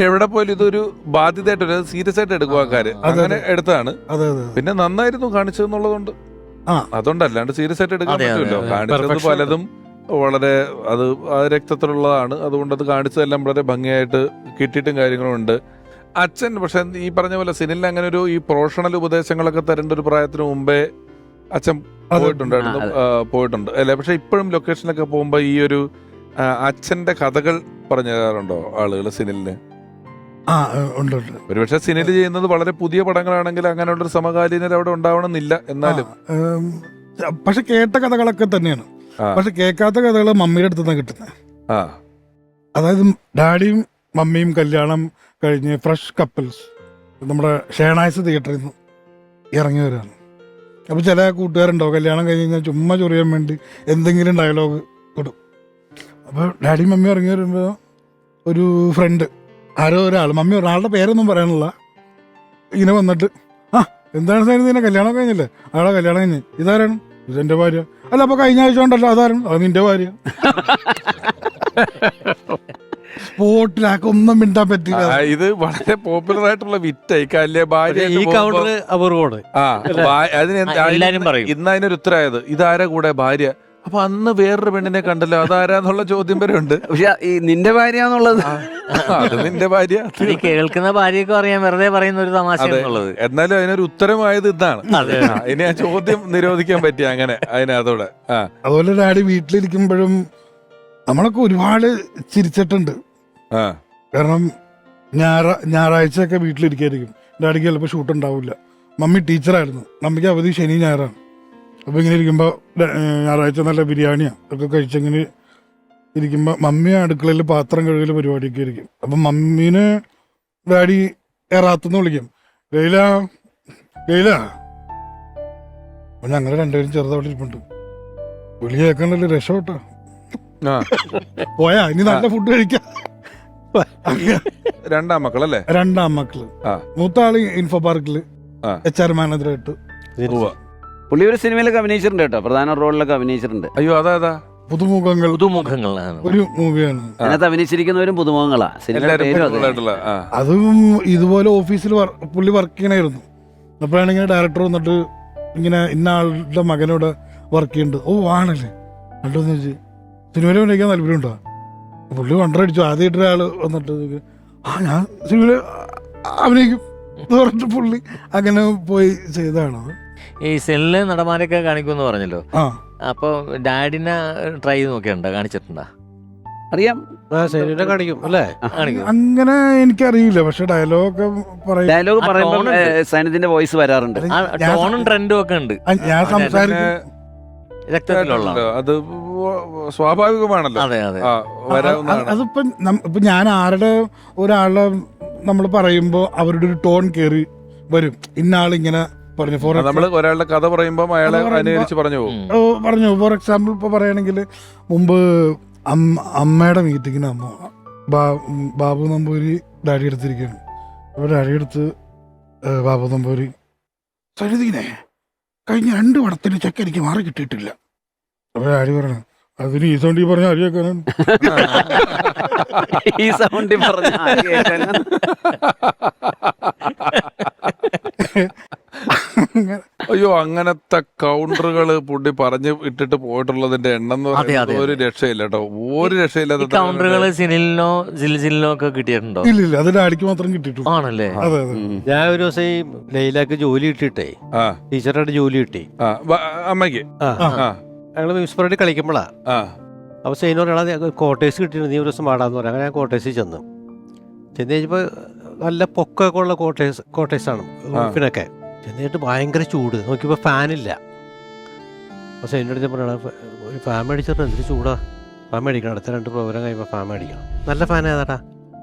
എവിടെ പോയാലും ഇതൊരു ബാധ്യതയായിട്ട് സീരിയസ് ആയിട്ട് എടുക്കും ആൾക്കാര്. അങ്ങനെ എടുത്താണ്. പിന്നെ നന്നായിരുന്നു കാണിച്ചതെന്നുള്ളതുകൊണ്ട് അതുകൊണ്ട്, അല്ലാണ്ട് സീരിയസ് ആയിട്ട് എടുക്കാൻ പറ്റുമല്ലോ. കാണിച്ചത് പലതും വളരെ അത് രക്തത്തിലുള്ളതാണ്. അതുകൊണ്ട് അത് കാണിച്ചതെല്ലാം വളരെ ഭംഗിയായിട്ട് കിട്ടിയിട്ടും കാര്യങ്ങളും ഉണ്ട്. അച്ഛൻ പക്ഷെ ഈ പറഞ്ഞ പോലെ സിനിലിന് അങ്ങനെ ഒരു ഈ പ്രൊഫഷണൽ ഉപദേശങ്ങളൊക്കെ തരേണ്ട ഒരു പ്രായത്തിന് മുമ്പേ അച്ഛൻ പോയിട്ടുണ്ട് അല്ലെ? പക്ഷെ ഇപ്പോഴും ലൊക്കേഷനിലൊക്കെ പോകുമ്പോ ഈ ഒരു അച്ഛന്റെ കഥകൾ പറഞ്ഞു തരാറുണ്ടോ ആളുകൾ സിനിലിന്? ഒരുപക്ഷെ സിനിൽ ചെയ്യുന്നത് വളരെ പുതിയ പടങ്ങളാണെങ്കിൽ അങ്ങനെയുള്ളൊരു സമകാലീനർ അവിടെ ഉണ്ടാവണമെന്നില്ല. എന്നാലും പക്ഷെ കേട്ട കഥകളൊക്കെ തന്നെയാണ്. പക്ഷെ കേൾക്കാത്ത കഥകൾ മമ്മിയുടെ അടുത്ത് നിന്നാണ് കിട്ടുന്നത്. അതായത് ഡാഡിയും മമ്മിയും കല്യാണം കഴിഞ്ഞ് ഫ്രഷ് കപ്പിൾസ് നമ്മുടെ ഷേണായ്സ് തിയേറ്ററിൽ നിന്ന് ഇറങ്ങി വരികയാണ്. അപ്പോൾ ചില കൂട്ടുകാരുണ്ടോ കല്യാണം കഴിഞ്ഞ് കഴിഞ്ഞാൽ ചുമ്മാ ചൊറിയാൻ വേണ്ടി എന്തെങ്കിലും ഡയലോഗ് ഇടും. അപ്പോൾ ഡാഡിയും മമ്മി ഇറങ്ങി വരുമ്പോൾ ഒരു ഫ്രണ്ട് ആരോ ഒരാൾ, മമ്മി ഒരാളുടെ പേരൊന്നും പറയാനുള്ള, ഇങ്ങനെ വന്നിട്ട് എന്താണ് സൈനിധി കല്യാണം കഴിഞ്ഞില്ലേ? ആളെ കല്യാണം കഴിഞ്ഞ് ഇതാരാണ്? ഇതെന്റെ ഭാര്യ. അല്ല അപ്പൊ കഴിഞ്ഞ ആഴ്ച ഉണ്ടല്ലോ, അതാരും അത് നിന്റെ ഭാര്യ. സ്പോട്ടിലാക്കി ഒന്നും മിണ്ടാൻ പറ്റില്ല. ഇത് വളരെ പോപ്പുലർ ആയിട്ടുള്ള വിറ്റായി ഭാര്യ. ഈ കൗണ്ടർ അപൂർവമാണ്. ഇന്ന് അതിനൊരു ഉത്തരവായത് ഇതാരാ കൂടെ ഭാര്യ. അപ്പൊ അന്ന് വേറൊരു പെണ്ണിനെ കണ്ടല്ലോ, അതാരാന്നുള്ള ചോദ്യം വരെ ഉണ്ട്. പക്ഷെ ഈ നിന്റെ ഭാര്യ എന്നുള്ളത് അത് നിന്റെ ഭാര്യ. കേൾക്കുന്ന ഭാര്യയൊക്കെ അറിയാൻ വെറുതെ പറയുന്ന ഒരു തമാശ. എന്നാലും അതിനൊരു ഉത്തരമായത് ഇതാണ്. ഇനി ആ ചോദ്യം നിരോധിക്കാൻ പറ്റിയ അങ്ങനെ അതിനകത്തോടെ. അതുപോലെ ഡാഡി വീട്ടിലിരിക്കുമ്പോഴും നമ്മളൊക്കെ ഒരുപാട് ചിരിച്ചിട്ടുണ്ട്. കാരണം ഞായറാഴ്ചയൊക്കെ വീട്ടിലിരിക്കായിരിക്കും. ഡാഡിക്ക് ചിലപ്പോൾ ഷൂട്ട് ഉണ്ടാവില്ല. മമ്മി ടീച്ചറായിരുന്നു, മമ്മിക്ക് അവധി ശനി ഞായറാണ്. അപ്പോൾ ഇങ്ങനെ ഇരിക്കുമ്പോൾ ഞായറാഴ്ച നല്ല ബിരിയാണിയാണ് ഒക്കെ കഴിച്ചിങ്ങനെ ഇരിക്കുമ്പോൾ മമ്മി അടുക്കളയിൽ പാത്രം കഴുകൽ പരിപാടിയൊക്കെ ആയിരിക്കും. അപ്പം മമ്മീനെ ഡാഡി എറാത്തുനിന്ന് വിളിക്കും, ലൈല ലൈല. അപ്പം ഞങ്ങൾ രണ്ടുപേരും ചെറുതവിടെ ഇരിപ്പുണ്ട്. വിളി കേൾക്കണല്ലോ, രക്ഷപ്പെട്ടോ പോയാ ഇനി നല്ല ഫുഡ് കഴിക്കാം. രണ്ടാം മക്കളല്ലേ? രണ്ടാം മക്കള്. മൂത്ത ആള് ഇൻഫോ പാർക്കില് HR മാനേജറായിട്ട്. പുള്ളി ഒരു സിനിമയിലൊക്കെ അഭിനയിച്ചിട്ടുണ്ട് കേട്ടോ, പ്രധാന റോളിലൊക്കെ അഭിനയിച്ചിട്ടുണ്ട്. അയ്യോ അതാ പുതുമുഖങ്ങളാണ് ഒരു മൂവിയാണ്. അതിനകത്ത് അഭിനയിച്ചിരിക്കുന്നവരും പുതുമുഖങ്ങളാ. അതും ഇതുപോലെ ഓഫീസിൽ പുള്ളി വർക്ക് ചെയ്യണമായിരുന്നു. അപ്പോഴാണ് ഇങ്ങനെ ഡയറക്ടർ വന്നിട്ട് ഇങ്ങനെ ഇന്ന ആളുടെ മകനോട് വർക്ക് ചെയ്യുന്നുണ്ട്. ഓ ആണല്ലേ, രണ്ടോന്ന് ചോദിച്ചു സിനിമയിൽ അഭിനയിക്കാൻ താല്പര്യമുണ്ടോ? പുള്ളി വണ്ടറടിച്ചു. ആദ്യമായിട്ട് ഒരാള് വന്നിട്ട് ഞാൻ സിനിമയിൽ അഭിനയിക്കും പറഞ്ഞിട്ട് പുള്ളി അങ്ങനെ പോയി ചെയ്തതാണ്. ഈ സെല്ലില് നടന്മാരൊക്കെ കാണിക്കുമെന്ന് പറഞ്ഞല്ലോ. അപ്പൊ ഡാഡിനെ ട്രൈ ചെയ്ത് നോക്കിയിട്ടുണ്ടോ? കാണിച്ചിട്ടുണ്ടോ? അറിയാം, കാണിക്കും അല്ലേ? അങ്ങനെ എനിക്കറിയില്ല, പക്ഷെ ഡയലോഗ് പറയുമ്പോൾ സൈനിധിന്റെ വോയിസ് വരാറുണ്ട്. ടോണും ട്രെൻഡും ഒക്കെ ഉണ്ട്. ഞാൻ സംസാരിക്കും രക്തത്തിലുള്ള അത് സ്വാഭാവികമാണല്ലോ. അതെ അതെ. അതിപ്പോ ഇപ്പൊ ഞാൻ ഒരാളെ നമ്മൾ പറയുമ്പോ അവരുടെ ഒരു ടോൺ കയറി വരും. ഇന്ന ആളിങ്ങനെ പറഞ്ഞു. നമ്മള് ഒരാളുടെ കഥ പറയുമ്പോൾ അയാളെ അനുകരിച്ച് പറഞ്ഞു ഫോർ എക്സാമ്പിൾ ഇപ്പൊ പറയുകയാണെങ്കിൽ മുമ്പ് അമ്മയുടെ മീറ്റിങ്ങിന് ബാബു നമ്പൂരി ഡാഡി എടുത്തിരിക്കുകയാണ്. അപ്പോൾ ഡാഡി എടുത്ത് ബാബു നമ്പൂരി സരിതീനെ കഴിഞ്ഞ 2 പടത്തിന് ചെക്ക് എനിക്ക് മാറി കിട്ടിയിട്ടില്ല. അപ്പൊ ആര് പറയണം, അതിന് ഈ സൗണ്ടിൽ പറഞ്ഞ ആര് കേൾക്കാനാണ്? ഈ സൗണ്ടിൽ പറഞ്ഞ ആര് കേൾക്കാനാണ്? അയ്യോ, അങ്ങനത്തെ കൗണ്ടറുകൾ പുള്ളി പറഞ്ഞു ഇട്ടിട്ട് പോയിട്ടുള്ളതിന്റെ എണ്ണം എന്ന് അതെ, പറയുന്നത് അതെ. ഒരു രക്ഷയില്ല കേട്ടോ, ഒരു ഈ രക്ഷയില്ലാത്ത കൗണ്ടറുകൾ സിനിലിനോ ജിൽജിലിനോ ഒക്കെ കിട്ടിയിട്ടുണ്ടോ? ഇല്ലില്ല, അത് ഡാഡിക്ക് മാത്രം കിട്ടിയിട്ടുള്ളൂ. ആണല്ലേ? അതെ അതെ. ഞാൻ ഒരു ദിവസം ഈ ലൈലാക്ക് ജോലി കിട്ടിയിട്ടേ, ആ ടീച്ചറായിട്ട് ജോലി കിട്ടി. ആ അമ്മയ്ക്ക് ആ ആ ഞങ്ങൾ മ്യൂസിപ്പലിറ്റി കളിക്കുമ്പോഴാ. ആ അപ്പോൾ സൈൻ പറയാതെ ക്വാർട്ടേഴ്സ് കിട്ടിയിരുന്നു, നീ ഒരു ദിവസം പാടാന്ന് പറയാം. അങ്ങനെ ഞാൻ ക്വാർട്ടേഴ്സിൽ ചെന്ന് കഴിഞ്ഞപ്പോൾ നല്ല പൊക്കമൊക്കെ ഉള്ള ക്വാർട്ടേഴ്സാണ് റൂഫിനൊക്കെ. ചെന്നിട്ട് ഭയങ്കര ചൂട്, നോക്കിയപ്പോൾ ഫാനില്ല. അപ്പോൾ സൈൻ്റെ അടുത്ത് പറയണ ഒരു ഫാൻ മേടിച്ചിട്ട് എന്തൊരു ചൂടാ, ഫാൻ മേടിക്കണം, അടുത്ത 2 പ്രോഗ്രാം കഴിയുമ്പോൾ ഫാൻ മേടിക്കണം. നല്ല ഫാൻ ഏതാട്ടാ?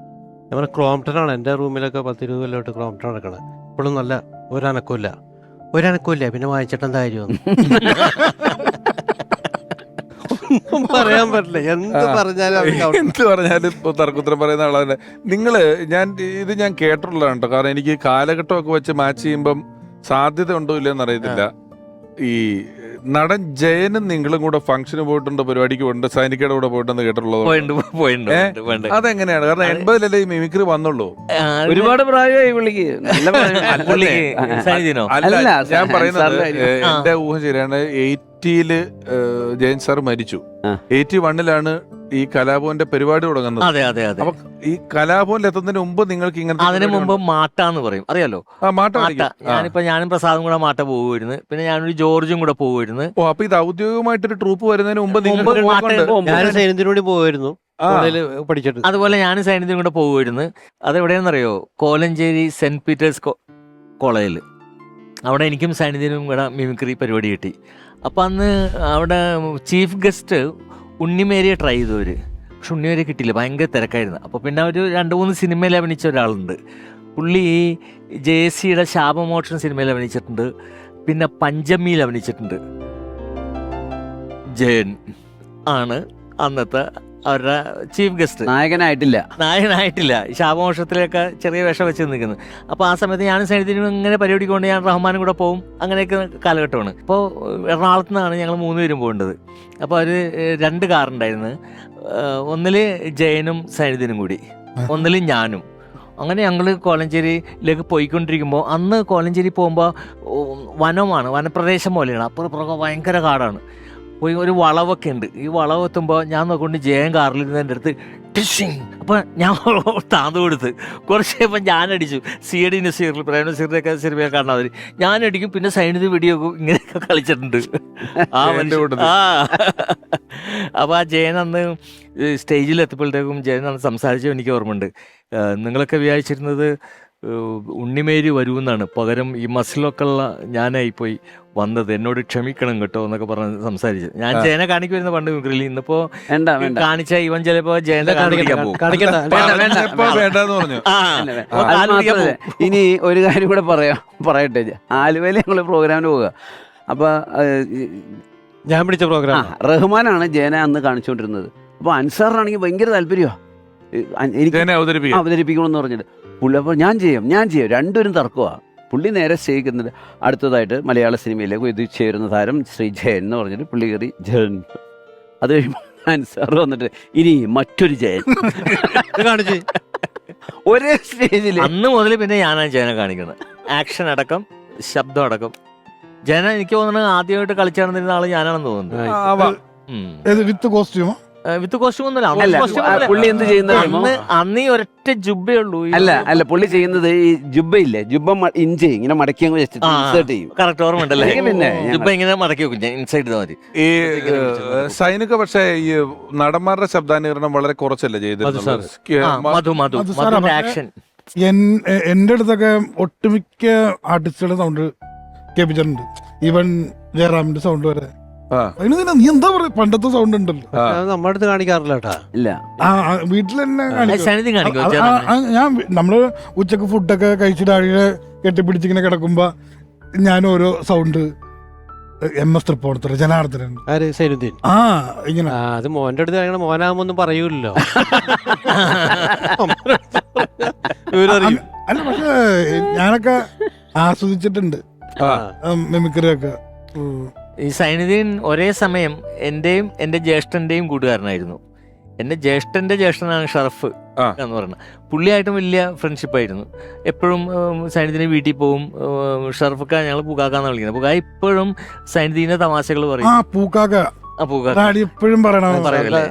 ഞാൻ പറഞ്ഞ ക്രോംപ്ടനാണ്. എൻ്റെ റൂമിലൊക്കെ 10-20 കൊല്ലമായിട്ട് ക്രോംപ്ടൺ നടക്കണം. ഇപ്പോഴും നല്ല ഒരനക്കമില്ല. പിന്നെ വാങ്ങിച്ചിട്ട് എന്താ കാര്യമൊന്നും ഒന്നും പറയാൻ പറ്റില്ല. എന്ത് പറഞ്ഞാലും എന്ത് പറഞ്ഞാലും ഇപ്പൊ തർക്കുത്തരം പറയുന്ന ആളാണ് നിങ്ങള്. ഞാൻ കേട്ടിട്ടുള്ളതാണ് കേട്ടോ. കാരണം എനിക്ക് കാലഘട്ടമൊക്കെ വെച്ച് മാച്ച് ചെയ്യുമ്പം സാധ്യത ഉണ്ടോ ഇല്ലെന്ന് അറിയത്തില്ല. ഈ നടൻ ജയനും നിങ്ങളും കൂടെ ഫംഗ്ഷന് പോയിട്ടുണ്ട്, പരിപാടിക്ക് പോയിട്ടുണ്ട്, സൈനികയുടെ കൂടെ പോയിട്ടെന്ന് കേട്ടിട്ടുള്ളത്. അതെങ്ങനെയാണ്? കാരണം 80-ലല്ലേ ഈ മിമിക്രി വന്നുള്ളൂ. ഒരുപാട് പ്രായമായി പുള്ളിക്ക്. നല്ല സൈനിദിനോ? അല്ല, അല്ല, ഞാൻ പറയുന്നത് സാറിന്റെ എന്റെ ഊഹം ശരിയാണ്. 80-ല് ജയൻ സാർ മരിച്ചു. 81-ലാണ് ഈ കലാഭവന്റെ പരിപാടി തുടങ്ങുന്നത്. അതെ അതെ അതെ. അപ്പൊ ഈ കലാഭവനിൽ എത്തുന്നതിന് മുമ്പ് നിങ്ങൾക്ക് ഇങ്ങനെ അതിനു മുമ്പ് മാട്ടാന്ന് പറയും, അറിയാലോ? മാട്ട ഞാനും പ്രസാദും കൂടെ മാട്ട പോകുമായിരുന്നു. പിന്നെ ഞാനൊരു ജോർജും കൂടെ പോകുമായിരുന്നു. ഓ, അപ്പൊ ഇത് ഔദ്യോഗികമായിട്ടൊരു ട്രൂപ്പ് വരുന്നതിന് മുമ്പ് ഞാൻ സൈനത്തിനോട് പോയിരുന്നു പഠിച്ചിട്ട്. അതുപോലെ ഞാനും സൈന്യത്തിനും കൂടെ പോകുമായിരുന്നു. അതെവിടെയാണെന്നറിയോ? കോലഞ്ചേരി സെന്റ് പീറ്റേഴ്സ് കോളേജിൽ. അവിടെ എനിക്കും സൈന്യത്തിനും കൂടെ മിമിക്രി പരിപാടി കിട്ടി. അപ്പം അന്ന് അവിടെ ചീഫ് ഗസ്റ്റ് ഉണ്ണിമേരിയെ ട്രൈ ചെയ്തവർ. പക്ഷെ ഉണ്ണിമേരിയെ കിട്ടിയില്ല, ഭയങ്കര തിരക്കായിരുന്നു. അപ്പോൾ പിന്നെ ഒരു 2-3 സിനിമയിൽ അഭിനയിച്ച ഒരാളുണ്ട്. പുള്ളി JC-യുടെ ശാപമോക്ഷൻ സിനിമയിൽ അഭിനയിച്ചിട്ടുണ്ട്, പിന്നെ പഞ്ചമിയിൽ അഭിനയിച്ചിട്ടുണ്ട്. ജയൻ ആണ് അന്നത്തെ അവരുടെ ചീഫ് ഗസ്റ്റ്. നായകനായിട്ടില്ല, ശാപമോക്ഷത്തിലൊക്കെ ചെറിയ വേഷം വെച്ച് നിൽക്കുന്നത്. അപ്പോൾ ആ സമയത്ത് ഞാനും സൈന്യത്തിനും ഇങ്ങനെ പരിപാടിക്ക് കൊണ്ട് ഞാൻ റഹ്മാനും കൂടെ പോകും. അങ്ങനെയൊക്കെ കാലഘട്ടമാണ്. അപ്പോൾ എറണാകുളത്ത് നിന്നാണ് ഞങ്ങൾ 3 പേരും പോകേണ്ടത്. അപ്പോൾ അവർ 2 കാറുണ്ടായിരുന്നു. ഒന്നിൽ ജയനും സൈന്യത്തിനും കൂടി, ഒന്നിൽ ഞാനും. അങ്ങനെ ഞങ്ങൾ കോലഞ്ചേരിയിലേക്ക് പോയിക്കൊണ്ടിരിക്കുമ്പോൾ, അന്ന് കോലഞ്ചേരി പോകുമ്പോൾ വനമാണ്, വനപ്രദേശം പോലെയാണ്. അപ്പുറം ഭയങ്കര കാടാണ്. പോയി ഒരു വളവൊക്കെ ഉണ്ട്. ഈ വളവ് എത്തുമ്പോൾ ഞാൻ നോക്കൊണ്ട് ജയൻ കാറിലിരുന്ന് എൻ്റെ അടുത്ത് ടിഷിങ്. അപ്പോൾ ഞാൻ താന്ത് കൊടുത്ത് കുറച്ച് കഴിയുമ്പോൾ ഞാനടിച്ചു. CID നസീർ, പ്രേം നസീറിൻ്റെയൊക്കെ സിനിമയൊക്കെ കാണാൻ അവർ ഞാനടിക്കും. പിന്നെ സൈനിക വീഡിയോ ഇങ്ങനെയൊക്കെ കളിച്ചിട്ടുണ്ട്. അപ്പോൾ ആ ജയൻ അന്ന് സ്റ്റേജിൽ എത്തിയപ്പോഴത്തേക്കും ജയൻ അന്ന് സംസാരിച്ചത് എനിക്ക് ഓർമ്മയുണ്ട്. നിങ്ങളൊക്കെ വിചാരിച്ചിരുന്നത് ഉണ്ണിമേരി വരുമെന്നാണ്, പകരം ഈ മസിലൊക്കെ ഉള്ള ഞാനായിപ്പോയി വന്നത്, എന്നോട് ക്ഷമിക്കണം കേട്ടോ എന്നൊക്കെ പറഞ്ഞ് സംസാരിച്ചു. ഞാൻ ജയനെ കാണിക്കുമായിരുന്നു പണ്ട് മിമിക്രിയിൽ. ഇന്നിപ്പോ കാണിച്ച ഇവൻ ചിലപ്പോ ജയനെ കാണിക്കാൻ പോകും. ഇനി ഒരു കാര്യം കൂടെ പറയട്ടെ. ആലുവയിൽ ഞങ്ങള് പ്രോഗ്രാമിന് പോവുക. അപ്പൊ ഞാൻ പിടിച്ച പ്രോഗ്രാം റഹ്മാനാണ് ജയനെ അന്ന് കാണിച്ചുകൊണ്ടിരുന്നത്. അപ്പൊ അൻസാറിനാണെങ്കിൽ ഭയങ്കര താല്പര്യമാണ് എനിക്ക് അവതരിപ്പിക്കണമെന്ന് പറഞ്ഞിട്ട്. പുള്ളി അപ്പോൾ ഞാൻ ചെയ്യാം 2 തർക്കമാണ്. പുള്ളി നേരെ സ്റ്റേജിൽ അടുത്തതായിട്ട് മലയാള സിനിമയിലേക്ക് എത്തിച്ചേരുന്ന താരം ശ്രീ ജയൻ എന്ന് പറഞ്ഞിട്ട് പുള്ളി കയറി ജയൻ. അത് കഴിയുമ്പോൾ അൻസാർ വന്നിട്ട് ഇനി മറ്റൊരു ജയൻ കാണിച്ച് ഒരേ സ്റ്റേജിൽ. അന്ന് മുതൽ പിന്നെ ഞാനാണ് ജയനെ കാണിക്കുന്നത്. ആക്ഷൻ അടക്കം, ശബ്ദം അടക്കം. ജയന എനിക്ക് തോന്നുന്നത് ആദ്യമായിട്ട് കളിച്ചു നടന്നിരുന്ന ആള് ഞാനാണെന്ന് തോന്നുന്നു. വിത്ത് കോസ്റ്റ്യൂമോ? വിത്ത് കോസ്റ്റ്യൂം ഒന്നുമല്ല. പുള്ളി എന്ത് ചെയ്യുന്നത് അന്ന് ഈ ഒരൊറ്റ ജുബേ ഉള്ളൂ. അല്ല പുള്ളി ചെയ്യുന്നത് ഈ ജുബയില്ലേ, ജുബ ഇഞ്ചി ഇങ്ങനെ മടക്കി ഇൻസേർട്ട് ചെയ്യും. കറക്റ്റ് ഓർമ്മയുണ്ടല്ലേ? പിന്നെ ജുബ ഇങ്ങനെ മടക്കി വെക്കും, ഇൻസൈഡ് മതി. ഈ സൈനിക പക്ഷേ ഈ നടന്മാരുടെ ശബ്ദാനുകരണം വളരെ കുറച്ചല്ലേ ചെയ്തത്? ആക്ഷൻ എന്റെ അടുത്തൊക്കെ ഒട്ടുമിക്ക ആർട്ടിസ്റ്റുകളുടെ സൗണ്ട് കേൾപ്പിച്ചിട്ടുണ്ട്. ഈവൻ ജയറാമിന്റെ സൗണ്ട് വരെ. നീ എന്താ പറയാ, പണ്ടത്തെ സൗണ്ട് ഉണ്ടല്ലോ, നമ്മുടെ അടുത്ത് കാണിക്കാറില്ല കേട്ടാ. ഇല്ല, വീട്ടിൽ തന്നെ ഞാൻ നമ്മള് ഉച്ചക്ക് ഫുഡൊക്കെ കഴിച്ചിട്ട് ആഴിയെ കെട്ടിപ്പിടിച്ചിങ്ങനെ കിടക്കുമ്പോ ഞാൻ ഓരോ സൗണ്ട് MS തൃപ്പൂണിത്തുറ ജനാർദ്ദനൻ സൈനുദ്ദീൻ ഇങ്ങനെ. അത് മോന്റെ അടുത്ത് കഴിയണ മോനാകുമ്പൊന്നും പറയൂല്ലോ. അല്ല, പക്ഷെ ഞാനൊക്കെ ആസ്വദിച്ചിട്ടുണ്ട്. മിമിക്രി ഒക്കെ. ഈ സൈനുദ്ദീൻ ഒരേ സമയം എൻ്റെയും എൻ്റെ ജ്യേഷ്ഠൻ്റെയും കൂട്ടുകാരനായിരുന്നു. എൻ്റെ ജ്യേഷ്ഠൻ്റെ ജ്യേഷ്ഠനാണ് ഷറഫ് എന്ന് പറയുന്നത്. പുള്ളിയായിട്ടും വലിയ ഫ്രണ്ട്ഷിപ്പായിരുന്നു. എപ്പോഴും സൈനുദ്ദീനെ വീട്ടിൽ പോവും. ഷറഫൊക്കെ ഞങ്ങൾ പൂക്കാക്കാന്ന് വിളിക്കുന്നത്. പൂക്ക ഇപ്പോഴും സൈനുദ്ദീൻ്റെ തമാശകൾ പറയും. എപ്പോഴും പറയല്ലേ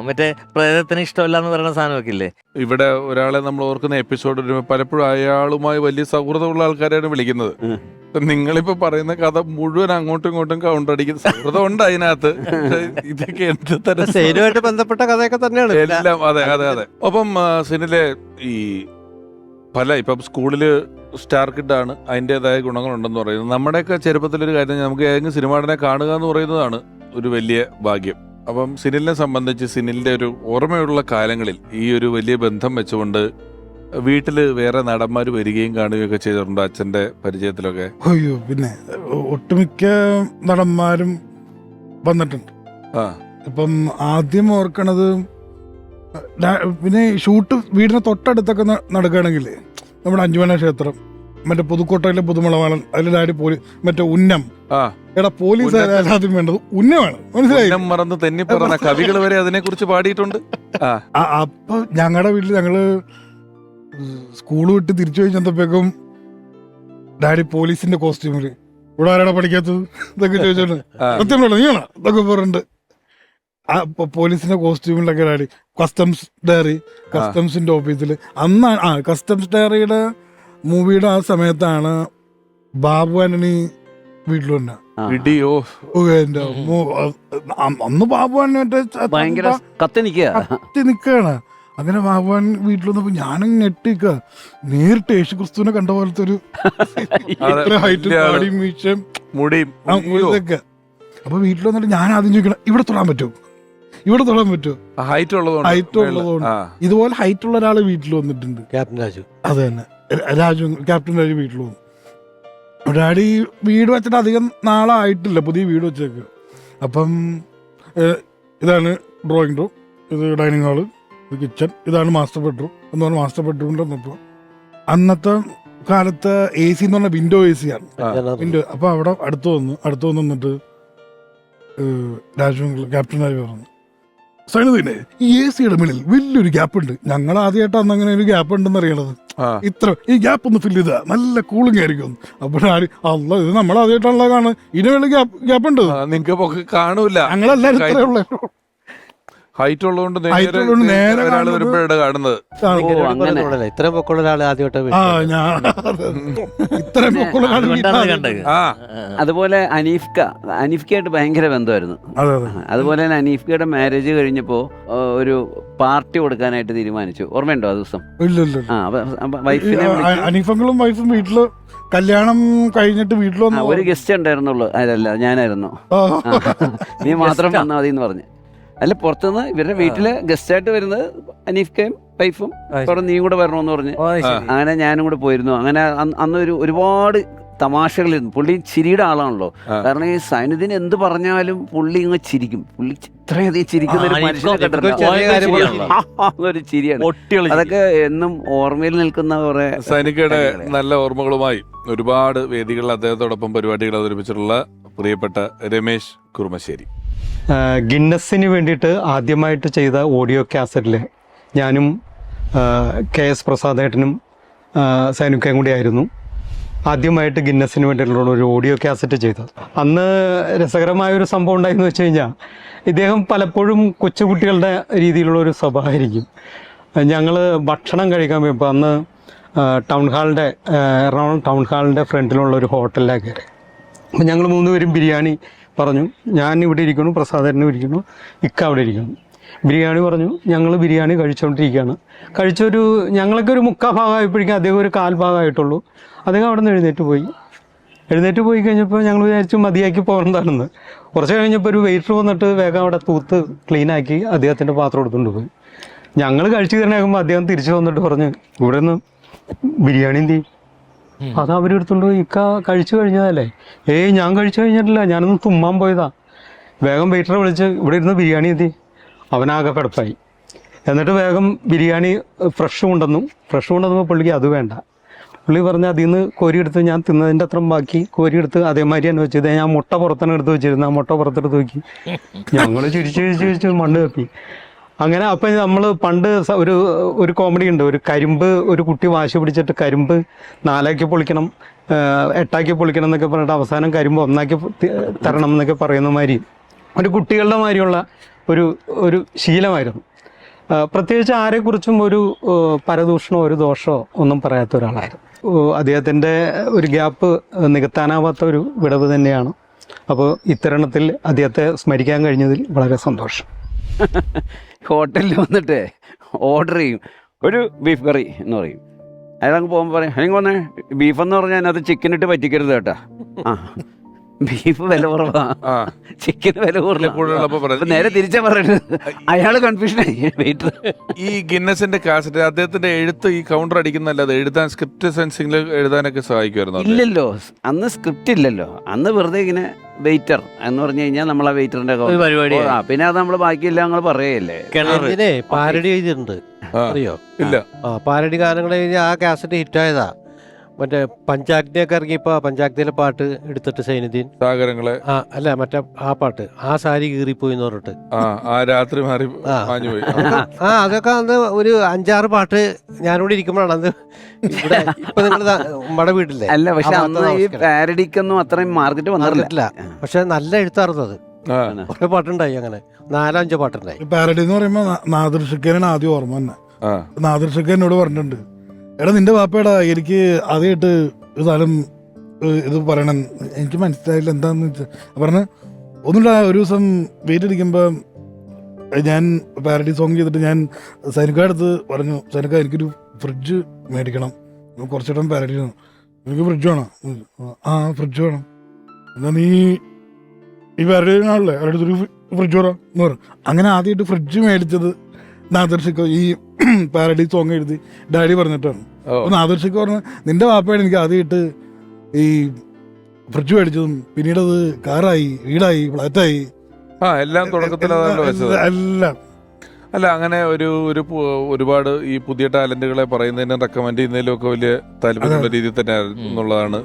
മറ്റേ പ്രേതത്തിന് ഇഷ്ടമല്ല എന്ന് പറയുന്ന സാധനമൊക്കെ ഇല്ലേ. ഇവിടെ ഒരാളെ നമ്മൾ ഓർക്കുന്ന എപ്പിസോഡ് പലപ്പോഴും അയാളുമായി വലിയ സൗഹൃദമുള്ള ആൾക്കാരെയാണ് വിളിക്കുന്നത്. നിങ്ങളിപ്പോ പറയുന്ന കഥ മുഴുവൻ അങ്ങോട്ടും ഇങ്ങോട്ടും കൗണ്ടർ അടിക്കുന്ന സൗഹൃദം ഉണ്ട് അതിനകത്ത്. ഇതൊക്കെ എന്ത് തരം സൈനുമായിട്ട് ബന്ധപ്പെട്ട കഥയൊക്കെ തന്നെയാണ് എല്ലാം. അതെ അതെ അതെ. ഒപ്പം സിനിലെ ഈ ഇപ്പം സ്കൂളില് സ്റ്റാർ കിഡാണ്, അതിൻ്റെതായ ഗുണങ്ങളുണ്ടെന്ന് പറയുന്നത്. നമ്മുടെയൊക്കെ ചെറുപ്പത്തിലൊരു കാര്യം, നമുക്ക് ഏതെങ്കിലും സിനിമാടനെ കാണുക എന്ന് പറയുന്നതാണ് ഒരു വലിയ ഭാഗ്യം. അപ്പം സിനിലിനെ സംബന്ധിച്ച് സിനിലിന്റെ ഒരു ഓർമ്മയുള്ള കാലങ്ങളിൽ ഈ ഒരു വലിയ ബന്ധം വെച്ചുകൊണ്ട് വീട്ടില് വേറെ നടന്മാർ വരികയും കാണുകയൊക്കെ ചെയ്തിട്ടുണ്ട് അച്ഛന്റെ പരിചയത്തിലൊക്കെ? അയ്യോ, പിന്നെ ഒട്ടുമിക്ക നടന്മാരും വന്നിട്ടുണ്ട്. ഇപ്പം ആദ്യം ഓർക്കണത്, പിന്നെ ഷൂട്ട് വീടിന് തൊട്ടടുത്തൊക്കെ നടക്കുകയാണെങ്കിൽ നമ്മുടെ അഞ്ചുമന ക്ഷേത്രം, മറ്റേ പുതുക്കോട്ടയിലെ പുതുമളവാളൻ, അതിൽ ഡാഡി മറ്റേ ഉന്നം. എടാ പോലീസ് ആദ്യം വേണ്ടത് ഉന്നമാണ്, മനസ്സിലായി? മറന്ന് തെന്നി പറഞ്ഞ കവികൾ വരെ അതിനെ കുറിച്ച് പാടിയിട്ടുണ്ട്. അപ്പൊ ഞങ്ങളുടെ വീട്ടിൽ ഞങ്ങള് സ്കൂൾ വിട്ട് തിരിച്ചു കഴിഞ്ഞപ്പോഴേക്കും ഡാഡി പോലീസിന്റെ കോസ്റ്റ്യൂമില്, ഇവിടെ ആരാടാ പഠിക്കാത്തത് ഇതൊക്കെ ചോദിച്ചോണ്ട്, സത്യമുള്ള നീണ ഇതൊക്കെ പറഞ്ഞിട്ടുണ്ട്. പോലീസിന്റെ കോസ്റ്റ്യൂമിലൊക്കെ ഡാഡി കസ്റ്റംസ് ഡയറി, കസ്റ്റംസിന്റെ ഓഫീസില് അന്നാണ് കസ്റ്റംസ് ഡയറിയുടെ മൂവിയുടെ ആ സമയത്താണ് ബാബു ആന്റണി വീട്ടിൽ വന്നെ. അന്ന് ബാബു ആന്റണി കത്തി നിക്കാണ്. അങ്ങനെ ബാബുവാൻ വീട്ടിൽ വന്നപ്പോ ഞാനും ഞെട്ടിക്ക, നേരിട്ട് യേശു ക്രിസ്തുവിനെ കണ്ട പോലത്തെ ഒരു ഹൈറ്റും മീശയും ഇതൊക്കെ. അപ്പൊ വീട്ടിൽ വന്നിട്ട് ഞാൻ ആദ്യം ചോദിക്കണം, ഇവിടെ തൊടാൻ പറ്റുമോ, ഇവിടെ തൊടാൻ പറ്റുമോ? ഹൈറ്റ് ഉള്ളതുകൊണ്ട്. ഇതുപോലെ ഹൈറ്റ് ഉള്ള ഒരാള് വീട്ടിൽ വന്നിട്ടുണ്ട്, ക്യാപ്റ്റൻ രാജു. അത് തന്നെ, ക്യാപ്റ്റൻ രാജു വീട്ടിൽ വന്നു. ഡാഡി വീട് വെച്ചിട്ട് അധികം നാളായിട്ടില്ല, പുതിയ വീട് വെച്ചേക്ക്. അപ്പം ഇതാണ് ഡ്രോയിങ് റൂം, ഇത് ഡൈനിങ് ഹാള്, ഇത് കിച്ചൺ, ഇതാണ് മാസ്റ്റർ ബെഡ്റൂം എന്ന് പറഞ്ഞാൽ മാസ്റ്റർ ബെഡ്റൂമിൽ വന്നപ്പോൾ അന്നത്തെ കാലത്ത് AC എന്ന് പറഞ്ഞാൽ വിൻഡോ AC ആണ്, വിൻഡോ. അപ്പൊ അവിടെ അടുത്ത് വന്ന് നിന്നിട്ട് ക്യാപ്റ്റൻ രാജു പറഞ്ഞു, സൈനുദ്ദീനെ ഈ AC-യുടെ മുന്നിൽ വലിയൊരു ഗ്യാപ്പ് ഉണ്ട്, ഞങ്ങൾ ആദ്യമായിട്ടാണ് അങ്ങനെ ഒരു ഗ്യാപ്പ് ഉണ്ടെന്ന് അറിയണത്, ഈ ഗ്യാപ്പ് ഒന്ന് ഫില്ല് ചെയ്താ നല്ല കൂളിംഗ് ആയിരിക്കും. അപ്പോഴാണ് അല്ല, ഇത് നമ്മൾ ആദ്യമായിട്ടുള്ള കാണുന്നത്, ഇതിന് വേണ്ടി ഗ്യാപ്പ് ഉണ്ട്, നിങ്ങൾക്ക് കാണൂല, ഞങ്ങളെല്ലാരും ഇത്രേ ഉള്ളൂ. ഹൈറ്റ് ഉള്ളതുകൊണ്ട് നേരെ കാണുന്നത്. ഇത്രയും പൊക്കമുള്ള ഒരാൾ ആദ്യമായിട്ട്. അതുപോലെ അനീഫ്കയായിട്ട് ഭയങ്കര ബന്ധമായിരുന്നു. അതുപോലെ തന്നെ അനീഫ്കയുടെ മാരേജ് കഴിഞ്ഞപ്പോ ഒരു പാർട്ടി കൊടുക്കാനായിട്ട് തീരുമാനിച്ചു, ഓർമ്മയുണ്ടോ ആ ദിവസം? അനീഫങ്ങളും വൈഫും വീട്ടില് കല്യാണം കഴിഞ്ഞിട്ട് വീട്ടിൽ വന്ന ഒരു ഗസ്റ്റ് ഉണ്ടായിരുന്നുള്ളൂ, അതല്ല ഞാനായിരുന്നു. നീ മാത്രം വന്നാൽ മതി എന്ന് പറഞ്ഞു. അല്ല, പുറത്തുനിന്ന് ഇവരുടെ വീട്ടില് ഗസ്റ്റായിട്ട് വരുന്നത് അനീഫ്കയും വൈഫും, നീയും കൂടെ വരണമെന്ന് പറഞ്ഞ് അങ്ങനെ ഞാനും കൂടെ പോയിരുന്നു. അങ്ങനെ അന്ന് ഒരുപാട് തമാശകളിരുന്നു. പുള്ളി ചിരിയുടെ ആളാണല്ലോ, കാരണം ഈ സൈനുദ്ദീൻ എന്ത് പറഞ്ഞാലും പുള്ളി ഇങ്ങ് ചിരിക്കും. പുള്ളി ഇത്രയധികം ചിരിക്കുന്ന ഒരു മനുഷ്യനെ ഒരു ചിരിയാണ്. അതൊക്കെ എന്നും ഓർമ്മയിൽ നിൽക്കുന്ന കുറെ സൈനികയുടെ നല്ല ഓർമ്മകളുമായി ഒരുപാട് വേദികളിൽ അദ്ദേഹത്തോടൊപ്പം പരിപാടികൾ അവതരിപ്പിച്ചിട്ടുള്ള പ്രിയപ്പെട്ട രമേശ് കുറുമശ്ശേരി. ഗിന്നസിന് വേണ്ടിയിട്ട് ആദ്യമായിട്ട് ചെയ്ത ഓഡിയോ കാസറ്റിൽ ഞാനും KS പ്രസാദേട്ടനും സൈനുക്കയും കൂടി ആയിരുന്നു ആദ്യമായിട്ട് ഗിന്നസിന് വേണ്ടിയിട്ടുള്ള ഒരു ഓഡിയോ കാസറ്റ് ചെയ്തത്. അന്ന് രസകരമായൊരു സംഭവം ഉണ്ടായെന്ന് വെച്ച് കഴിഞ്ഞാൽ, ഇദ്ദേഹം പലപ്പോഴും കൊച്ചുകുട്ടികളുടെ രീതിയിലുള്ള ഒരു സ്വഭാവമായിരിക്കും. ഞങ്ങൾ ഭക്ഷണം കഴിക്കാൻ പോയപ്പോൾ അന്ന് എറണാകുളം ടൗൺ ഹാളിൻ്റെ ഫ്രണ്ടിലുള്ള ഒരു ഹോട്ടലിലേക്ക് കയറി. അപ്പം ഞങ്ങൾ 3 പേരും ബിരിയാണി പറഞ്ഞു. ഞാൻ ഇവിടെ ഇരിക്കുന്നു, പ്രസാദേട്ടനും ഇരിക്കുന്നു, ഇക്ക അവിടെ ഇരിക്കുന്നു. ബിരിയാണി പറഞ്ഞു. ഞങ്ങൾ ബിരിയാണി കഴിച്ചുകൊണ്ടിരിക്കുകയാണ്. ഞങ്ങളൊക്കെ ഒരു 3/4 ഭാഗമായപ്പോഴേക്കും അദ്ദേഹം ഒരു 1/4 ഭാഗമായിട്ടുള്ളൂ. അദ്ദേഹം അവിടെ നിന്ന് എഴുന്നേറ്റ് പോയി കഴിഞ്ഞപ്പോൾ ഞങ്ങൾ വിചാരിച്ചു മതിയാക്കി പോകേണ്ടതാണെന്ന്. കുറച്ച് കഴിഞ്ഞപ്പോൾ ഒരു വെയിറ്റർ വന്നിട്ട് വേഗം അവിടെ തൂത്ത് ക്ലീനാക്കി അദ്ദേഹത്തിൻ്റെ പാത്രം എടുത്തുകൊണ്ട് പോയി. ഞങ്ങൾ കഴിച്ചു തരണേക്കുമ്പോൾ അദ്ദേഹം തിരിച്ചു വന്നിട്ട് പറഞ്ഞു, ഇവിടെ നിന്ന് ബിരിയാണി എന്ത് ചെയ്യും? അത് അവരെടുത്തുകൊണ്ട് ഇക്ക കഴിച്ചു കഴിഞ്ഞതല്ലേ? ഞാൻ കഴിച്ചു കഴിഞ്ഞിട്ടില്ല, ഞാനൊന്ന് തുമ്മാൻ പോയതാ. വേഗം വെയിറ്ററെ വിളിച്ച് ഇവിടെ ഇരുന്ന് ബിരിയാണി എത്തി. അവനാകെ പെടപ്പായി. എന്നിട്ട് വേഗം ബിരിയാണി ഫ്രഷ് കൊണ്ടുവന്നപ്പോൾ പുള്ളിക്ക് അത് വേണ്ട, പുള്ളി പറഞ്ഞ അതിൽ നിന്ന് കോരിയെടുത്ത് ഞാൻ തിന്നതിൻ്റെ അത്ര ബാക്കി കോരിയെടുത്ത് അതേമാതിരി തന്നെ വെച്ചത്. ഞാൻ മുട്ട പുറത്താണ് എടുത്ത് വെച്ചിരുന്നത്. ആ മുട്ട പുറത്തെടുത്ത് നോക്കി ഞങ്ങൾ ചിരിച്ച് മണ്ണ് കപ്പി. അങ്ങനെ അപ്പം നമ്മൾ പണ്ട് ഒരു കോമഡി ഉണ്ട്. ഒരു കരിമ്പ് ഒരു കുട്ടി വാശി പിടിച്ചിട്ട് കരിമ്പ് 4 പൊളിക്കണം 8 പൊളിക്കണം എന്നൊക്കെ പറഞ്ഞിട്ട് അവസാനം കരിമ്പ് 1 തരണം എന്നൊക്കെ പറയുന്ന മാതിരി ഒരു കുട്ടികളുടെ മാതിരിയുള്ള ഒരു ശീലമായിരുന്നു. പ്രത്യേകിച്ച് ആരെക്കുറിച്ചും ഒരു പരദൂഷണമോ ഒരു ദോഷമോ ഒന്നും പറയാത്ത ഒരാളായിരുന്നു. അദ്ദേഹത്തിൻ്റെ ഒരു ഗ്യാപ്പ് നികത്താനാവാത്ത ഒരു വിടവ് തന്നെയാണ്. അപ്പോൾ ഇത്തരണത്തിൽ അദ്ദേഹത്തെ സ്മരിക്കാൻ കഴിഞ്ഞതിൽ വളരെ സന്തോഷം. ഹോട്ടലിൽ വന്നിട്ട് ഓർഡർ ചെയ്യും, ഒരു ബീഫ് കറി എന്ന് പറയും. അയാളങ്ങ് പോകുമ്പോൾ പറയും, എനിക്ക് വന്നേ ബീഫെന്ന് പറഞ്ഞാൽ അതിനകത്ത് ചിക്കനിട്ട് പറ്റിക്കരുത് കേട്ടാ. ആ ബീഫ് വില കുറവാ, ചിക്കൻ വില കൂടുതലാണ്. നേരെ തിരിച്ചാ പറയുന്നത്. അയാള് കൺഫ്യൂഷനായി വെയിറ്റർ. ഈ ഗിന്നസിന്റെ കാസറ്റ് അദ്ദേഹത്തിന്റെ എഴുത്ത് ഈ കൗണ്ടർ അടിക്കുന്നല്ലാതെ എഴുതാൻ സ്ക്രിപ്റ്റ് സെൻസിംഗിൽ എഴുതാനൊക്കെ സഹായിക്കുമായിരുന്നു? ഇല്ലല്ലോ, അന്ന് സ്ക്രിപ്റ്റ് ഇല്ലല്ലോ. അന്ന് വെറുതെ ഇങ്ങനെ വെയിറ്റർ എന്ന് പറഞ്ഞു കഴിഞ്ഞാൽ നമ്മൾ ആ വെയിറ്ററിന്റെ പരിപാടി. പിന്നെ അത് നമ്മൾ ബാക്കിയെല്ലാം ഞങ്ങൾ പറയല്ലേ. പാരഡി ചെയ്തിട്ടുണ്ട്, അറിയോ? ഇല്ല. പാരഡി ഗാനങ്ങൾ കഴിഞ്ഞാൽ ആ കാസറ്റ് ഹിറ്റായതാ. മറ്റേ പഞ്ചാഗ്നിയൊക്കെ ഇറങ്ങിയപ്പോ പഞ്ചാഗ്നിയിലെ പാട്ട് എടുത്തിട്ട് സൈനുദ്ദീൻ സാഗരങ്ങളെ അല്ല മറ്റേ ആ പാട്ട് ആ സാരി കീറിപ്പോയി എന്ന് പറഞ്ഞിട്ട് ആ രാത്രി മാറി പോയി. അതൊക്കെ അന്ന് ഒരു 5-6 പാട്ട് ഞാനിവിടെ ഇരിക്കുമ്പോഴാണ് അന്ന് ഇവിടെ ഇപ്പൊ നിങ്ങൾ നമ്മുടെ വീട്ടിലെ. അല്ല, പക്ഷെ അന്ന് ഈ പാരഡിക്കൊന്നും അത്രയും മാർക്കറ്റ് വന്നിട്ടില്ല. പക്ഷെ നല്ല എഴുത്താറുന്നത് കുറെ പാട്ടുണ്ടായി, അങ്ങനെ 4-5 പാട്ടുണ്ടായി. പാരഡി എന്ന് പറയുമ്പോ നാദിർ ഷക്കീനാണ് ആദ്യം ഓർമ്മ തന്നെ. നാദിർ ഷക്കീൻ എന്നോട് പറഞ്ഞിട്ടുണ്ട്, എടാ നിന്റെ വാപ്പയുടെ എനിക്ക് ആദ്യമായിട്ട് ഒരു സാധനം ഇത് പറയണം. എനിക്ക് മനസ്സിലായില്ല എന്താന്ന് വെച്ചാൽ പറഞ്ഞ് ഒന്നുമില്ല. ഒരു ദിവസം വെയിറ്റ് അടിക്കുമ്പോൾ ഞാൻ പാരഡി സോങ് ചെയ്തിട്ട് ഞാൻ സൈനിക അടുത്ത് പറഞ്ഞു, സൈനിക എനിക്കൊരു ഫ്രിഡ്ജ് മേടിക്കണം, കുറച്ചിടം പാരഡി എനിക്ക് ഫ്രിഡ്ജ് വേണം. ആ ഫ്രിഡ്ജ് വേണം, എന്നാ നീ ഈ പാരഡി ആണല്ലേ അടുത്തൊരു ഫ്രിഡ്ജ് വേണം എന്ന് പറഞ്ഞു. അങ്ങനെ ആദ്യമായിട്ട് ഫ്രിഡ്ജ് മേടിച്ചത് നാദിർ ഷക്കീർ ഈ പാരഡി സോങ് എഴുതി ഡാഡി പറഞ്ഞിട്ടാണ്. നാദിർ ഷക്കീർ പറഞ്ഞു, നിന്റെ വാപ്പയാണ് എനിക്ക് ആദ്യമായിട്ട് ഈ ഫ്രിഡ്ജ് മേടിച്ചതും പിന്നീട് അത് കാറായി, വീടായി, ഫ്ലാറ്റായി, എല്ലാം തുടക്കത്തിൽ എല്ലാം. അല്ല, അങ്ങനെ ഒരുപാട് ഈ പുതിയ ടാലന്റുകളെ പറയുന്നതിനും റെക്കമെൻഡ് ചെയ്യുന്നതിലും ഒക്കെ വലിയ താല്പര്യമുള്ള രീതിയിൽ തന്നെ എന്നുള്ളതാണ്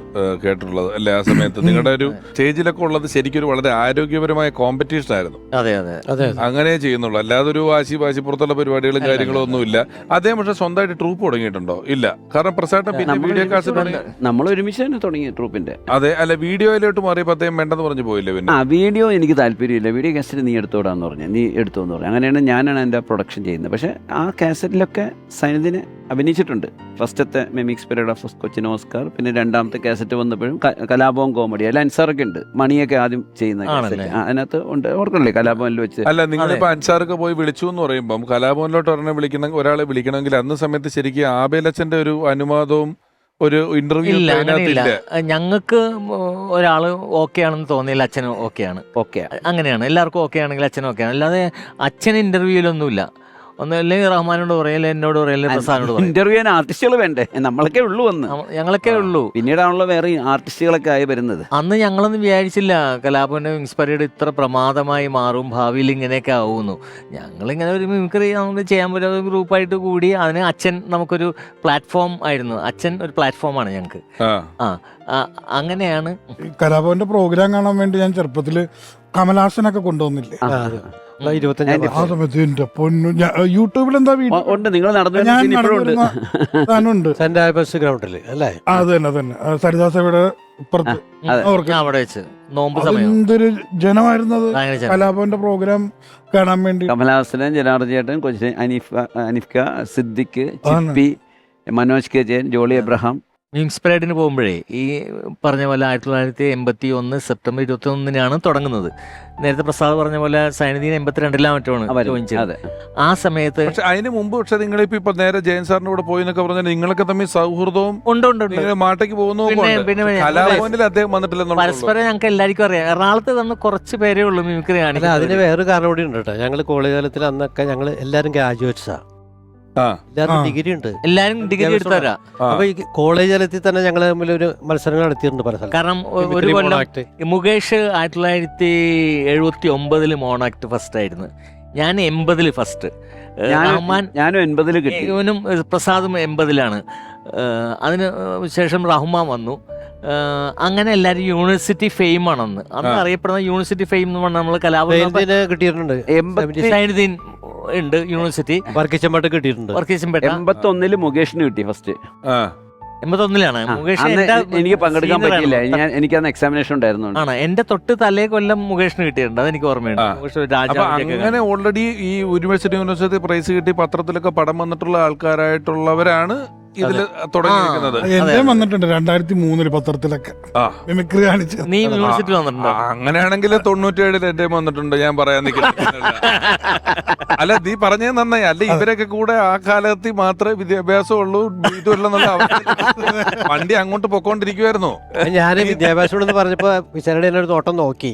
കേട്ടിട്ടുള്ളത് അല്ലെ? ആ സമയത്ത് നിങ്ങളുടെ ഒരു സ്റ്റേജിലൊക്കെ ഉള്ളത് ശരിക്കും ഒരു വളരെ ആരോഗ്യപരമായ കോമ്പറ്റീഷൻ ആയിരുന്നു. അങ്ങനെ ചെയ്യുന്നുള്ളൂ, അല്ലാതെ ഒരു വാശിപ്പുറത്തുള്ള പരിപാടികളും കാര്യങ്ങളും ഒന്നുമില്ല. അദ്ദേഹം പക്ഷെ സ്വന്തമായിട്ട് ട്രൂപ്പ് തുടങ്ങിയിട്ടുണ്ടോ? ഇല്ല, കാരണം പ്രസാദം പിന്നെ വീഡിയോ കാസറ്റ് നമ്മൾ ഒരുമിച്ച് തന്നെ തുടങ്ങി ട്രൂപ്പിന്റെ. അതെ, അല്ല വീഡിയോയിലോട്ട് മാറിയപ്പോൾ അദ്ദേഹം വേണ്ടെന്ന് പറഞ്ഞു പോയില്ലേ? പിന്നെ വീഡിയോ എനിക്ക് താല്പര്യമില്ല, വീഡിയോ കാസറ്റ് നീ എടുത്തോടാന്ന് പറഞ്ഞു, നീ എടുത്തോന്ന് പറഞ്ഞു. അങ്ങനെയാണ് ഞാനാണ് എൻ്റെ പ്രൊഡക്ഷൻ ചെയ്യുന്നത്. പക്ഷെ ആ കാസറ്റിലൊക്കെ സൈനുദ്ദീന് അഭിനയിച്ചിട്ടുണ്ട്. ഫസ്റ്റത്തെ mimics period of Cochin Oscar, പിന്നെ രണ്ടാമത്തെ കാസറ്റ് വന്നപ്പോഴും കലാഭവൻ കോമഡി, അല്ല അൻസാറൊക്കെ ഉണ്ട്, മണിയൊക്കെ ആദ്യം ചെയ്യുന്ന കാസറ്റ് അതിനകത്ത് ഉണ്ട്. ഓർക്കണല്ലേ കലാഭവനിൽ വെച്ച്? അല്ല, നിങ്ങളിപ്പോ അൻസാറൊക്കെ പോയി വിളിച്ചു എന്ന് പറയുമ്പോൾ കലാഭവനിലോട്ട് ഒരാളെ വിളിക്കണമെങ്കിൽ അന്ന് സമയത്ത് ശരിക്കും ആബേലച്ചന്റെ ഒരു അനുവാദവും ഒരു ഇന്റർവ്യൂ ഞങ്ങൾക്ക് ഒരാള് ഓക്കെ ആണെന്ന് തോന്നിയില്ല, അച്ഛനും ഓക്കെയാണ്. അങ്ങനെയാണ്, എല്ലാവർക്കും ഓക്കെ ആണെങ്കിൽ അച്ഛനും ഓക്കെയാണ്. അല്ലാതെ അച്ഛൻ ഇന്റർവ്യൂലൊന്നുമില്ല. ഒന്നല്ലെങ്കിൽ റഹ്മാനോട് പറയല്ലേ, എന്നോട് പറയല്ലേ, പ്രസാദിനോട് പറയും. ഇന്റർവ്യൂ ആർട്ടിസ്റ്റുകൾ വേണ്ടേ? നമ്മളൊക്കെ ഉള്ളൂ അന്ന്, ഞങ്ങളൊക്കെ ഉള്ളൂ. പിന്നീടാണല്ലോ വേറെ ആർട്ടിസ്റ്റുകളൊക്കെ ആയി വരുന്നത്. അന്ന് ഞങ്ങളൊന്നും വിചാരിച്ചില്ല കലാഭവന്റെ ഇൻസ്പയർഡ് ഇത്ര പ്രമാദമായി മാറും, ഭാവിയിൽ ഇങ്ങനെയൊക്കെ ആവുന്നു. ഞങ്ങളിങ്ങനെ ഒരു മിമിക്രി നമുക്ക് ചെയ്യാൻ പറ്റുന്ന ഗ്രൂപ്പായിട്ട് കൂടി അതിന് അച്ഛൻ നമുക്കൊരു പ്ലാറ്റ്ഫോം ആയിരുന്നു. അച്ഛൻ ഒരു പ്ലാറ്റ്ഫോമാണ് ഞങ്ങൾക്ക്. അങ്ങനെയാണ് കലാഭവന്റെ പ്രോഗ്രാം കാണാൻ വേണ്ടി ഞാൻ ചെറുപ്പത്തില് കമലഹാസനൊക്കെ കൊണ്ടുവന്നില്ലേ? ആ സമയത്ത് എന്റെ പൊന്നു, യൂട്യൂബിൽ എന്താ സാധനമുണ്ട് അത് തന്നെ സരിദാസയുടെ ഇപ്പുറത്ത് എന്തൊരു ജനമായിരുന്നത് കലാഭവന്റെ പ്രോഗ്രാം കാണാൻ വേണ്ടി. കമലഹാസനൻ, ജനാർദ്ദൻ ചേട്ടൻ, കൊച്ചിൻ അനീഫ്ക, സിദ്ദിഖ്, ചിപ്പി, മനോജ് കെ ജയൻ, ജോളി എബ്രഹാം. മിമിക്സ് പരേഡിന് പോകുമ്പോഴേ ഈ പറഞ്ഞ പോലെ 1981 സെപ്റ്റംബർ 21 തുടങ്ങുന്നത്. നേരത്തെ പ്രസാദ് പറഞ്ഞ പോലെ സൈനുദ്ദീൻ 82 മറ്റാണ് ജോയിൻ ചെയ്തത്. ആ സമയത്ത് പക്ഷെ അതിന് മുമ്പ് പക്ഷെ നിങ്ങളിപ്പോ നേരെ ജയൻ സാറിന്റെ കൂടെ പോയി എന്നൊക്കെ പറഞ്ഞാൽ നിങ്ങളൊക്കെ തമ്മിൽ സൗഹൃദവും മാട്ടേക്ക് പോകുന്നു. അദ്ദേഹം വന്നിട്ടില്ല, പരസ്പരം ഞങ്ങൾക്ക് എല്ലാവർക്കും അറിയാം. എറണാകുളത്ത് വന്ന് കുറച്ച് പേരേ ഉള്ളൂ മിമിക്രി കാണിക്കാൻ. അതിന് വേറെ കാരണം കൂടി ഉണ്ട് കേട്ടോ. ഞങ്ങൾ കോളേജ് കാലത്തിൽ അന്നൊക്കെ ഞങ്ങൾ എല്ലാവരും ഗ്രാജുവേറ്റ്സാ, എല്ലാവരും ഡിഗ്രി ഉണ്ട്, എല്ലാവരും ഡിഗ്രി എടുത്തരാ. അപ്പൊ ഈ കോളേജ് തലത്തിൽ തന്നെ ഞങ്ങൾ തമ്മിൽ ഒരു മത്സരങ്ങൾ നടത്തിയിട്ടുണ്ട് പല സ്ഥലം. കാരണം ഒരു കൊല്ലം മുകേഷ് 1979 മോണാക്ട് ഫസ്റ്റ് ആയിരുന്നു, ഞാൻ 80 ഫസ്റ്റ്, ഞാനും 80 ഇവനും പ്രസാദും 80. അതിന് ശേഷം റഹ്മാൻ വന്നു. അങ്ങനെ എല്ലാവരും യൂണിവേഴ്സിറ്റി ഫെയിം ആണെന്ന് അന്ന് അറിയപ്പെടുന്ന യൂണിവേഴ്സിറ്റി ഫെയിം എന്ന് പറഞ്ഞാൽ നമ്മൾ സൈനുദ്ദീന് കിട്ടിയിട്ടുണ്ട്. സൈനുദ്ദീൻ ഉണ്ട് യൂണിവേഴ്സിറ്റി. വർക്കിച്ചമ്പേട്ട കിട്ടിയിട്ടുണ്ട്. വർക്കിച്ചമ്പേട്ട 81 മുകേഷിന് കിട്ടി ഫസ്റ്റ്. 81-ലാണ് മുകേഷ്. എനിക്ക് പങ്കെടുക്കാൻ പറ്റില്ല, എനിക്കന്ന് എക്സാമിനേഷൻ ഉണ്ടായിരുന്നു. ആണ് എന്റെ തൊട്ട് തലേ കൊല്ലം മുകേഷിന് കിട്ടിയിട്ടുണ്ട്, അതെനിക്ക് ഓർമ്മയുണ്ട്. അപ്പൊ അങ്ങനെ ഓൾറെഡി ഈ യൂണിവേഴ്സിറ്റി പ്രൈസ് കിട്ടി പത്രത്തിലൊക്കെ പടം വന്നിട്ടുള്ള ആൾക്കാരായിട്ടുള്ളവരാണ് ഇതില് തുടങ്ങിയിരിക്കുന്നത്. എന്റെ വന്നിട്ടുണ്ട് 2003 പത്രത്തിലൊക്കെ മിമിക്രി കാണിച്ച്. നീ യൂണിവേഴ്സിറ്റി വന്നിട്ടുണ്ടോ? അങ്ങനെയാണെങ്കിൽ 97 എന്റെ വന്നിട്ടുണ്ട്. ഞാൻ പറയാൻ നിൽക്കുന്നില്ല. അല്ല, നീ പറഞ്ഞത് നന്നായി. അല്ല, ഇവരൊക്കെ കൂടെ ആ കാലത്ത് മാത്രമേ വിദ്യാഭ്യാസം ഉള്ളൂ, ഇതുമല്ലെന്നുള്ള വണ്ടി അങ്ങോട്ട് പൊക്കോണ്ടിരിക്കുവായിരുന്നു. ഞാൻ വിദ്യാഭ്യാസം എന്ന് പറഞ്ഞപ്പോ വിചാരണ എന്നെ ഒരു നോട്ടം നോക്കി.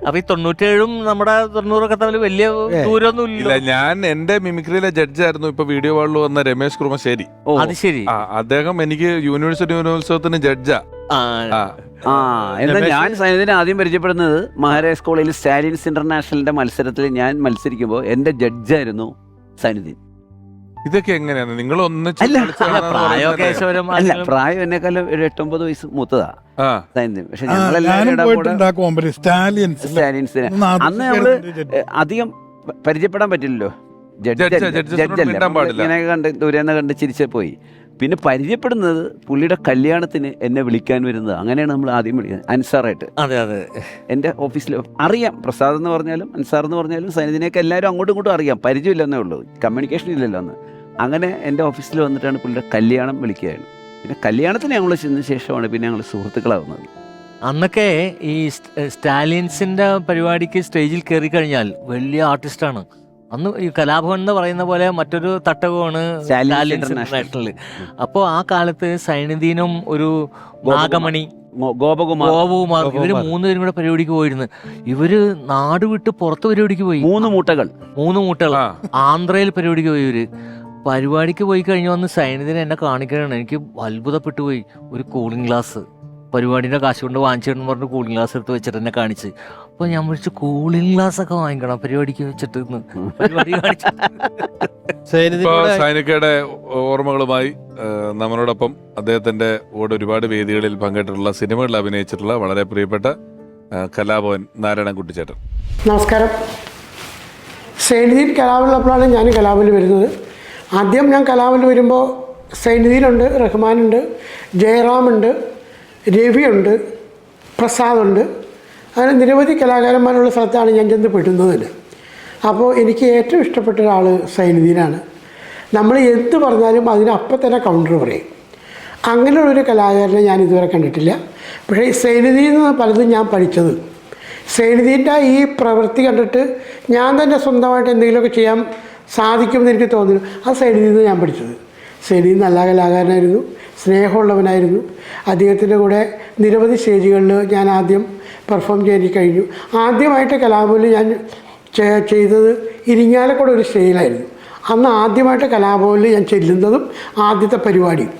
അപ്പൊ ഈ 97-ഉം നമ്മുടെ 90-ഒക്കെ തമ്മിൽ വലിയ ദൂരമൊന്നും ഇല്ല. ഞാൻ എന്റെ മിമിക്രിയിലെ ജഡ്ജായിരുന്നു ഇപ്പൊ വീഡിയോ വാളിൽ വന്ന രമേശ് കുറുമശ്ശേരി. അത് ശരി. അദ്ദേഹം എനിക്ക് യൂണിവേഴ്സിറ്റി യൂണിവേഴ്സിറ്റത്തിന് ജഡ്ജാ. എന്നാൽ ഞാൻ സൈനുദ്ദീനെ ആദ്യം പരിചയപ്പെടുന്നത് മഹാരാജ് കോളേജിൽ സ്റ്റാലിൻസ് ഇന്റർനാഷണലിന്റെ മത്സരത്തിൽ ഞാൻ മത്സരിക്കുമ്പോൾ എന്റെ ജഡ്ജായിരുന്നു സൈനുദ്ദീൻ. ഇതൊക്കെ എങ്ങനെയാണ് നിങ്ങൾ അല്ല, പ്രായം എന്നെക്കാളും ഒരു 8-9 വയസ്സ് മൂത്തതാ സൈനുദ്ദീൻ. പക്ഷെ സ്റ്റാലിൻസിന് അന്ന് നമ്മള് അധികം പരിചയപ്പെടാൻ പറ്റില്ലല്ലോ. ഇങ്ങനെ കണ്ട് ദൂരെന്ന് കണ്ട് ചിരിച്ചു പോയി. പിന്നെ പരിചയപ്പെടുന്നത് പുള്ളിയുടെ കല്യാണത്തിന് എന്നെ വിളിക്കാൻ വരുന്നത്. അങ്ങനെയാണ് നമ്മൾ ആദ്യം വിളിക്കുന്നത്, അൻസാറായിട്ട്. അതെ അതെ. എൻ്റെ ഓഫീസിൽ അറിയാം, പ്രസാദ് എന്ന് പറഞ്ഞാലും അൻസാർ എന്ന് പറഞ്ഞാലും സൈനുദ്ദീനെയൊക്കെ എല്ലാവരും അങ്ങോട്ടും ഇങ്ങോട്ടും അറിയാം, പരിചയമില്ലെന്നേ ഉള്ളൂ, കമ്മ്യൂണിക്കേഷൻ ഇല്ലല്ലോ അന്ന്. അങ്ങനെ എൻ്റെ ഓഫീസിൽ വന്നിട്ടാണ് പുള്ളിയുടെ കല്യാണം വിളിക്കുകയാണ്. പിന്നെ കല്യാണത്തിന് ഞങ്ങൾ ചെന്ന ശേഷമാണ് പിന്നെ ഞങ്ങൾ സുഹൃത്തുക്കളാവുന്നത്. അന്നൊക്കെ ഈ സ്റ്റാലിൻസിന്റെ പരിപാടിക്ക് സ്റ്റേജിൽ കയറി കഴിഞ്ഞാൽ വലിയ ആർട്ടിസ്റ്റാണ്. അന്ന് ഈ കലാഭവൻ എന്ന് പറയുന്ന പോലെ മറ്റൊരു തട്ടകമാണ് സ്റ്റാലിൻസ് ഇന്റർനാഷണൽ. അപ്പോൾ ആ കാലത്ത് സൈനുദ്ദീനും ഒരു നാഗമണി, ഗോപകുമാർ, ഇവര് 3 പേരും കൂടെ പരിപാടിക്ക് പോയിരുന്നു. ഇവര് നാട് വിട്ട് പുറത്ത് പരിപാടിക്ക് പോയി. 3 മൂട്ടകൾ ആന്ധ്രയിൽ പരിപാടിക്ക് പോയി. ഇവര് പരിപാടിക്ക് പോയി കഴിഞ്ഞു വന്ന് സൈനുദ്ദീൻ എന്നെ കാണിക്കുകയാണ്. എനിക്ക് അത്ഭുതപ്പെട്ടു പോയി. ഒരു കൂളിംഗ് ഗ്ലാസ് പരിപാടിയുടെ കാശ് കൊണ്ട് വാങ്ങിച്ചിട്ടെന്ന് പറഞ്ഞ് കൂളിംഗ് ഗ്ലാസ് എടുത്ത് വെച്ചിട്ട് എന്നെ കാണിച്ച്. അപ്പോൾ ഞാൻ വിളിച്ചു, കൂളിംഗ് ഗ്ലാസ് ഒക്കെ വാങ്ങിക്കണം പരിപാടിക്ക് വെച്ചിട്ട് പരിപാടി സൈനികയുടെ ഓർമ്മകളുമായി നമ്മളോടൊപ്പം അദ്ദേഹത്തിന്റെ കൂടെ ഒരുപാട് വേദികളിൽ പങ്കെടുത്തിട്ടുള്ള സിനിമകളിൽ അഭിനയിച്ചിട്ടുള്ള വളരെ പ്രിയപ്പെട്ട കലാഭവൻ നാരായണൻകുട്ടി ചേട്ടൻ. നമസ്കാരം. സൈനുദ്ദീൻ കലാഭവനിലപ്പോഴാണ് ഞാൻ കലാഭവനിൽ വരുന്നത്. ആദ്യം ഞാൻ കലാഭവനിൽ വരുമ്പോൾ സൈനുദ്ദീനുണ്ട്, റഹ്മാനുണ്ട്, ജയറാമുണ്ട്, രവിയുണ്ട്, പ്രസാദുണ്ട്. അങ്ങനെ നിരവധി കലാകാരന്മാരുള്ള സ്ഥലത്താണ് ഞാൻ ചെന്ന് പെടുന്നത്. അപ്പോൾ എനിക്ക് ഏറ്റവും ഇഷ്ടപ്പെട്ട ഒരാൾ സൈനുദ്ദീനാണ്. നമ്മൾ എന്ത് പറഞ്ഞാലും അതിനപ്പം തന്നെ കൗണ്ടർ പറയും. അങ്ങനെയുള്ളൊരു കലാകാരനെ ഞാൻ ഇതുവരെ കണ്ടിട്ടില്ല. പക്ഷേ സൈനുദ്ദീനിൽ നിന്ന് പലതും ഞാൻ പഠിച്ചത്, സൈനുദ്ദീൻ്റെ ഈ പ്രവൃത്തി കണ്ടിട്ട് ഞാൻ തന്നെ സ്വന്തമായിട്ട് എന്തെങ്കിലുമൊക്കെ ചെയ്യാൻ സാധിക്കുമെന്ന് എനിക്ക് തോന്നുന്നു. അത് സൈനുദ്ദീനിൽ നിന്ന് ഞാൻ പഠിച്ചത്. സൈനുദ്ദീൻ നല്ല കലാകാരനായിരുന്നു, സ്നേഹമുള്ളവനായിരുന്നു. അദ്ദേഹത്തിൻ്റെ കൂടെ നിരവധി സ്റ്റേജുകളിൽ ഞാൻ ആദ്യം പെർഫോം ചെയ്ത് കഴിഞ്ഞു. ആദ്യമായിട്ട് കലാഭവനിൽ ഞാൻ ചെയ്തത് ഇരിങ്ങാലക്കുട ഒരു സ്റ്റേജിലായിരുന്നു. അന്ന് ആദ്യമായിട്ട് കലാഭവനിൽ ഞാൻ ചെല്ലുന്നതും ആദ്യത്തെ പരിപാടിയും.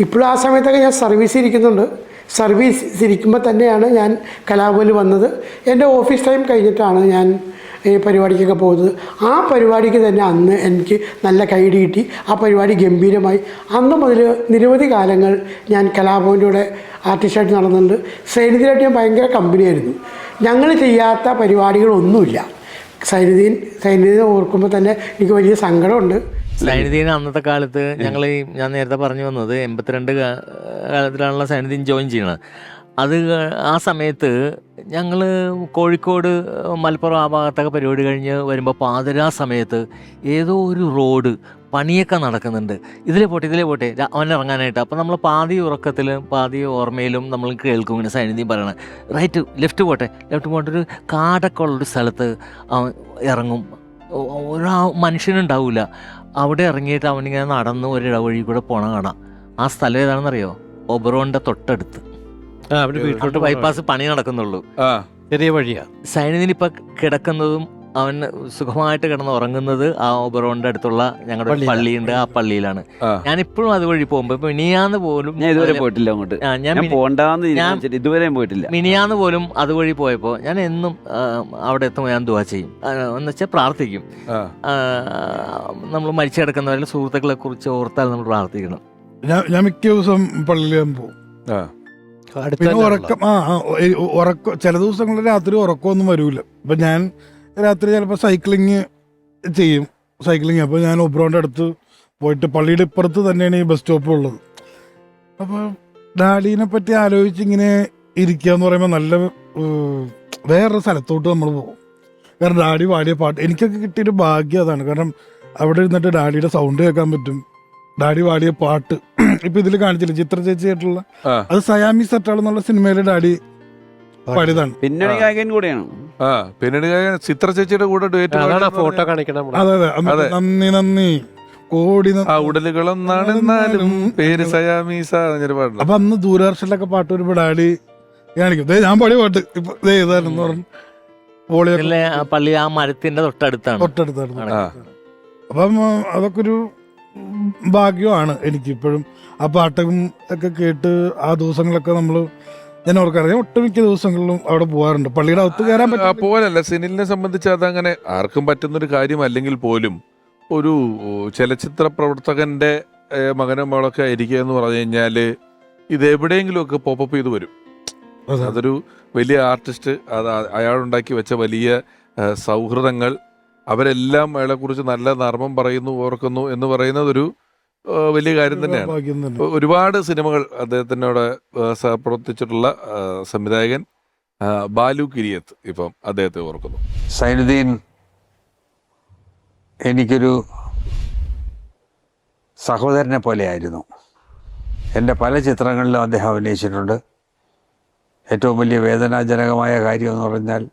ഇപ്പോഴും ആ സമയത്തൊക്കെ ഞാൻ സർവീസ് ഇരിക്കുന്നുണ്ട്. സർവീസ് ഇരിക്കുമ്പോൾ തന്നെയാണ് ഞാൻ കലാഭവനിൽ വന്നത്. എൻ്റെ ഓഫീസ് ടൈം കഴിഞ്ഞിട്ടാണ് ഞാൻ ഈ പരിപാടിക്കൊക്കെ പോകുന്നത്. ആ പരിപാടിക്ക് തന്നെ അന്ന് എനിക്ക് നല്ല കൈഡി കിട്ടി. ആ പരിപാടി ഗംഭീരമായി. അന്ന് മുതൽ നിരവധി കാലങ്ങൾ ഞാൻ കലാഭവൻ്റെ കൂടെ ആർട്ടിസ്റ്റായിട്ട് നടന്നിട്ടുണ്ട്. സൈനുദ്ദീനായിട്ട് ഞാൻ ഭയങ്കര കമ്പനിയായിരുന്നു. ഞങ്ങൾ ചെയ്യാത്ത പരിപാടികളൊന്നുമില്ല. സൈനുദ്ദീനെ ഓർക്കുമ്പോൾ തന്നെ എനിക്ക് വലിയ സങ്കടമുണ്ട്. സൈനുദ്ദീൻ അന്നത്തെ കാലത്ത് ഞാൻ നേരത്തെ പറഞ്ഞു വന്നത് 82 കാലത്തിലാണല്ലോ സൈനുദ്ദീൻ ജോയിൻ ചെയ്യണത്. അത് ആ സമയത്ത് ഞങ്ങൾ കോഴിക്കോട്, മലപ്പുറം ആ ഭാഗത്തൊക്കെ പരിപാടി കഴിഞ്ഞ് വരുമ്പോൾ പാതിരാ സമയത്ത് ഏതോ ഒരു റോഡ് പണിയൊക്കെ നടക്കുന്നുണ്ട്. ഇതിലെ പോട്ടെ അവൻ ഇറങ്ങാനായിട്ട്. അപ്പോൾ നമ്മൾ പാതി ഉറക്കത്തിലും പാതി ഓർമ്മയിലും നമ്മൾ കേൾക്കും ഇങ്ങനെ സൈനുദ്ദീൻ പറയണത്, റൈറ്റ് ലെഫ്റ്റ് പോട്ടെ ഒരു കാടൊക്കെ ഉള്ളൊരു സ്ഥലത്ത് അവൻ ഇറങ്ങും. ഒരു മനുഷ്യനുണ്ടാവില്ല. അവിടെ ഇറങ്ങിയിട്ട് അവനിങ്ങനെ നടന്ന് ഒരു ഇടവഴി കൂടെ പോണ കാണാം. ആ സ്ഥലം ഏതാണെന്നറിയോ? ഒബറോണിൻ്റെ തൊട്ടടുത്ത്. ബൈപ്പാസ് പണി നടക്കുന്നുള്ളൂ, ചെറിയ വഴിയാ. സൈനുദ്ദീൻ ഇപ്പം കിടക്കുന്നതും അവൻ സുഖമായിട്ട് കിടന്ന് ഉറങ്ങുന്നത് ആ ഓബറോണിന്റെ അടുത്തുള്ള ഞങ്ങളുടെ പള്ളിയുണ്ട്, ആ പള്ളിയിലാണ്. ഞാൻ ഇപ്പോഴും അതുവഴി പോകുമ്പോ ഇപ്പൊ മിനിയാന്ന് പോലും ഞാൻ ഇതുവരെ പോയിട്ടില്ല അങ്ങോട്ട്. ഞാൻ ഇതുവരെ പോയിട്ടില്ല. മിനിയാന്ന് പോലും അതുവഴി പോയപ്പോ ഞാൻ എന്നും അവിടെ എത്തുമ്പോൾ ഞാൻ ദുആ ചെയ്യും, എന്ന് വെച്ചാൽ പ്രാർത്ഥിക്കും. നമ്മൾ മരിച്ചു കിടക്കുന്നവരുടെ സുഹൃത്തുക്കളെ കുറിച്ച് ഓർത്താൽ നമ്മൾ പ്രാർത്ഥിക്കണം. ഞാൻ മിക്ക ദിവസം പള്ളിയിൽ ഞാൻ പോകും. പിന്നെ ഉറക്കം ചില ദിവസങ്ങളിൽ രാത്രി ഉറക്കമൊന്നും വരൂല. അപ്പൊ ഞാൻ രാത്രി ചിലപ്പോൾ സൈക്ലിങ് ചെയ്യും. അപ്പോൾ ഞാൻ ഒബ്രോന്റെ അടുത്ത് പോയിട്ട്, പള്ളിയുടെ ഇപ്പുറത്ത് തന്നെയാണ് ഈ ബസ് സ്റ്റോപ്പ് ഉള്ളത്. അപ്പോൾ ഡാഡിനെ പറ്റി ആലോചിച്ച് ഇങ്ങനെ ഇരിക്കുക എന്ന് പറയുമ്പോൾ നല്ല വേറൊരു സ്ഥലത്തോട്ട് നമ്മൾ പോകും. കാരണം ഡാഡി പാടിയ പാട്ട് എനിക്കൊക്കെ കിട്ടിയൊരു ഭാഗ്യം അതാണ്. കാരണം അവിടെ ഇരുന്നിട്ട് ഡാഡിയുടെ സൗണ്ട് കേൾക്കാൻ പറ്റും, ഡാഡി പാടിയ പാട്ട്. ഇപ്പൊ ഇതിൽ കാണിച്ചില്ല ചിത്ര ചേച്ചിയായിട്ടുള്ള, അത് സയാമി സറ്റാൾ എന്നുള്ള സിനിമയിലെ ഡാഡി പാടിയതാണ്. പിന്നണി ഗായകൻ കൂടെയാണ്. പിന്നണി ഗായകൻ ചിത്ര ചേച്ചിയുടെ കൂടെ ഫോട്ടോ കാണിക്കണം. അതെ, നന്ദി നന്ദി കോടി ഉടലുകളൊന്നാണെന്നാലും പേര് സയാമീസ എന്നൊരു പാടില്ല. അപ്പൊ അന്ന് ദൂരദർശനിലൊക്കെ പാട്ട് വരുമ്പോ ഡാഡി കാണിക്കും, ഞാൻ പാടിയ പാട്ട് ഇപ്പൊ ഏതാണെന്ന് പറഞ്ഞു. പള്ളി ആ മരത്തിന്റെ തൊട്ടടുത്താണ്. അപ്പം അതൊക്കെ ഒരു ഭാഗ്യമാണ് എനിക്കിപ്പോഴും. ആ പാട്ടും ഒക്കെ കേട്ട് ആ ദിവസങ്ങളൊക്കെ ഞാൻ ഓർക്കറിയാം, ഒട്ടുമിക്ക ദിവസങ്ങളിലും അവിടെ പോകാറുണ്ട്. പള്ളിയുടെ അകത്ത് കയറാൻ പോലല്ല, സിനിലിനെ സംബന്ധിച്ച് അതങ്ങനെ ആർക്കും പറ്റുന്നൊരു കാര്യമല്ലെങ്കിൽ പോലും ഒരു ചലച്ചിത്ര പ്രവർത്തകന്റെ മകനോ മകളൊക്കെ ആയിരിക്കുക എന്ന് പറഞ്ഞു കഴിഞ്ഞാല് ഇത് എവിടെയെങ്കിലുമൊക്കെ പോപ്പപ്പ് ചെയ്ത് വരും. അതൊരു വലിയ ആർട്ടിസ്റ്റ്, അത് അയാളുണ്ടാക്കി വെച്ച വലിയ സൗഹൃദങ്ങൾ, അവരെല്ലാം അയാളെക്കുറിച്ച് നല്ല നർമ്മം പറയുന്നു, ഓർക്കുന്നു എന്ന് പറയുന്നത് ഒരു വലിയ കാര്യം തന്നെയാണ്. ഒരുപാട് സിനിമകൾ അദ്ദേഹത്തിനോട് പ്രവർത്തിച്ചിട്ടുള്ള സംവിധായകൻ ബാലു കിരിയത്ത് ഇപ്പം അദ്ദേഹത്തെ ഓർക്കുന്നു. സൈനുദ്ദീൻ എനിക്കൊരു സഹോദരനെ പോലെയായിരുന്നു. എൻ്റെ പല ചിത്രങ്ങളിലും അദ്ദേഹം അഭിനയിച്ചിട്ടുണ്ട്. ഏറ്റവും വലിയ വേദനാജനകമായ കാര്യം എന്ന് പറഞ്ഞാൽ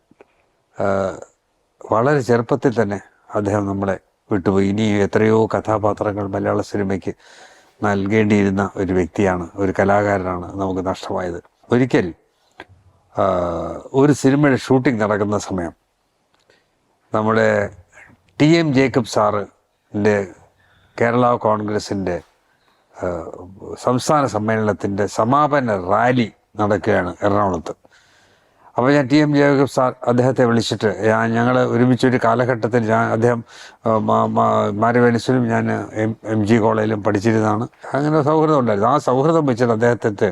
വളരെ ചെറുപ്പത്തിൽ തന്നെ അദ്ദേഹം നമ്മളെ വിട്ടുപോയി. ഇനി എത്രയോ കഥാപാത്രങ്ങൾ മലയാള സിനിമയ്ക്ക് നൽകേണ്ടിയിരുന്ന ഒരു വ്യക്തിയാണ്, ഒരു കലാകാരനാണ് നമുക്ക് നഷ്ടമായത്. ഒരിക്കൽ ഒരു സിനിമയുടെ ഷൂട്ടിംഗ് നടക്കുന്ന സമയം നമ്മുടെ TM ജേക്കബ് സാറിൻ്റെ കേരള കോൺഗ്രസിൻ്റെ സംസ്ഥാന സമ്മേളനത്തിൻ്റെ സമാപന റാലി നടക്കുകയാണ് എറണാകുളത്ത്. അപ്പോൾ ഞാൻ TM ജേക്കബ് സാർ അദ്ദേഹത്തെ വിളിച്ചിട്ട്, ഞങ്ങൾ ഒരുമിച്ചൊരു കാലഘട്ടത്തിൽ അദ്ദേഹം മാരവേണിസിലും ഞാൻ MG കോളേജിലും പഠിച്ചിരുന്നതാണ്. അങ്ങനെ സൗഹൃദം ഉണ്ടായിരുന്നു. ആ സൗഹൃദം വെച്ചിട്ട് അദ്ദേഹത്തെ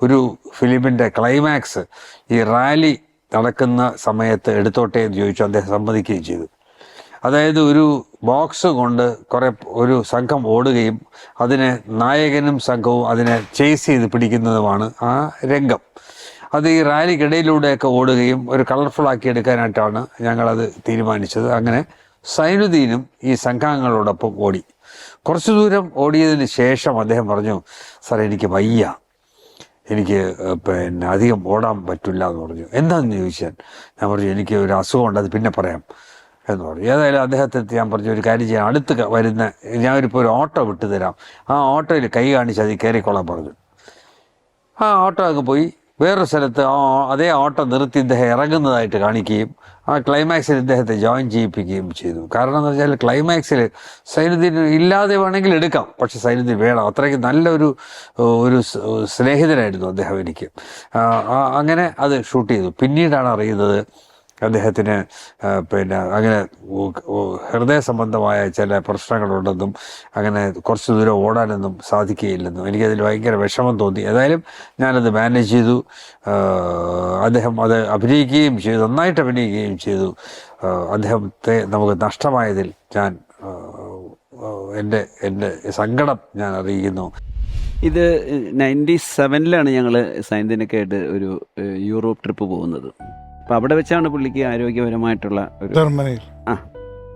ഒരു ഫിലിമിൻ്റെ ക്ലൈമാക്സ് ഈ റാലി നടക്കുന്ന സമയത്ത് എടുത്തോട്ടെ എന്ന് ചോദിച്ചു. അദ്ദേഹം സമ്മതിക്കുകയും ചെയ്തു. അതായത് ഒരു ബോക്സ് കൊണ്ട് ഒരു സംഘം ഓടുകയും അതിനെ നായകനും സംഘവും അതിനെ ചേസ് ചെയ്ത് പിടിക്കുന്നതുമാണ് ആ രംഗം. അത് ഈ റാലിക്കിടയിലൂടെയൊക്കെ ഓടുകയും ഒരു കളർഫുൾ ആക്കി എടുക്കാനായിട്ടാണ് ഞങ്ങളത് തീരുമാനിച്ചത്. അങ്ങനെ സൈനുദ്ദീനും ഈ സംഘാംഗങ്ങളോടൊപ്പം ഓടി. കുറച്ചു ദൂരം ഓടിയതിന് ശേഷം അദ്ദേഹം പറഞ്ഞു, സാർ എനിക്ക് വയ്യ, എനിക്ക് അധികം ഓടാൻ പറ്റില്ല എന്ന് പറഞ്ഞു. എന്താണെന്ന് ചോദിച്ചാൽ ഞാൻ പറഞ്ഞു, എനിക്ക് ഒരു അസുഖമുണ്ട്, അത് പിന്നെ പറയാം എന്ന് പറഞ്ഞു. ഏതായാലും അദ്ദേഹത്തെ ഞാൻ പറഞ്ഞു, ഒരു കാര്യം ചെയ്യാം, അടുത്ത് വരുന്ന ഞാനിപ്പോൾ ഒരു ഓട്ടോ വിട്ടു തരാം, ആ ഓട്ടോയിൽ കൈ കാണിച്ച് അതിൽ കയറിക്കൊള്ളാൻ പറഞ്ഞു. ആ ഓട്ടോ അങ്ങ് പോയി. വേറൊരു സ്ഥലത്ത് അതേ ഓട്ടോ നിർത്തി ഇദ്ദേഹം ഇറങ്ങുന്നതായിട്ട് കാണിക്കുകയും ആ ക്ലൈമാക്സിൽ ഇദ്ദേഹത്തെ ജോയിൻ ചെയ്യിപ്പിക്കുകയും ചെയ്തു. കാരണം എന്ന് വെച്ചാൽ ക്ലൈമാക്സിൽ സൈനുദ്ദീൻ ഇല്ലാതെ വേണമെങ്കിൽ എടുക്കാം, പക്ഷെ സൈനുദ്ദീൻ വേണം. അത്രയ്ക്ക് നല്ലൊരു സ്നേഹിതനായിരുന്നു അദ്ദേഹം എനിക്ക്. അങ്ങനെ അത് ഷൂട്ട് ചെയ്തു. പിന്നീടാണ് അറിയുന്നത് അദ്ദേഹത്തിന് അങ്ങനെ ഹൃദയ സംബന്ധമായ ചില പ്രശ്നങ്ങളുണ്ടെന്നും അങ്ങനെ കുറച്ച് ദൂരം ഓടാനൊന്നും സാധിക്കുകയില്ലെന്നും എനിക്കതിൽ ഭയങ്കര വിഷമം തോന്നി. ഏതായാലും ഞാനത് മാനേജ് ചെയ്തു. അദ്ദേഹം അത് അഭിനയിക്കുകയും ചെയ്തു, നന്നായിട്ട് അഭിനയിക്കുകയും ചെയ്തു. അദ്ദേഹത്തെ നമുക്ക് നഷ്ടമായതിൽ ഞാൻ എൻ്റെ സങ്കടം ഞാൻ അറിയിക്കുന്നു. ഇത് 97 ഞങ്ങൾ സൈനുദ്ദീനൊക്കെ ആയിട്ട് ഒരു യൂറോപ്പ് ട്രിപ്പ് പോകുന്നത്. അപ്പോൾ അവിടെ വെച്ചാണ് പുള്ളിക്ക് ആരോഗ്യപരമായിട്ടുള്ള ഒരു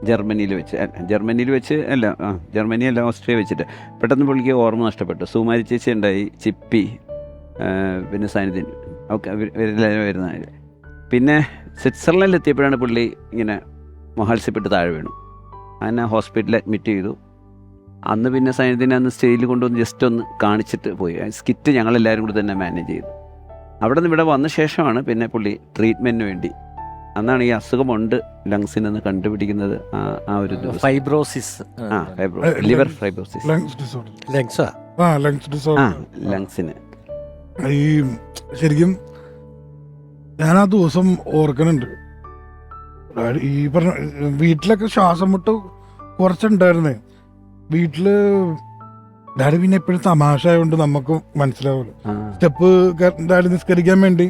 ജർമ്മനിയിൽ വെച്ച് ഓസ്ട്രിയ വെച്ചിട്ട് പെട്ടെന്ന് പുള്ളിക്ക് ഓർമ്മ നഷ്ടപ്പെട്ടു. സുമാരി ചേച്ചി ഉണ്ടായി, ചിപ്പി, പിന്നെ സൈനുദ്ദീൻ ഒക്കെ വരുന്ന. പിന്നെ സ്വിറ്റ്സർലൻഡിൽ എത്തിയപ്പോഴാണ് പുള്ളി ഇങ്ങനെ മഹാത്സ്യപ്പെട്ട് താഴെ വീണു. അങ്ങനെ ഹോസ്പിറ്റലിൽ അഡ്മിറ്റ് ചെയ്തു. അന്ന് പിന്നെ സൈനുദ്ദീനെ അന്ന് സ്റ്റേജിൽ കൊണ്ടുവന്ന് ജസ്റ്റ് ഒന്ന് കാണിച്ചിട്ട് പോയി. സ്കിറ്റ് ഞങ്ങളെല്ലാവരും കൂടി തന്നെ മാനേജ് ചെയ്തു. അവിടെ നിന്ന് ഇവിടെ വന്ന ശേഷമാണ് പിന്നെ പുള്ളി ട്രീറ്റ്മെൻറ്റിന് വേണ്ടി അന്നാണ് ഈ അസുഖമുണ്ട് ലങ്സിനെന്ന് കണ്ടുപിടിക്കുന്നത്. ആ ഒരു ദിവസം fibrosis, liver fibrosis, lungs disorder. ലങ്സാ ലങ്സ് ഡിസോർഡർ. ലങ്സിന്. ഈ ശരിക്കും ഞാൻ ആ ദിവസം ഓർക്കണുണ്ട്. ഈ പറഞ്ഞ വീട്ടിലൊക്കെ ശ്വാസം മുട്ട് കുറച്ചുണ്ടായിരുന്നേ. വീട്ടില് ഡാഡി പിന്നെ എപ്പോഴും തമാശ ആയതുകൊണ്ട് നമുക്ക് മനസ്സിലാവുമല്ലോ. സ്റ്റെപ്പ് ഡാഡി നിസ്കരിക്കാൻ വേണ്ടി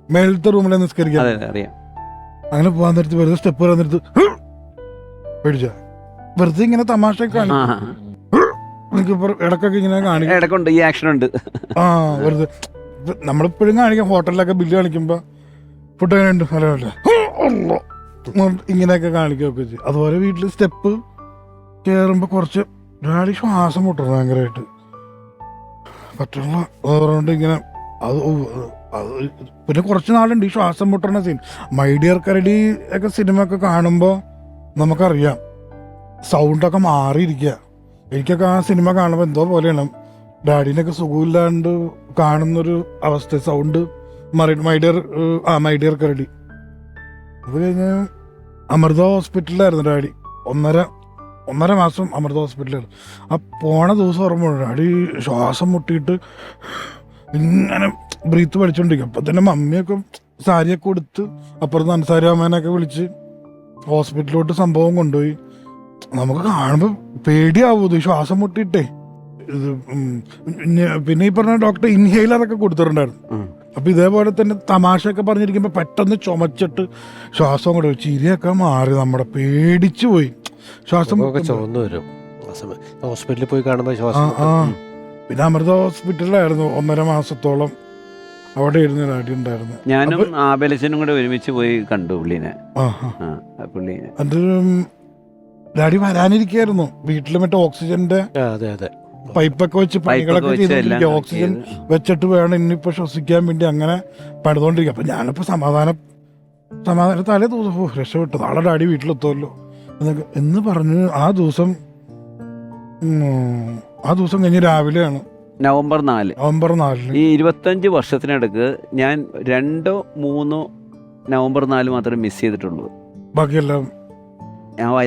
മേളത്തെ റൂമിലെ നിസ്കരിക്കാൻ അറിയാം. അങ്ങനെ പോകാൻ നേരത്ത് വെറുതെ സ്റ്റെപ്പ് കയറാൻ നേരത്ത് പേടിച്ച വെറുതെ ഇങ്ങനെ തമാശ ഇടക്കൊക്കെ ഇങ്ങനെ കാണിക്കും. ഇടക്കുണ്ട് ഈ ആക്ഷൻ ഉണ്ട്. വെറുതെ നമ്മളിപ്പോഴും കാണിക്കാം. ഹോട്ടലിലൊക്കെ ബില്ല് കാണിക്കുമ്പോ ഫുഡ് എങ്ങനെ ഉണ്ട്, ഇങ്ങനെയൊക്കെ കാണിക്കുകയൊക്കെ ചെയ്യും. അതുപോലെ വീട്ടിൽ സ്റ്റെപ്പ് കയറുമ്പോ കുറച്ച് ഡാഡി ശ്വാസം മുട്ടണം ഭയങ്കരമായിട്ട്. പറ്റുള്ള അതുകൊണ്ട് ഇങ്ങനെ അത് പിന്നെ കുറച്ച് നാളുണ്ട് ഈ ശ്വാസം മുട്ടണ സീൻ. മൈ ഡിയർ കരടി ഒക്കെ സിനിമ ഒക്കെ കാണുമ്പോൾ നമുക്കറിയാം സൗണ്ടൊക്കെ മാറിയിരിക്കുക. എനിക്കൊക്കെ ആ സിനിമ കാണുമ്പോൾ എന്തോ പോലെയാണ്. ഡാഡിനൊക്കെ സുഖമില്ലാണ്ട് കാണുന്നൊരു അവസ്ഥ. സൗണ്ട് മാറി. മൈ ഡിയർ കരടി. അത് കഴിഞ്ഞ് അമൃത ഹോസ്പിറ്റലിലായിരുന്നു ഡാഡി. ഒന്നര മാസം അമൃത ഹോസ്പിറ്റലായിരുന്നു. ആ പോണ ദിവസം ഓർമ്മ ഡാഡി ശ്വാസം മുട്ടിയിട്ട് ഇങ്ങനെ ബ്രീത്ത് പഠിച്ചോണ്ടിരിക്കും. അപ്പൊ തന്നെ മമ്മിയൊക്കെ സാരിയൊക്കെ കൊടുത്ത് അപ്പുറത്ത് അൻസാരി അമ്മേനൊക്കെ വിളിച്ച് ഹോസ്പിറ്റലിലോട്ട് സംഭവം കൊണ്ടുപോയി. നമുക്ക് കാണുമ്പോൾ പേടിയാവൂ ഈ ശ്വാസം മുട്ടിയിട്ടേ. ഇത് പിന്നെ ഈ പറഞ്ഞ ഡോക്ടർ ഇൻഹെയിലറൊക്കെ കൊടുത്തിട്ടുണ്ടായിരുന്നു. അപ്പൊ ഇതേപോലെ തന്നെ തമാശയൊക്കെ പറഞ്ഞിരിക്കുമ്പോ പെട്ടെന്ന് ചുമച്ചിട്ട് ശ്വാസം കൊണ്ട് ചിരിയൊക്കെ മാറി. നമ്മുടെ പേടിച്ചു പോയി. ശ്വാസം ചുവന്നു വരും ഹോസ്പിറ്റലിൽ പോയി കാണുമ്പോൾ ശ്വാസം. പിന്നെ അമൃത ഹോസ്പിറ്റലിലായിരുന്നു 1.5 മാസത്തോളം അവിടെ ഇരുന്ന് ഡാഡി ഉണ്ടായിരുന്നു. ഞാനും ആബലച്ചനും കൂടെ ഒരുമിച്ച് പോയി കണ്ടു പുള്ളീനെ. അത് ഡാഡി വരാനിരിക്കായിരുന്നു. വീട്ടിൽ മറ്റേ ഓക്സിജന്റെ പൈപ്പൊക്കെ വെച്ച് പണികളൊക്കെ ചെയ്തോണ്ടിരിക്കുക. ഓക്സിജൻ വെച്ചിട്ട് വേണം ഇന്നിപ്പോ ശ്വസിക്കാൻ വേണ്ടി അങ്ങനെ പണിതോണ്ടിരിക്കുക. അപ്പൊ ഞാനിപ്പോ സമാധാനത്താലേ ദിവസം രക്ഷപ്പെട്ടു. നാളെ ഡാഡി വീട്ടിലെത്തുമല്ലോ എന്ന് പറഞ്ഞ് ആ ദിവസം കഴിഞ്ഞ് രാവിലെയാണ് നവംബർ 4. ഈ 25 വർഷത്തിനിടക്ക് ഞാൻ 2-3 നവംബർ 4 മാത്രമേ മിസ് ചെയ്തിട്ടുള്ളൂ. ബാക്കിയെല്ലാം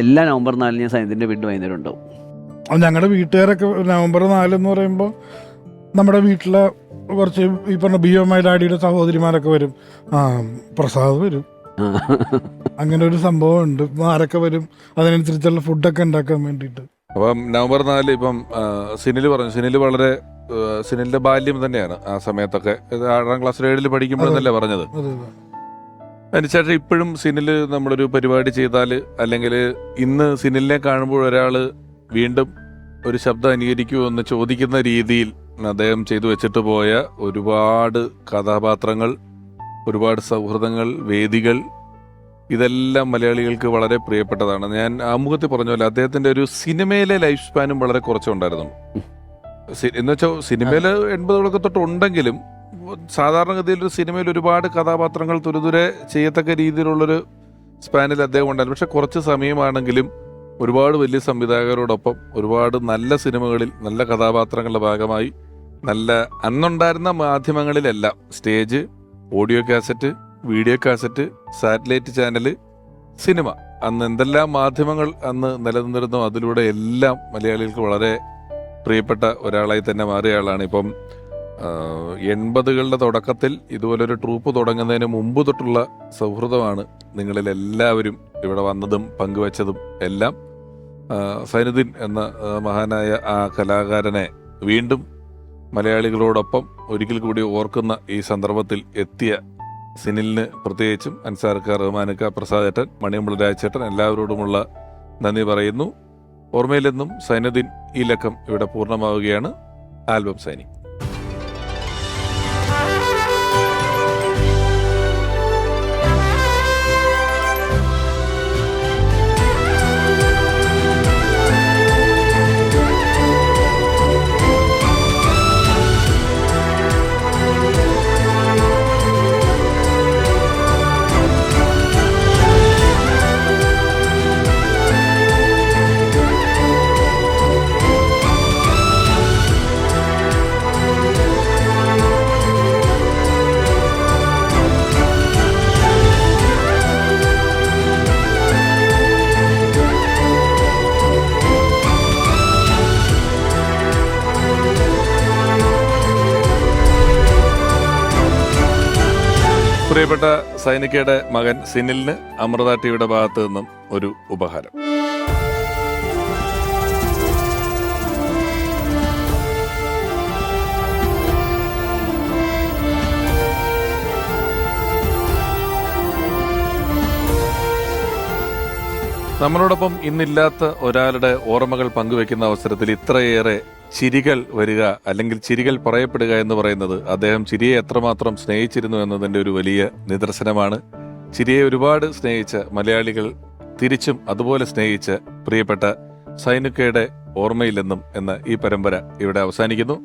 എല്ലാ നവംബർ 4 ഞാൻ സൈന്യത്തിന്റെ വീട്ടിൽ വൈകുന്നേരം ഉണ്ടാവും. ഞങ്ങളുടെ വീട്ടുകാരൊക്കെ നവംബർ 4 എന്ന് പറയുമ്പോൾ നമ്മുടെ വീട്ടിലെ കുറച്ച് ഈ പറഞ്ഞ BMI ഡാഡിയുടെ സഹോദരിമാരൊക്കെ വരും. പ്രസാദ് വരും. അങ്ങനെ ഒരു സംഭവം ഉണ്ട്. ആരൊക്കെ വരും അതിനനുസരിച്ചുള്ള ഫുഡൊക്കെ ഉണ്ടാക്കാൻ വേണ്ടിയിട്ട്. അപ്പം നവംബർ 4 ഇപ്പം സിനിൽ പറഞ്ഞു. സിനിലിന്റെ ബാല്യം തന്നെയാണ് ആ സമയത്തൊക്കെ. 6ാം ക്ലാസ്സിൽ 7ൽ പഠിക്കുമ്പോഴെന്നല്ലേ പറഞ്ഞത്. അതിനുശേഷം ഇപ്പോഴും സിനിൽ നമ്മളൊരു പരിപാടി ചെയ്താൽ അല്ലെങ്കിൽ ഇന്ന് സിനിലിനെ കാണുമ്പോൾ ഒരാൾ വീണ്ടും ഒരു ശബ്ദം അനുകരിക്കുമോ എന്ന് ചോദിക്കുന്ന രീതിയിൽ അദ്ദേഹം ചെയ്തു വെച്ചിട്ട് പോയ ഒരുപാട് കഥാപാത്രങ്ങൾ, ഒരുപാട് സൗഹൃദങ്ങൾ, വേദികൾ, ഇതെല്ലാം മലയാളികൾക്ക് വളരെ പ്രിയപ്പെട്ടതാണ്. ഞാൻ ആമുഖത്തിൽ പറഞ്ഞ പോലെ അദ്ദേഹത്തിന്റെ ഒരു സിനിമയിലെ ലൈഫ് സ്പാനും വളരെ കുറച്ചുണ്ടായിരുന്നു. എന്നുവെച്ചാൽ സിനിമയിൽ 80കളൊക്കെ തൊട്ട് ഉണ്ടെങ്കിലും സാധാരണഗതിയിൽ ഒരു സിനിമയിൽ ഒരുപാട് കഥാപാത്രങ്ങൾ തുരുതുരെ ചെയ്യത്തക്ക രീതിയിലുള്ളൊരു സ്പാനിൽ അദ്ദേഹം ഉണ്ടായിരുന്നു. പക്ഷെ കുറച്ച് സമയമാണെങ്കിലും ഒരുപാട് വലിയ സംവിധായകരോടൊപ്പം ഒരുപാട് നല്ല സിനിമകളിൽ നല്ല കഥാപാത്രങ്ങളുടെ ഭാഗമായി അന്നുണ്ടായിരുന്ന മാധ്യമങ്ങളിലെല്ലാം stage, audio cassette, video cassette, satellite channel, cinema, അന്ന് എന്തെല്ലാം മാധ്യമങ്ങൾ അന്ന് നിലനിന്നിരുന്നോ അതിലൂടെ എല്ലാം മലയാളികൾക്ക് വളരെ പ്രിയപ്പെട്ട ഒരാളായി തന്നെ മാറിയ ആളാണ്. ഇപ്പം 80കളുടെ തുടക്കത്തിൽ ഇതുപോലൊരു ട്രൂപ്പ് തുടങ്ങുന്നതിന് മുമ്പ് തൊട്ടുള്ള സൗഹൃദമാണ് നിങ്ങളിൽ എല്ലാവരും ഇവിടെ വന്നതും പങ്കുവച്ചതും എല്ലാം. സൈനുദ്ദീൻ എന്ന മഹാനായ ആ കലാകാരനെ വീണ്ടും മലയാളികളോടൊപ്പം ഒരിക്കൽ കൂടി ഓർക്കുന്ന ഈ സന്ദർഭത്തിൽ എത്തിയ സിനിലിന് പ്രത്യേകിച്ചും അൻസാർക്ക, റഹ്മാനക്ക, പ്രസാദേട്ടൻ, മണിയമ്പിള്ള രാജേട്ടൻ എല്ലാവരോടുമുള്ള നന്ദി പറയുന്നു. ഓർമ്മയിലെന്നും സൈനുദ്ദീൻ ഈ ലക്കം ഇവിടെ പൂർണ്ണമാവുകയാണ്. ആൽബം സൈനി. പ്രിയപ്പെട്ട സൈനികയുടെ മകൻ സിനിലിന് അമൃത ടിവിയുടെ ഭാഗത്ത് നിന്നും ഒരു ഉപഹാരം. നമ്മളോടൊപ്പം ഇന്നില്ലാത്ത ഒരാളുടെ ഓർമ്മകൾ പങ്കുവെക്കുന്ന അവസരത്തിൽ ഇത്രയേറെ ചിരികൾ വരിക അല്ലെങ്കിൽ ചിരികൾ പറയപ്പെടുക എന്ന് പറയുന്നത് അദ്ദേഹം ചിരിയെ എത്രമാത്രം സ്നേഹിച്ചിരുന്നു എന്നതിൻ്റെ ഒരു വലിയ നിദർശനമാണ്. ചിരിയെ ഒരുപാട് സ്നേഹിച്ച മലയാളികൾ തിരിച്ചും അതുപോലെ സ്നേഹിച്ച പ്രിയപ്പെട്ട സൈനുക്കയുടെ ഓർമ്മയിലെന്നും എന്ന ഈ പരമ്പര ഇവിടെ അവസാനിക്കുന്നു.